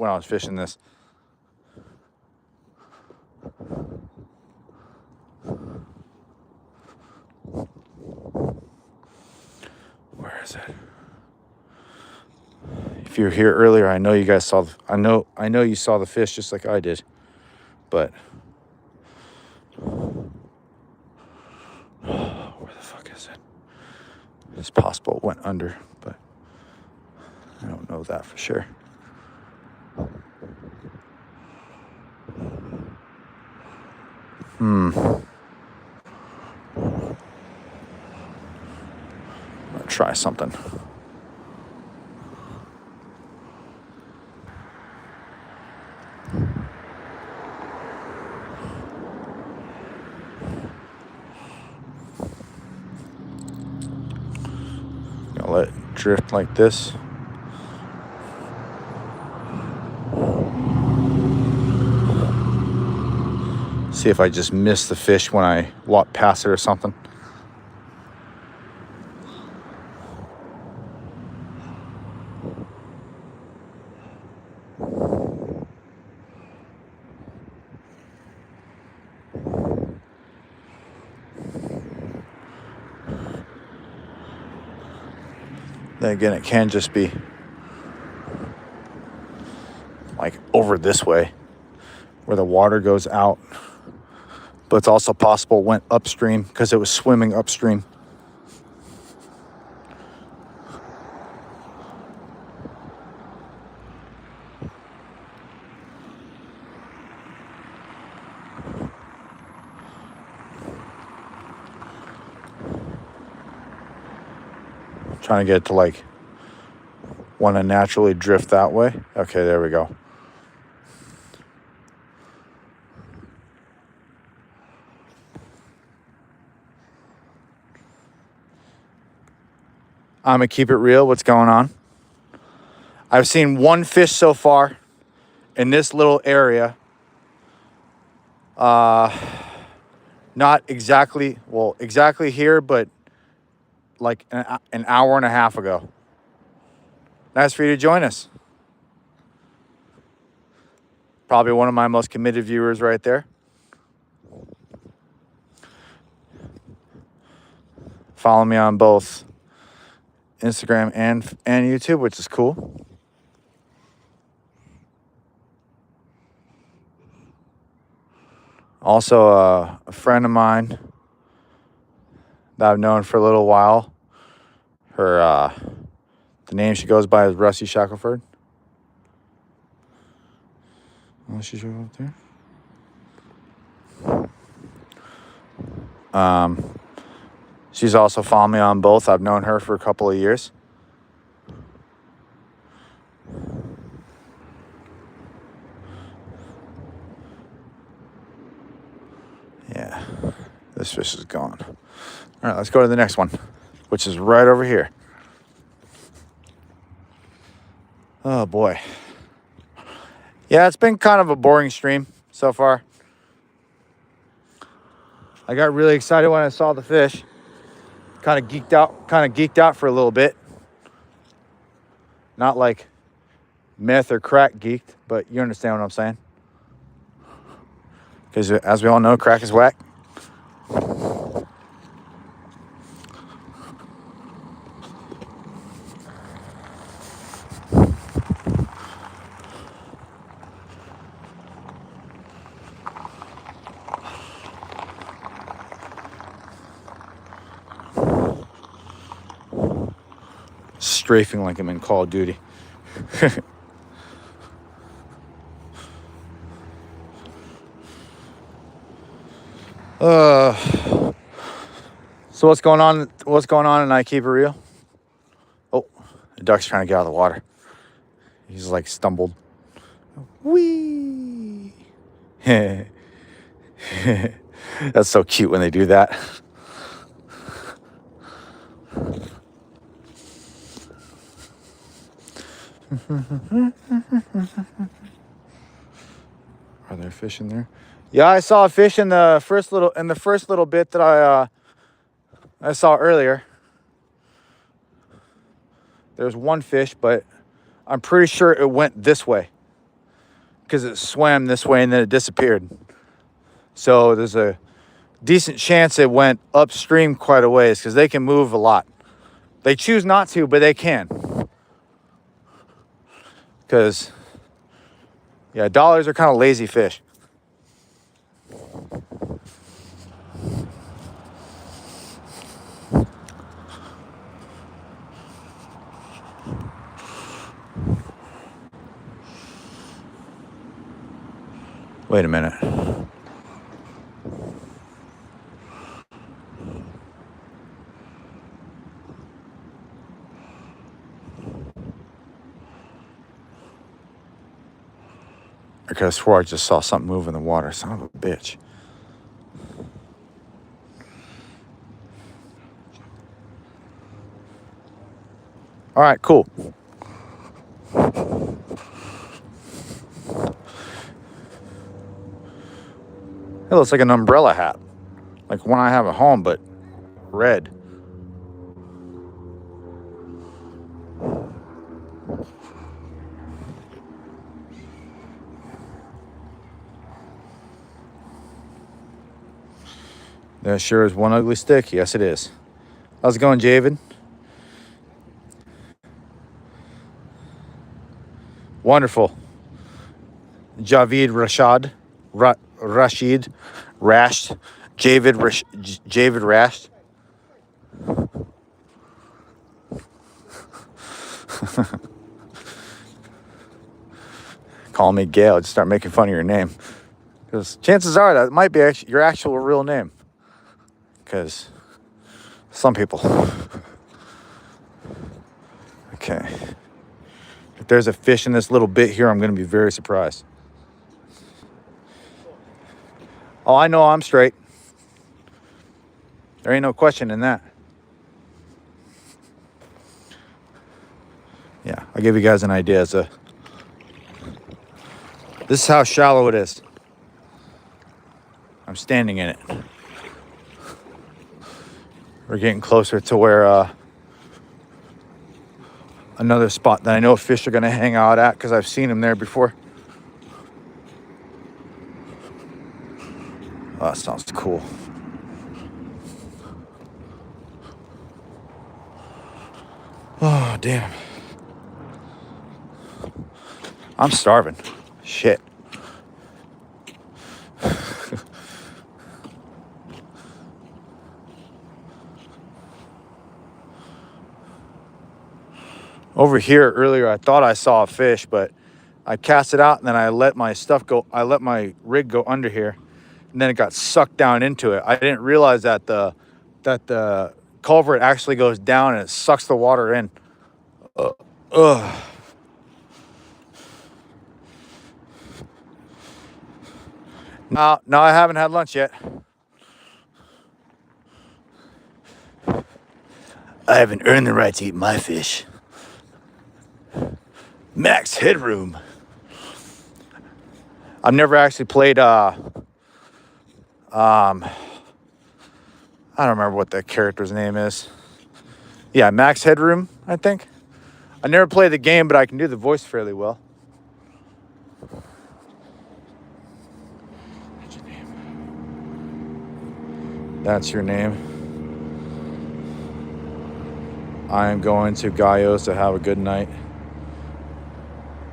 this. Where is it? If you were here earlier, I know you guys saw I know you saw the fish just like I did. But where the fuck is it? It's possible it went under, but I don't know that for sure. I'm gonna try something. Gonna let it drift like this. See if I just miss the fish when I walk past it or something. Then again, it can just be like over this way where the water goes out. But it's also possible it went upstream because it was swimming upstream. Trying to get it to like want to naturally drift that way. Okay, there we go. I'm going to keep it real. What's going on? I've seen one fish so far in this little area. Not exactly here, but like an hour and a half ago. Nice for you to join us. Probably one of my most committed viewers right there. Follow me on both Instagram and YouTube, which is cool. Also, a friend of mine that I've known for a little while. Her, the name she goes by is Rusty Shackelford. Oh, she's right up there. She's also followed me on both. I've known her for a couple of years. Yeah, this fish is gone. All right, let's go to the next one, which is right over here. Oh, boy. Yeah, it's been kind of a boring stream so far. I got really excited when I saw the fish. Kind of geeked out for a little bit. Not like meth or crack geeked, but you understand what I'm saying. Because as we all know, crack is whack. Strafing like I'm in Call of Duty. So what's going on? What's going on? And I keep it real. Oh, the duck's trying to get out of the water. He's like stumbled. Whee! That's so cute when they do that. Are there fish in there? Yeah, I saw a fish in the first little bit that I saw earlier. There's one fish, but I'm pretty sure it went this way because it swam this way and then it disappeared. So there's a decent chance it went upstream quite a ways because they can move a lot. They choose not to, but they can. Because, yeah, dollars are kind of lazy fish. Wait a minute. I could have swore I just saw something move in the water. Son of a bitch. All right, cool. It looks like an umbrella hat. Like one I have at home, but red. There sure is one ugly stick. Yes, it is. How's it going, Javid? Wonderful. Javid Rashad. Rashid. Rashed. Javid Rashed. Call me Gail. Just start making fun of your name. Because chances are that might be your actual real name. Because some people. Okay. If there's a fish in this little bit here, I'm going to be very surprised. Oh, I know I'm straight. There ain't no question in that. Yeah, I'll give you guys an idea. This is how shallow it is. I'm standing in it. We're getting closer to where another spot that I know fish are going to hang out at because I've seen them there before. Oh, that sounds cool. Oh, damn. I'm starving. Shit. Over here earlier, I thought I saw a fish, but I cast it out and then I let my stuff go. I let my rig go under here, and then it got sucked down into it. I didn't realize that the culvert actually goes down and it sucks the water in. Ugh. No, I haven't had lunch yet. I haven't earned the right to eat my fish. Max headroom. I've never actually played I don't remember what the character's name is. Yeah, Max Headroom, I think. I never played the game, but I can do the voice fairly well. That's your name. That's your name. I am going to Gallo's to have a good night.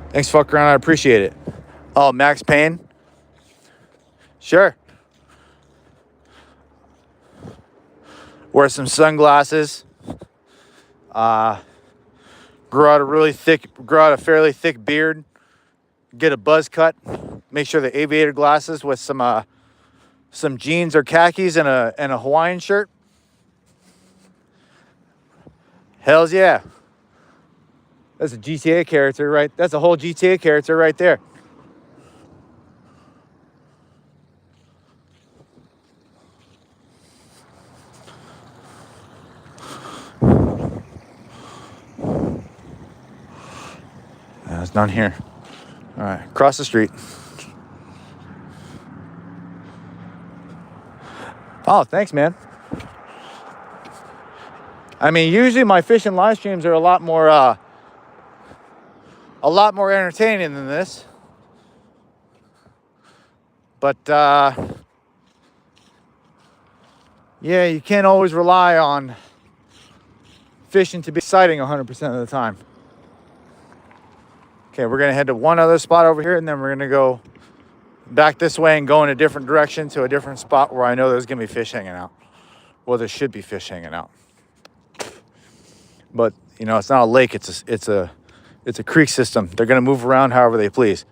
Thanks, fuck around. I appreciate it. Oh, Max Payne? Sure. Wear some sunglasses. Grow out a fairly thick beard. Get a buzz cut. Make sure the aviator glasses with some jeans or khakis and a Hawaiian shirt. Hells yeah. That's a GTA character, right? That's a whole GTA character right there. There's none here. All right, across the street. Oh, thanks, man. I mean, usually my fishing live streams are a lot more entertaining than this. But yeah, you can't always rely on fishing to be exciting 100% of the time. Okay, we're gonna head to one other spot over here, and then we're gonna go back this way and go in a different direction to a different spot where I know there's gonna be fish hanging out. Well, there should be fish hanging out. But you know, it's not a lake; it's a creek system. They're gonna move around however they please.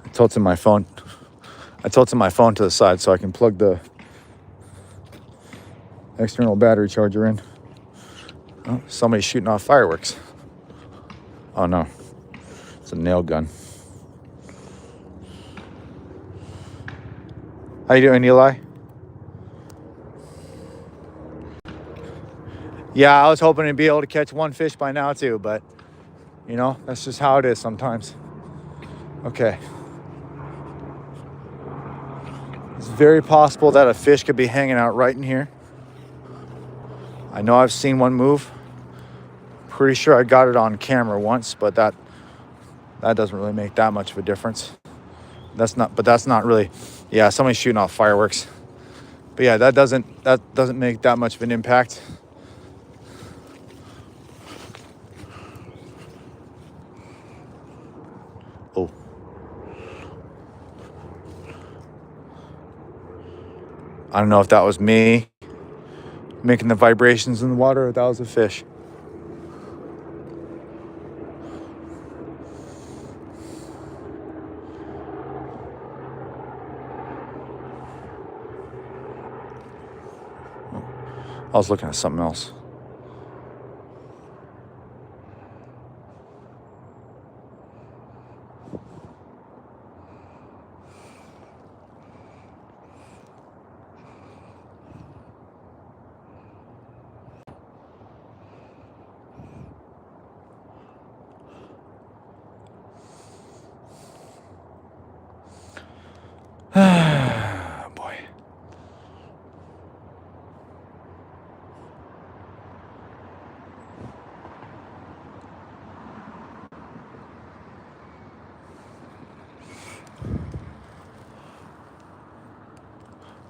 I tilted my phone to the side so I can plug the external battery charger in. Oh, somebody's shooting off fireworks. Oh no, it's a nail gun. How you doing, Eli? Yeah, I was hoping to be able to catch one fish by now too, but you know, that's just how it is sometimes. Okay. It's very possible that a fish could be hanging out right in here. I know I've seen one move. Pretty sure I got it on camera once, but that doesn't really make that much of a difference. That's not really, yeah, somebody's shooting off fireworks. But yeah, that doesn't make that much of an impact. Oh. I don't know if that was me making the vibrations in the water or if that was a fish. I was looking at something else. Boy.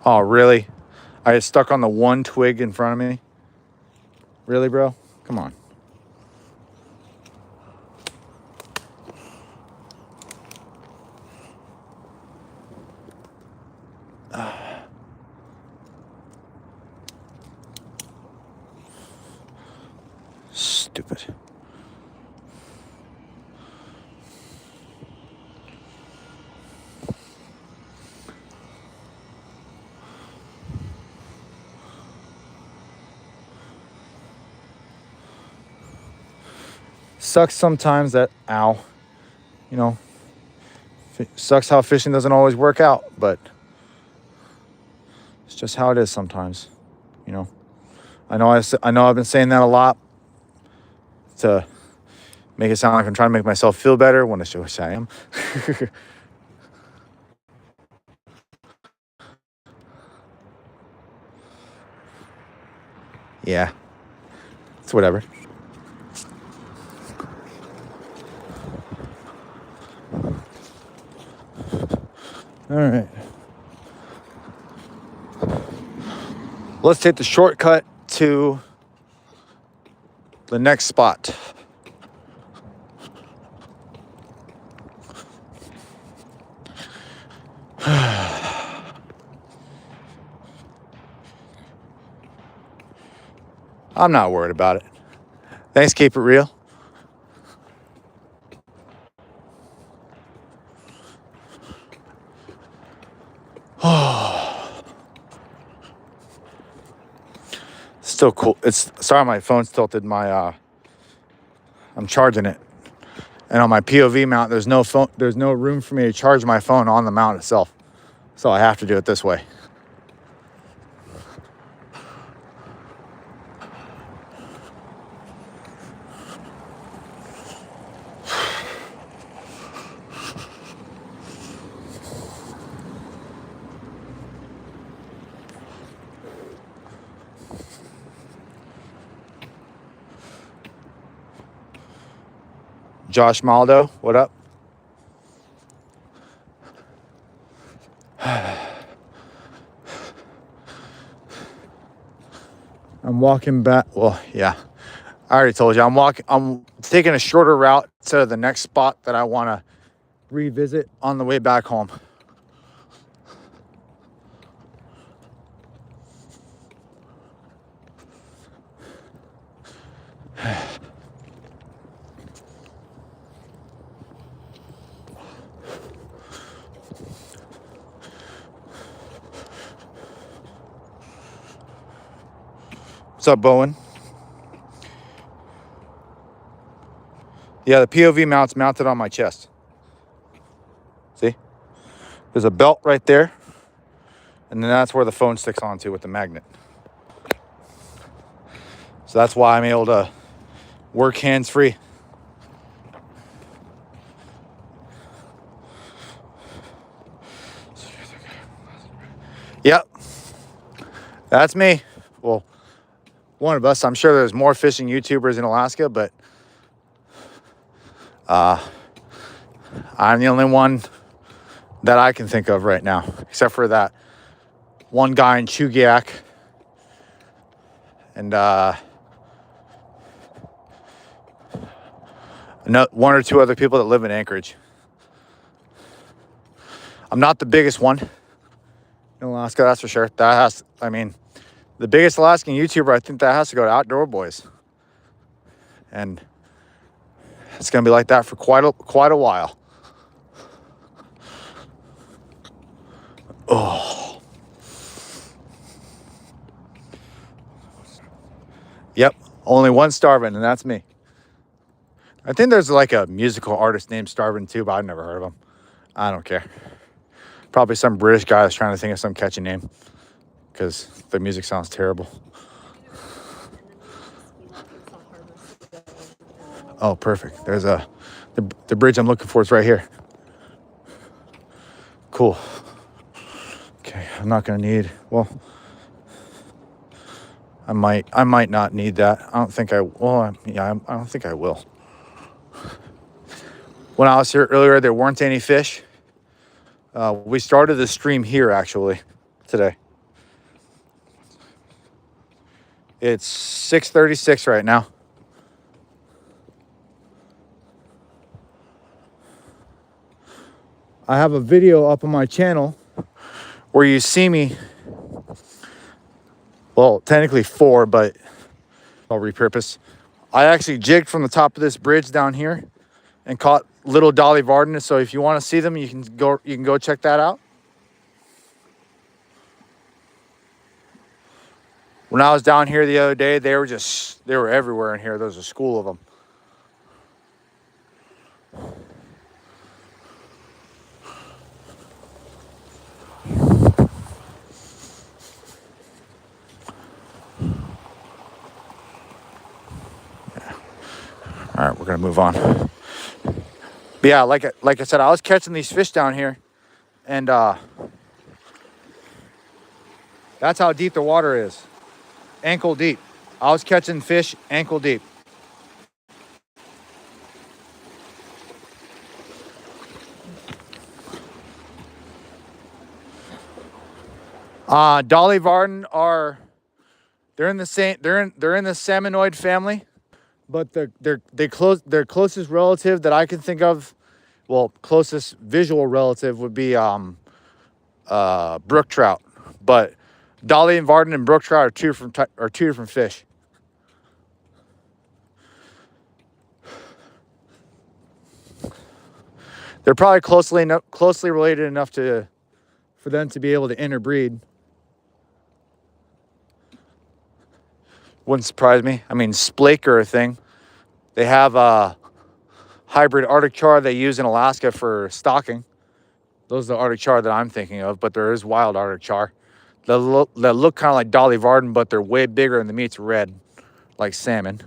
Oh, really? I got stuck on the one twig in front of me? Really, bro? Come on. sucks sometimes that, ow, you know, sucks how fishing doesn't always work out, but it's just how it is sometimes, you know. I know I've been saying that a lot to make it sound like I'm trying to make myself feel better when I wish I am. Yeah, it's whatever. All right. Let's take the shortcut to the next spot. I'm not worried about it. Thanks, keep it real. Still cool. It's sorry my phone's tilted. I'm charging it. And on my POV mount, there's no room for me to charge my phone on the mount itself. So I have to do it this way. Josh Maldo, what up? I'm walking back. Well, yeah, I already told you. I'm taking a shorter route to the next spot that I want to revisit on the way back home. What's up, Bowen? Yeah, the POV mount's mounted on my chest. See? There's a belt right there. And then that's where the phone sticks onto with the magnet. So that's why I'm able to work hands-free. Yep. That's me. Well, one of us. I'm sure there's more fishing YouTubers in Alaska, but I'm the only one that I can think of right now, except for that one guy in Chugiak and one or two other people that live in Anchorage. I'm not the biggest one in Alaska, that's for sure. The biggest Alaskan YouTuber, I think that has to go to Outdoor Boys. And it's going to be like that for quite a while. Oh. Yep, only one Starvin, and that's me. I think there's like a musical artist named Starvin too, but I've never heard of him. I don't care. Probably some British guy that's trying to think of some catchy name because the music sounds terrible. Oh, perfect. There's the bridge I'm looking for is right here. Cool. Okay, I'm not gonna need. Well, I might not need that. I don't think I. Well, yeah, I don't think I will. When I was here earlier, there weren't any fish. We started the stream here actually today. It's 6:36 right now. I have a video up on my channel where you see me. Well, technically 4, but I'll repurpose. I actually jigged from the top of this bridge down here and caught little Dolly Varden. So if you want to see them, you can go check that out. When I was down here the other day, they were everywhere in here. There's a school of them. All right, we're gonna move on. But yeah, like I said, I was catching these fish down here, and that's how deep the water is, ankle deep. I was catching fish ankle deep. Dolly Varden are they're in the same they're in the salmonoid family, but their closest relative that I can think of, well, closest visual relative would be brook trout. But Dolly and Varden and brook trout are two different fish. They're probably closely related enough for them to be able to interbreed. Wouldn't surprise me. I mean, splake are a thing. They have a hybrid Arctic char they use in Alaska for stocking. Those are the Arctic char that I'm thinking of, but there is wild Arctic char. They look kind of like Dolly Varden, but they're way bigger and the meat's red, like salmon.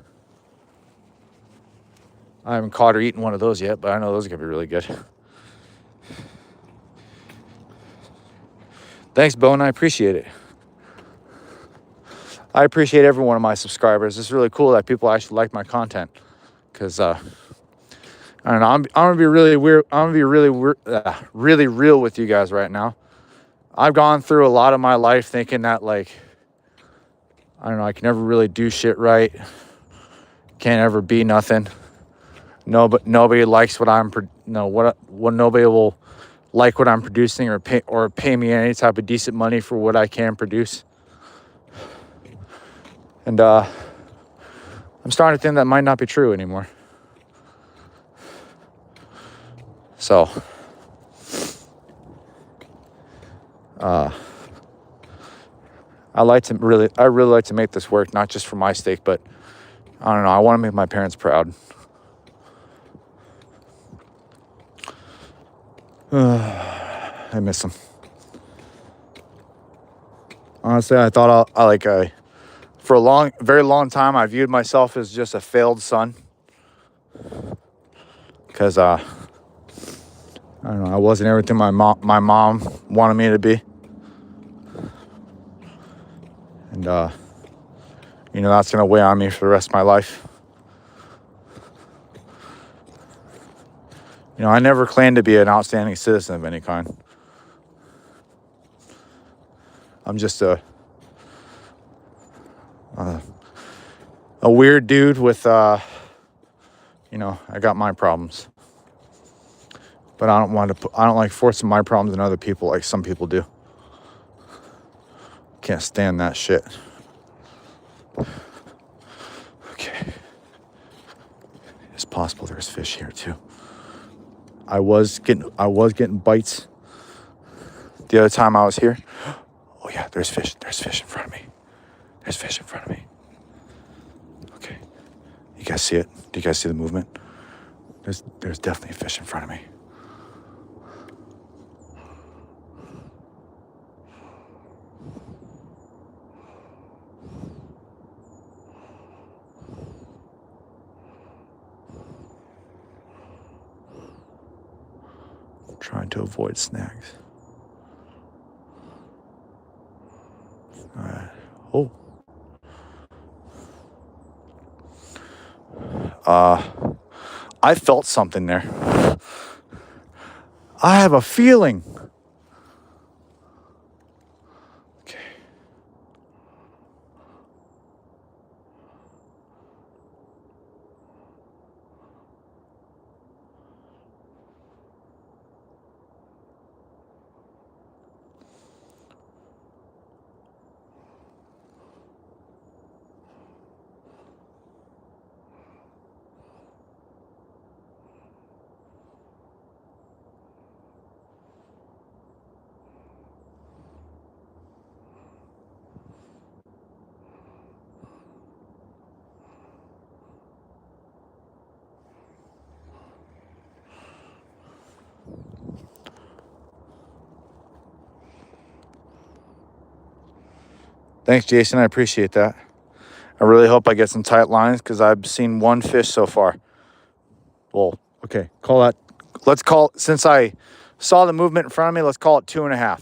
I haven't caught or eaten one of those yet, but I know those are gonna be really good. Thanks, Bone. I appreciate it. I appreciate every one of my subscribers. It's really cool that people actually like my content, because I don't know. I'm gonna be really weird. I'm gonna be really real with you guys right now. I've gone through a lot of my life thinking that, like, I don't know, I can never really do shit right. Can't ever be nothing. No, but nobody likes what I'm. What nobody will like what I'm producing or pay me any type of decent money for what I can produce. And I'm starting to think that might not be true anymore. So, I really like to make this work, not just for my sake, but I don't know, I want to make my parents proud. I miss them. Honestly, I thought for a very long time, I viewed myself as just a failed son. Because, I don't know, I wasn't everything my mom wanted me to be. And, that's going to weigh on me for the rest of my life. I never claimed to be an outstanding citizen of any kind. I'm just a weird dude with, I got my problems. But I don't like forcing my problems on other people like some people do. Can't stand that shit. Okay. It's possible there's fish here too. I was getting bites the other time I was here. Oh yeah, there's fish. There's fish in front of me. There's fish in front of me. Okay. You guys see it? Do you guys see the movement? There's definitely a fish in front of me. Trying to avoid snags. All right. Oh. I felt something there. I have a feeling. Okay. Thanks, Jason. I appreciate that. I really hope I get some tight lines because I've seen one fish so far. Well, okay, call that. Let's call, since I saw the movement in front of me, let's call it 2.5.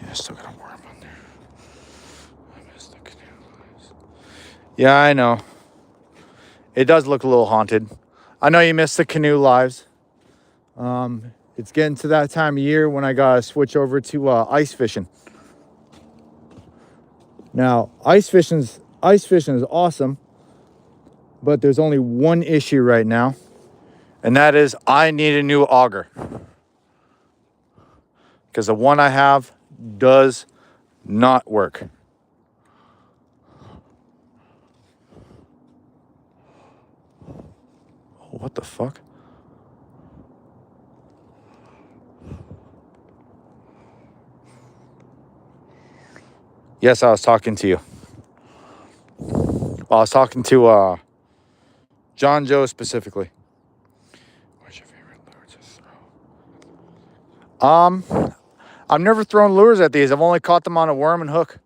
Yeah, still got a worm on there. I missed the canoe lives. Yeah, I know. It does look a little haunted. I know you missed the canoe lives. It's getting to that time of year when I gotta switch over to ice fishing. Now, ice fishing is awesome, but there's only one issue right now, and that is I need a new auger because the one I have does not work. Oh, what the fuck? Yes, I was talking to you. Well, I was talking to John Joe specifically. What's your favorite lure to throw? I've never thrown lures at these. I've only caught them on a worm and hook.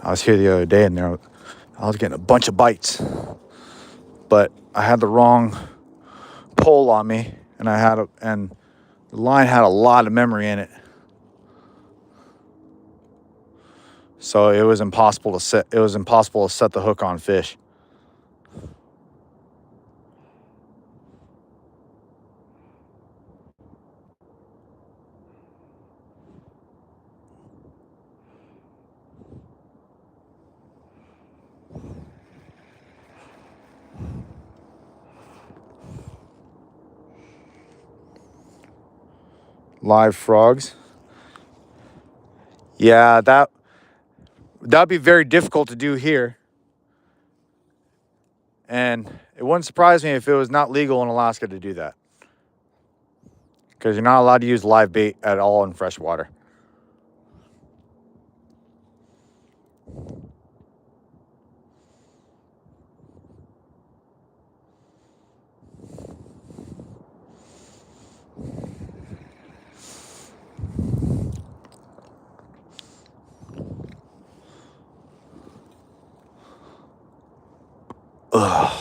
I was here the other day and I was getting a bunch of bites, but I had the wrong pole on me, and and the line had a lot of memory in it, so it was impossible to set. It was impossible to set the hook on fish. Live frogs. Yeah, that'd be very difficult to do here. And it wouldn't surprise me if it was not legal in Alaska to do that. Because you're not allowed to use live bait at all in freshwater. Ugh.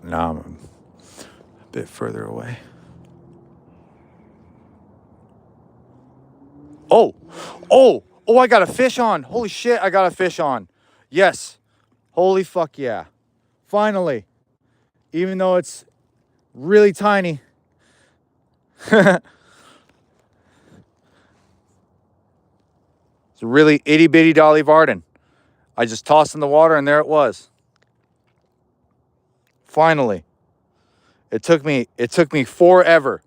Now I'm a bit further away. Oh, I got a fish on. Holy shit, I got a fish on. Yes. Holy fuck yeah. Finally. Even though it's really tiny. It's a really itty bitty Dolly Varden. I just tossed in the water and there it was. Finally. It took me forever.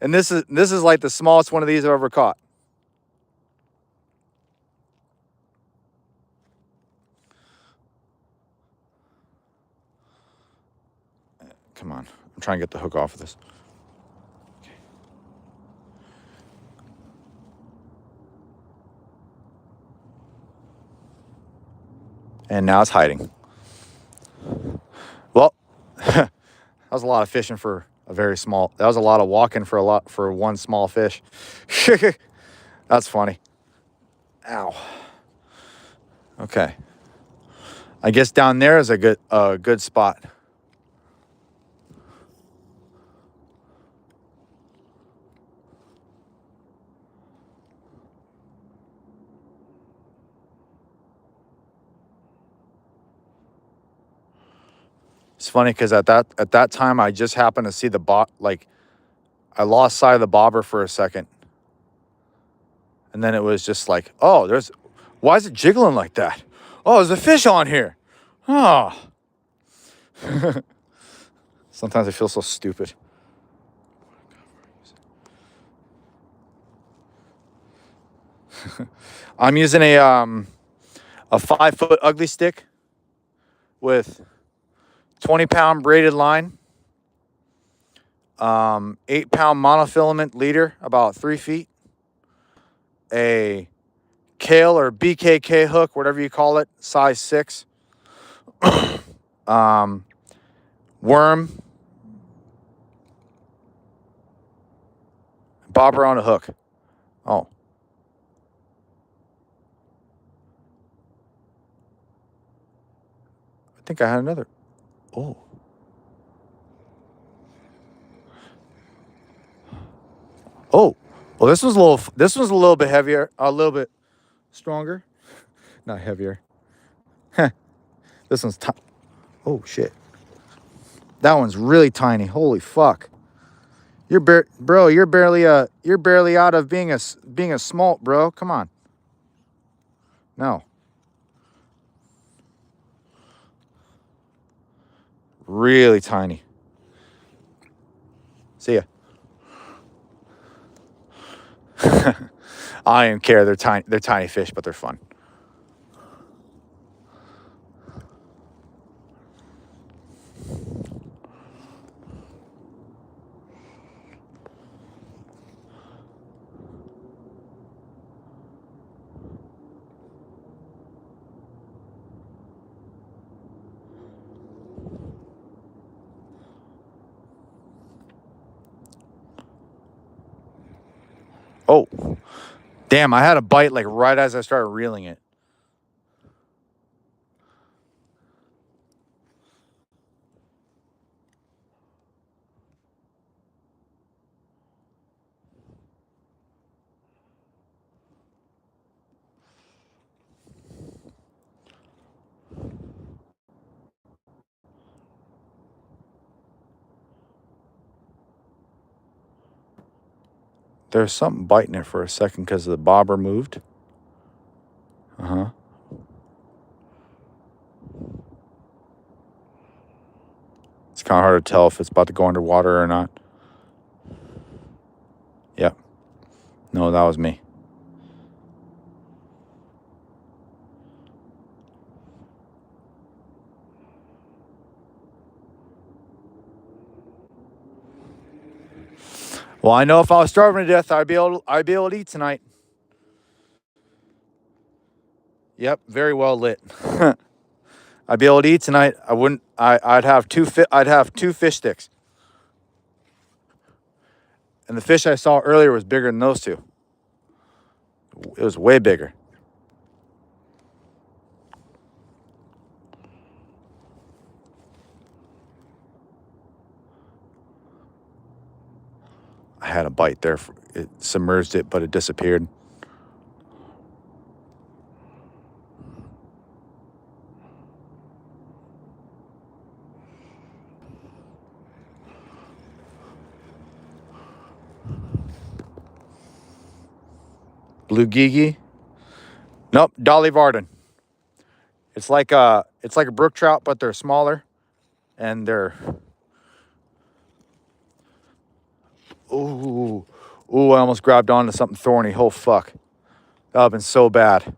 And this is like the smallest one of these I've ever caught. Come on. I'm trying to get the hook off of this. Okay. And now it's hiding. Well, that was a lot of fishing for a very small. That was a lot of walking for one small fish. That's funny. Ow. Okay. I guess down there is a good spot. It's funny because at that time I just happened to see the I lost sight of the bobber for a second. And then it was just like, oh, why is it jiggling like that? Oh, there's a fish on here. Oh. Sometimes I feel so stupid. I'm using a 5-foot ugly stick with 20-pound braided line, 8-pound monofilament leader, about 3 feet, a Kale or BKK hook, whatever you call it, size 6, worm, bobber on a hook. Oh. I think I had another. Oh. Oh. Well, this one's a little bit heavier, a little bit stronger. Not heavier. This one's oh shit. That one's really tiny. Holy fuck. You're barely out of being a smolt, bro. Come on. No. Really tiny. See ya. I don't even care. They're tiny fish, but they're fun. Oh, damn, I had a bite like right as I started reeling it. There's something biting it for a second because the bobber moved. Uh-huh. It's kind of hard to tell if it's about to go underwater or not. Yep. No, that was me. Well, I know if I was starving to death, I'd be able to eat tonight. Yep, very well lit. I'd be able to eat tonight. I'd have two fish sticks. And the fish I saw earlier was bigger than those two. It was way bigger. I had a bite there. It submerged it, but it disappeared. Blue Gigi. Nope, Dolly Varden. It's like a brook trout, but they're smaller. and they're, ooh, I almost grabbed onto something thorny. Oh, fuck. That would have been so bad.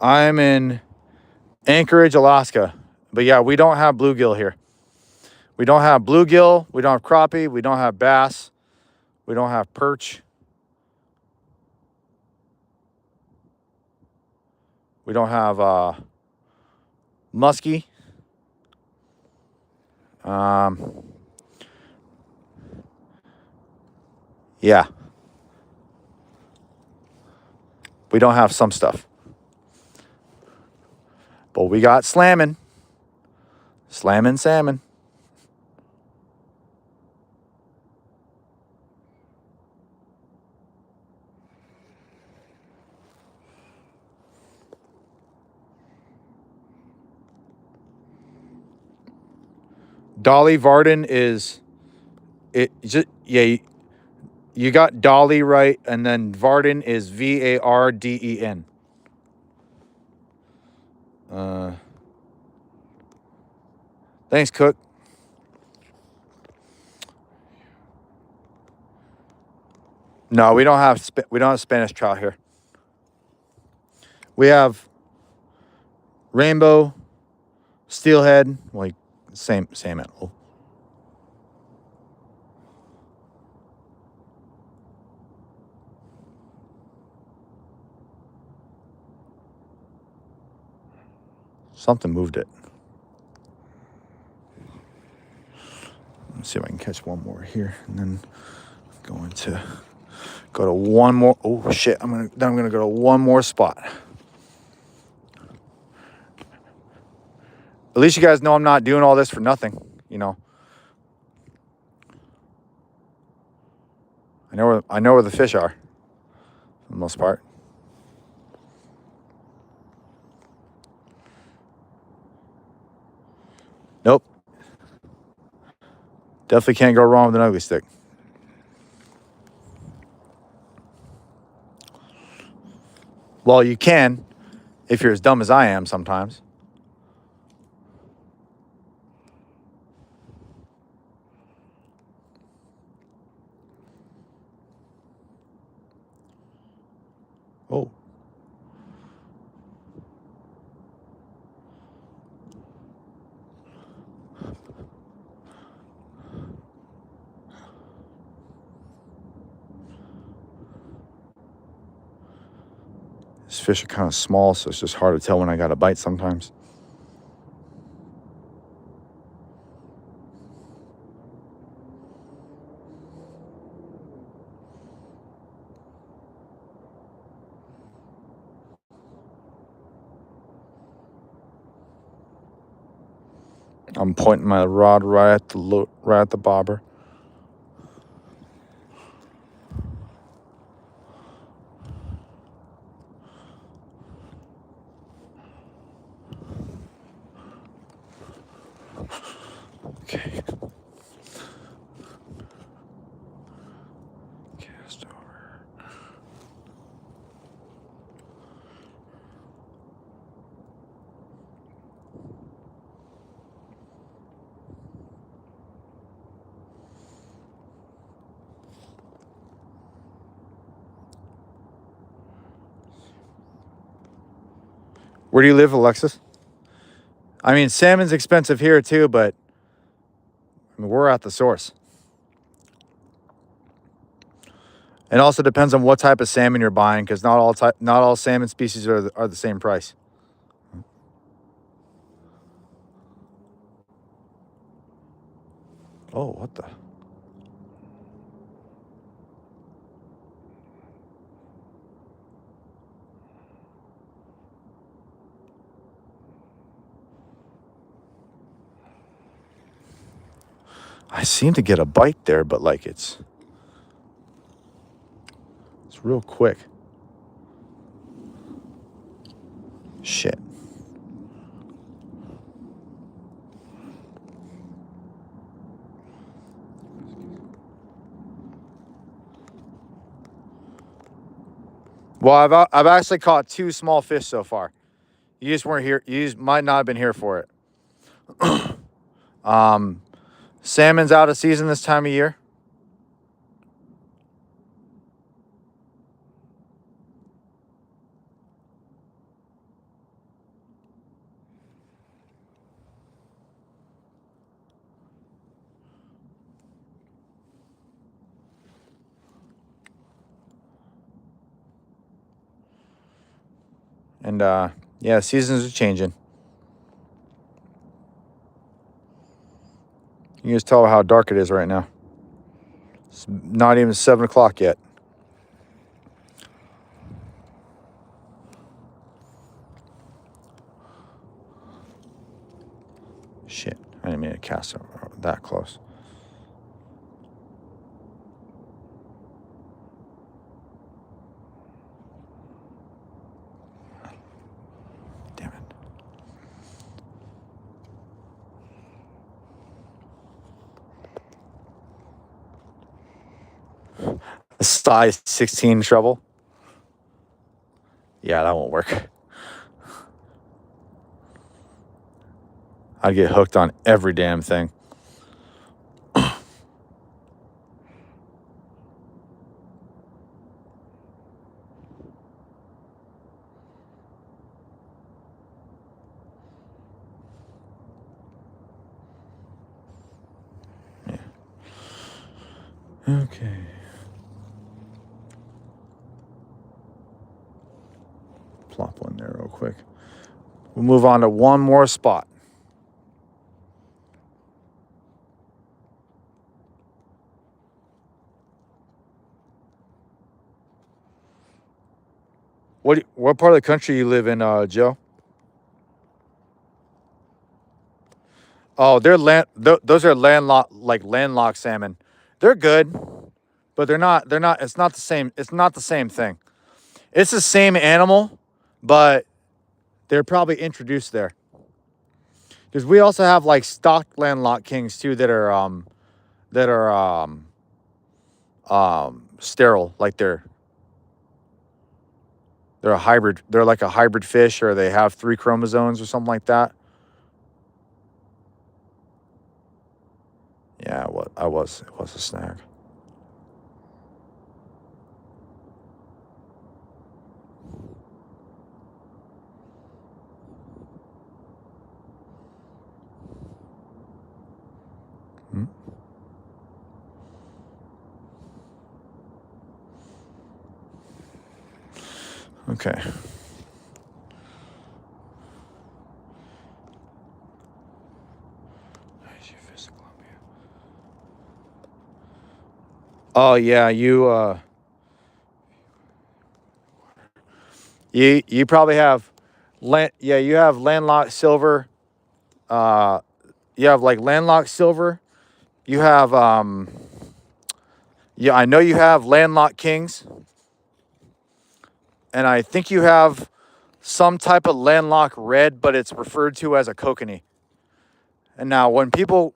I'm in Anchorage, Alaska. But yeah, we don't have bluegill here. We don't have bluegill. We don't have crappie. We don't have bass. We don't have perch. We don't have muskie. Yeah. We don't have some stuff. But we got slamming. Slamming salmon. Dolly Varden is it just yeah, you got Dolly right, and then Varden is Varden. Thanks, Cook. No, we don't have Spanish trout here. We have rainbow, steelhead, like same animal. Something moved it. Let's see if I can catch one more here, and then I'm going to go to one more. Oh shit! I'm gonna go to one more spot. At least you guys know I'm not doing all this for nothing. You know. I know where the fish are, for the most part. Nope. Definitely can't go wrong with an ugly stick. Well, you can if you're as dumb as I am sometimes. Oh. These fish are kind of small, so it's just hard to tell when I got a bite sometimes. I'm pointing my rod right at the bobber. Okay. Cast over. Where do you live, Alexis? I mean, salmon's expensive here too, but I mean, we're at the source. It also depends on what type of salmon you're buying, because not all salmon species are the same price. Oh, what the? I seem to get a bite there, but like it's real quick. Shit. Well, I've actually caught 2 small fish so far. You just weren't here. You just might not have been here for it. Salmon's out of season this time of year. And yeah, seasons are changing. You can just tell how dark it is right now. It's not even 7 o'clock yet. Shit, I didn't mean to cast that close. Damn it. A size 16 treble. Yeah, that won't work. I'd get hooked on every damn thing. Yeah. Okay. Plop one there real quick. We'll move on to one more spot. What part of the country you live in, Joe? Oh, those are landlocked salmon. They're good, but they're not. It's not the same. It's not the same thing. It's the same animal, but they're probably introduced there. Because we also have like stock landlocked kings too that are sterile. Like they're a hybrid. They're like a hybrid fish, or they have 3 chromosomes or something like that. Yeah, it was a snag. Hmm? Okay. Oh yeah, you probably have you have landlocked silver. You have like landlocked silver. You have yeah, I know you have landlocked kings. And I think you have some type of landlocked red, but it's referred to as a kokanee. And now a lot of people,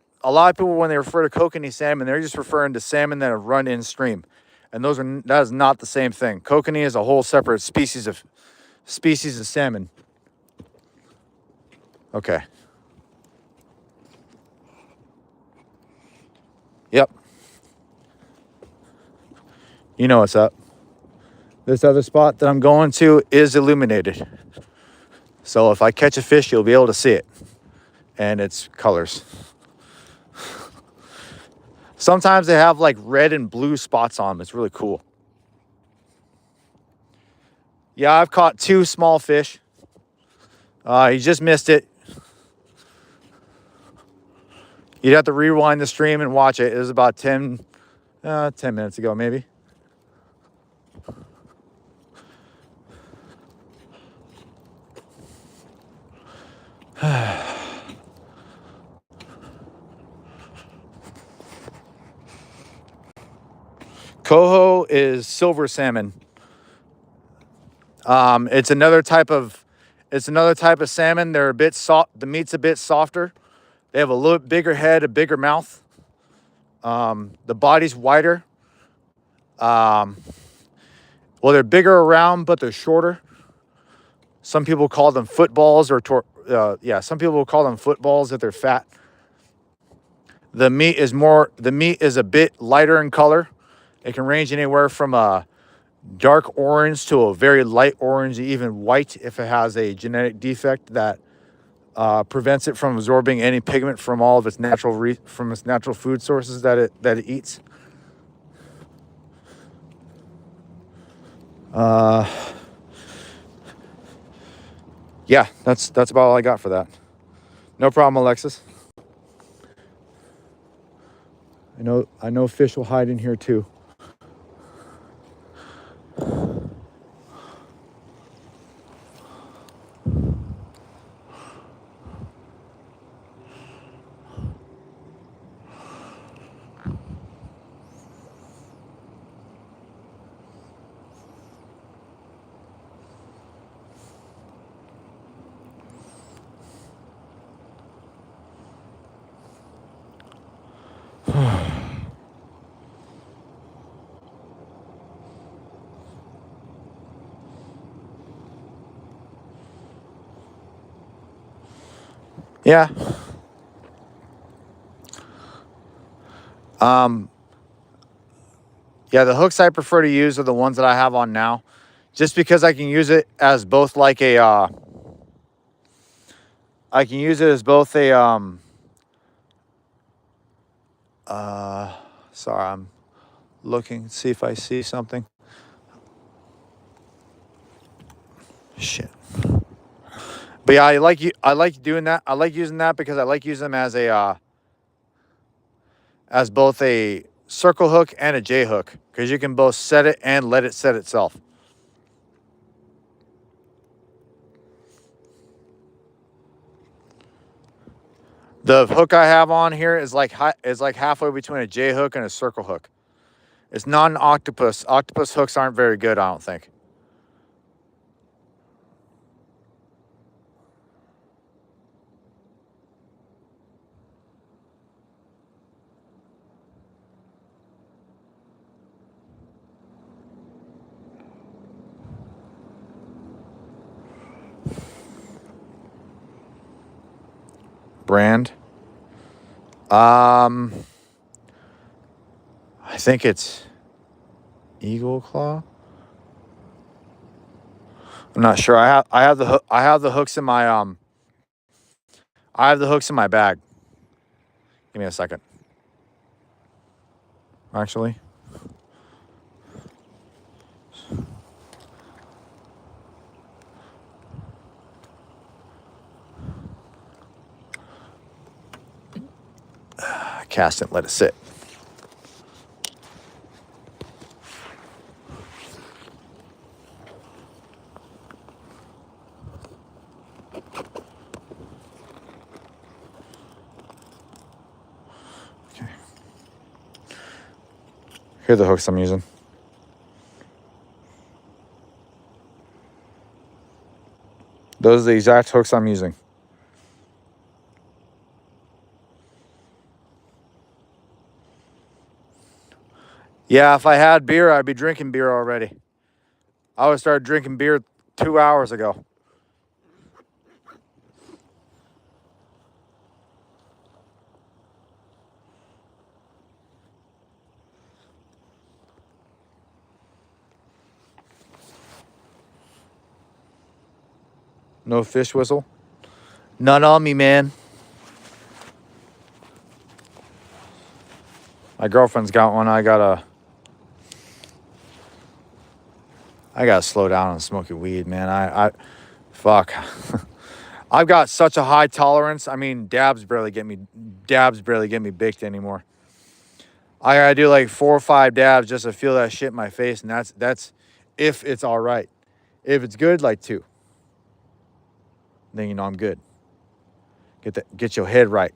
when they refer to kokanee salmon, they're just referring to salmon that have run in stream. And that is not the same thing. Kokanee is a whole separate species of salmon. Okay. Yep. You know what's up. This other spot that I'm going to is illuminated. So if I catch a fish, you'll be able to see it. And its colors. Sometimes they have like red and blue spots on them. It's really cool. Yeah, I've caught 2 small fish. You just missed it. You'd have to rewind the stream and watch it. It was about 10 minutes ago, maybe. Coho is silver salmon. It's another type of salmon. They're a bit soft. The meat's a bit softer. They have a little bigger head, a bigger mouth. The body's wider. Well, they're bigger around, but they're shorter. Some people call them footballs some people call them footballs if they're fat. The meat is a bit lighter in color. It can range anywhere from a dark orange to a very light orange, even white if it has a genetic defect that prevents it from absorbing any pigment from all of its natural food sources that it eats. Yeah, that's about all I got for that. No problem, Alexis. I know fish will hide in here too. Yeah. Yeah, the hooks I prefer to use are the ones that I have on now, just because I can use it as both like a sorry, I'm looking, see if I see something. Shit. But yeah, I like doing that. I like using that because I like using them as both a circle hook and a J hook, because you can both set it and let it set itself. The hook I have on here is like halfway between a J hook and a circle hook. It's not an octopus. Octopus hooks aren't very good, I don't think. Brand. I think it's Eagle Claw. I'm not sure. I have the hooks in my I have the hooks in my bag. Give me a second. Actually. Cast it, let it sit. Okay. Here are the hooks I'm using. Those are the exact hooks I'm using. Yeah, if I had beer, I'd be drinking beer already. I would start drinking beer 2 hours ago. No fish whistle? None on me, man. My girlfriend's got one. I gotta slow down on smoking weed, man. Fuck. I've got such a high tolerance. I mean, dabs barely get me baked anymore. I gotta do like 4 or 5 dabs just to feel that shit in my face, and that's if it's all right. If it's good, like 2. Then you know I'm good. Get your head right.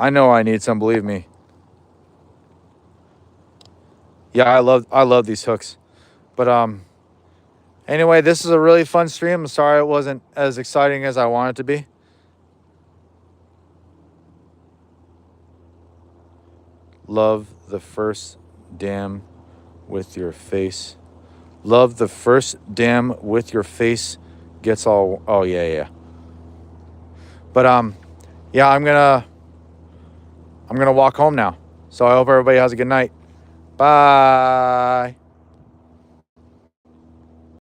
I know I need some, believe me. Yeah, I love these hooks. But anyway, this is a really fun stream. I'm sorry it wasn't as exciting as I wanted it to be. Love the first dam with your face. Love the first dam with your face gets all. Oh yeah. But yeah, I'm gonna walk home now. So I hope everybody has a good night. Bye.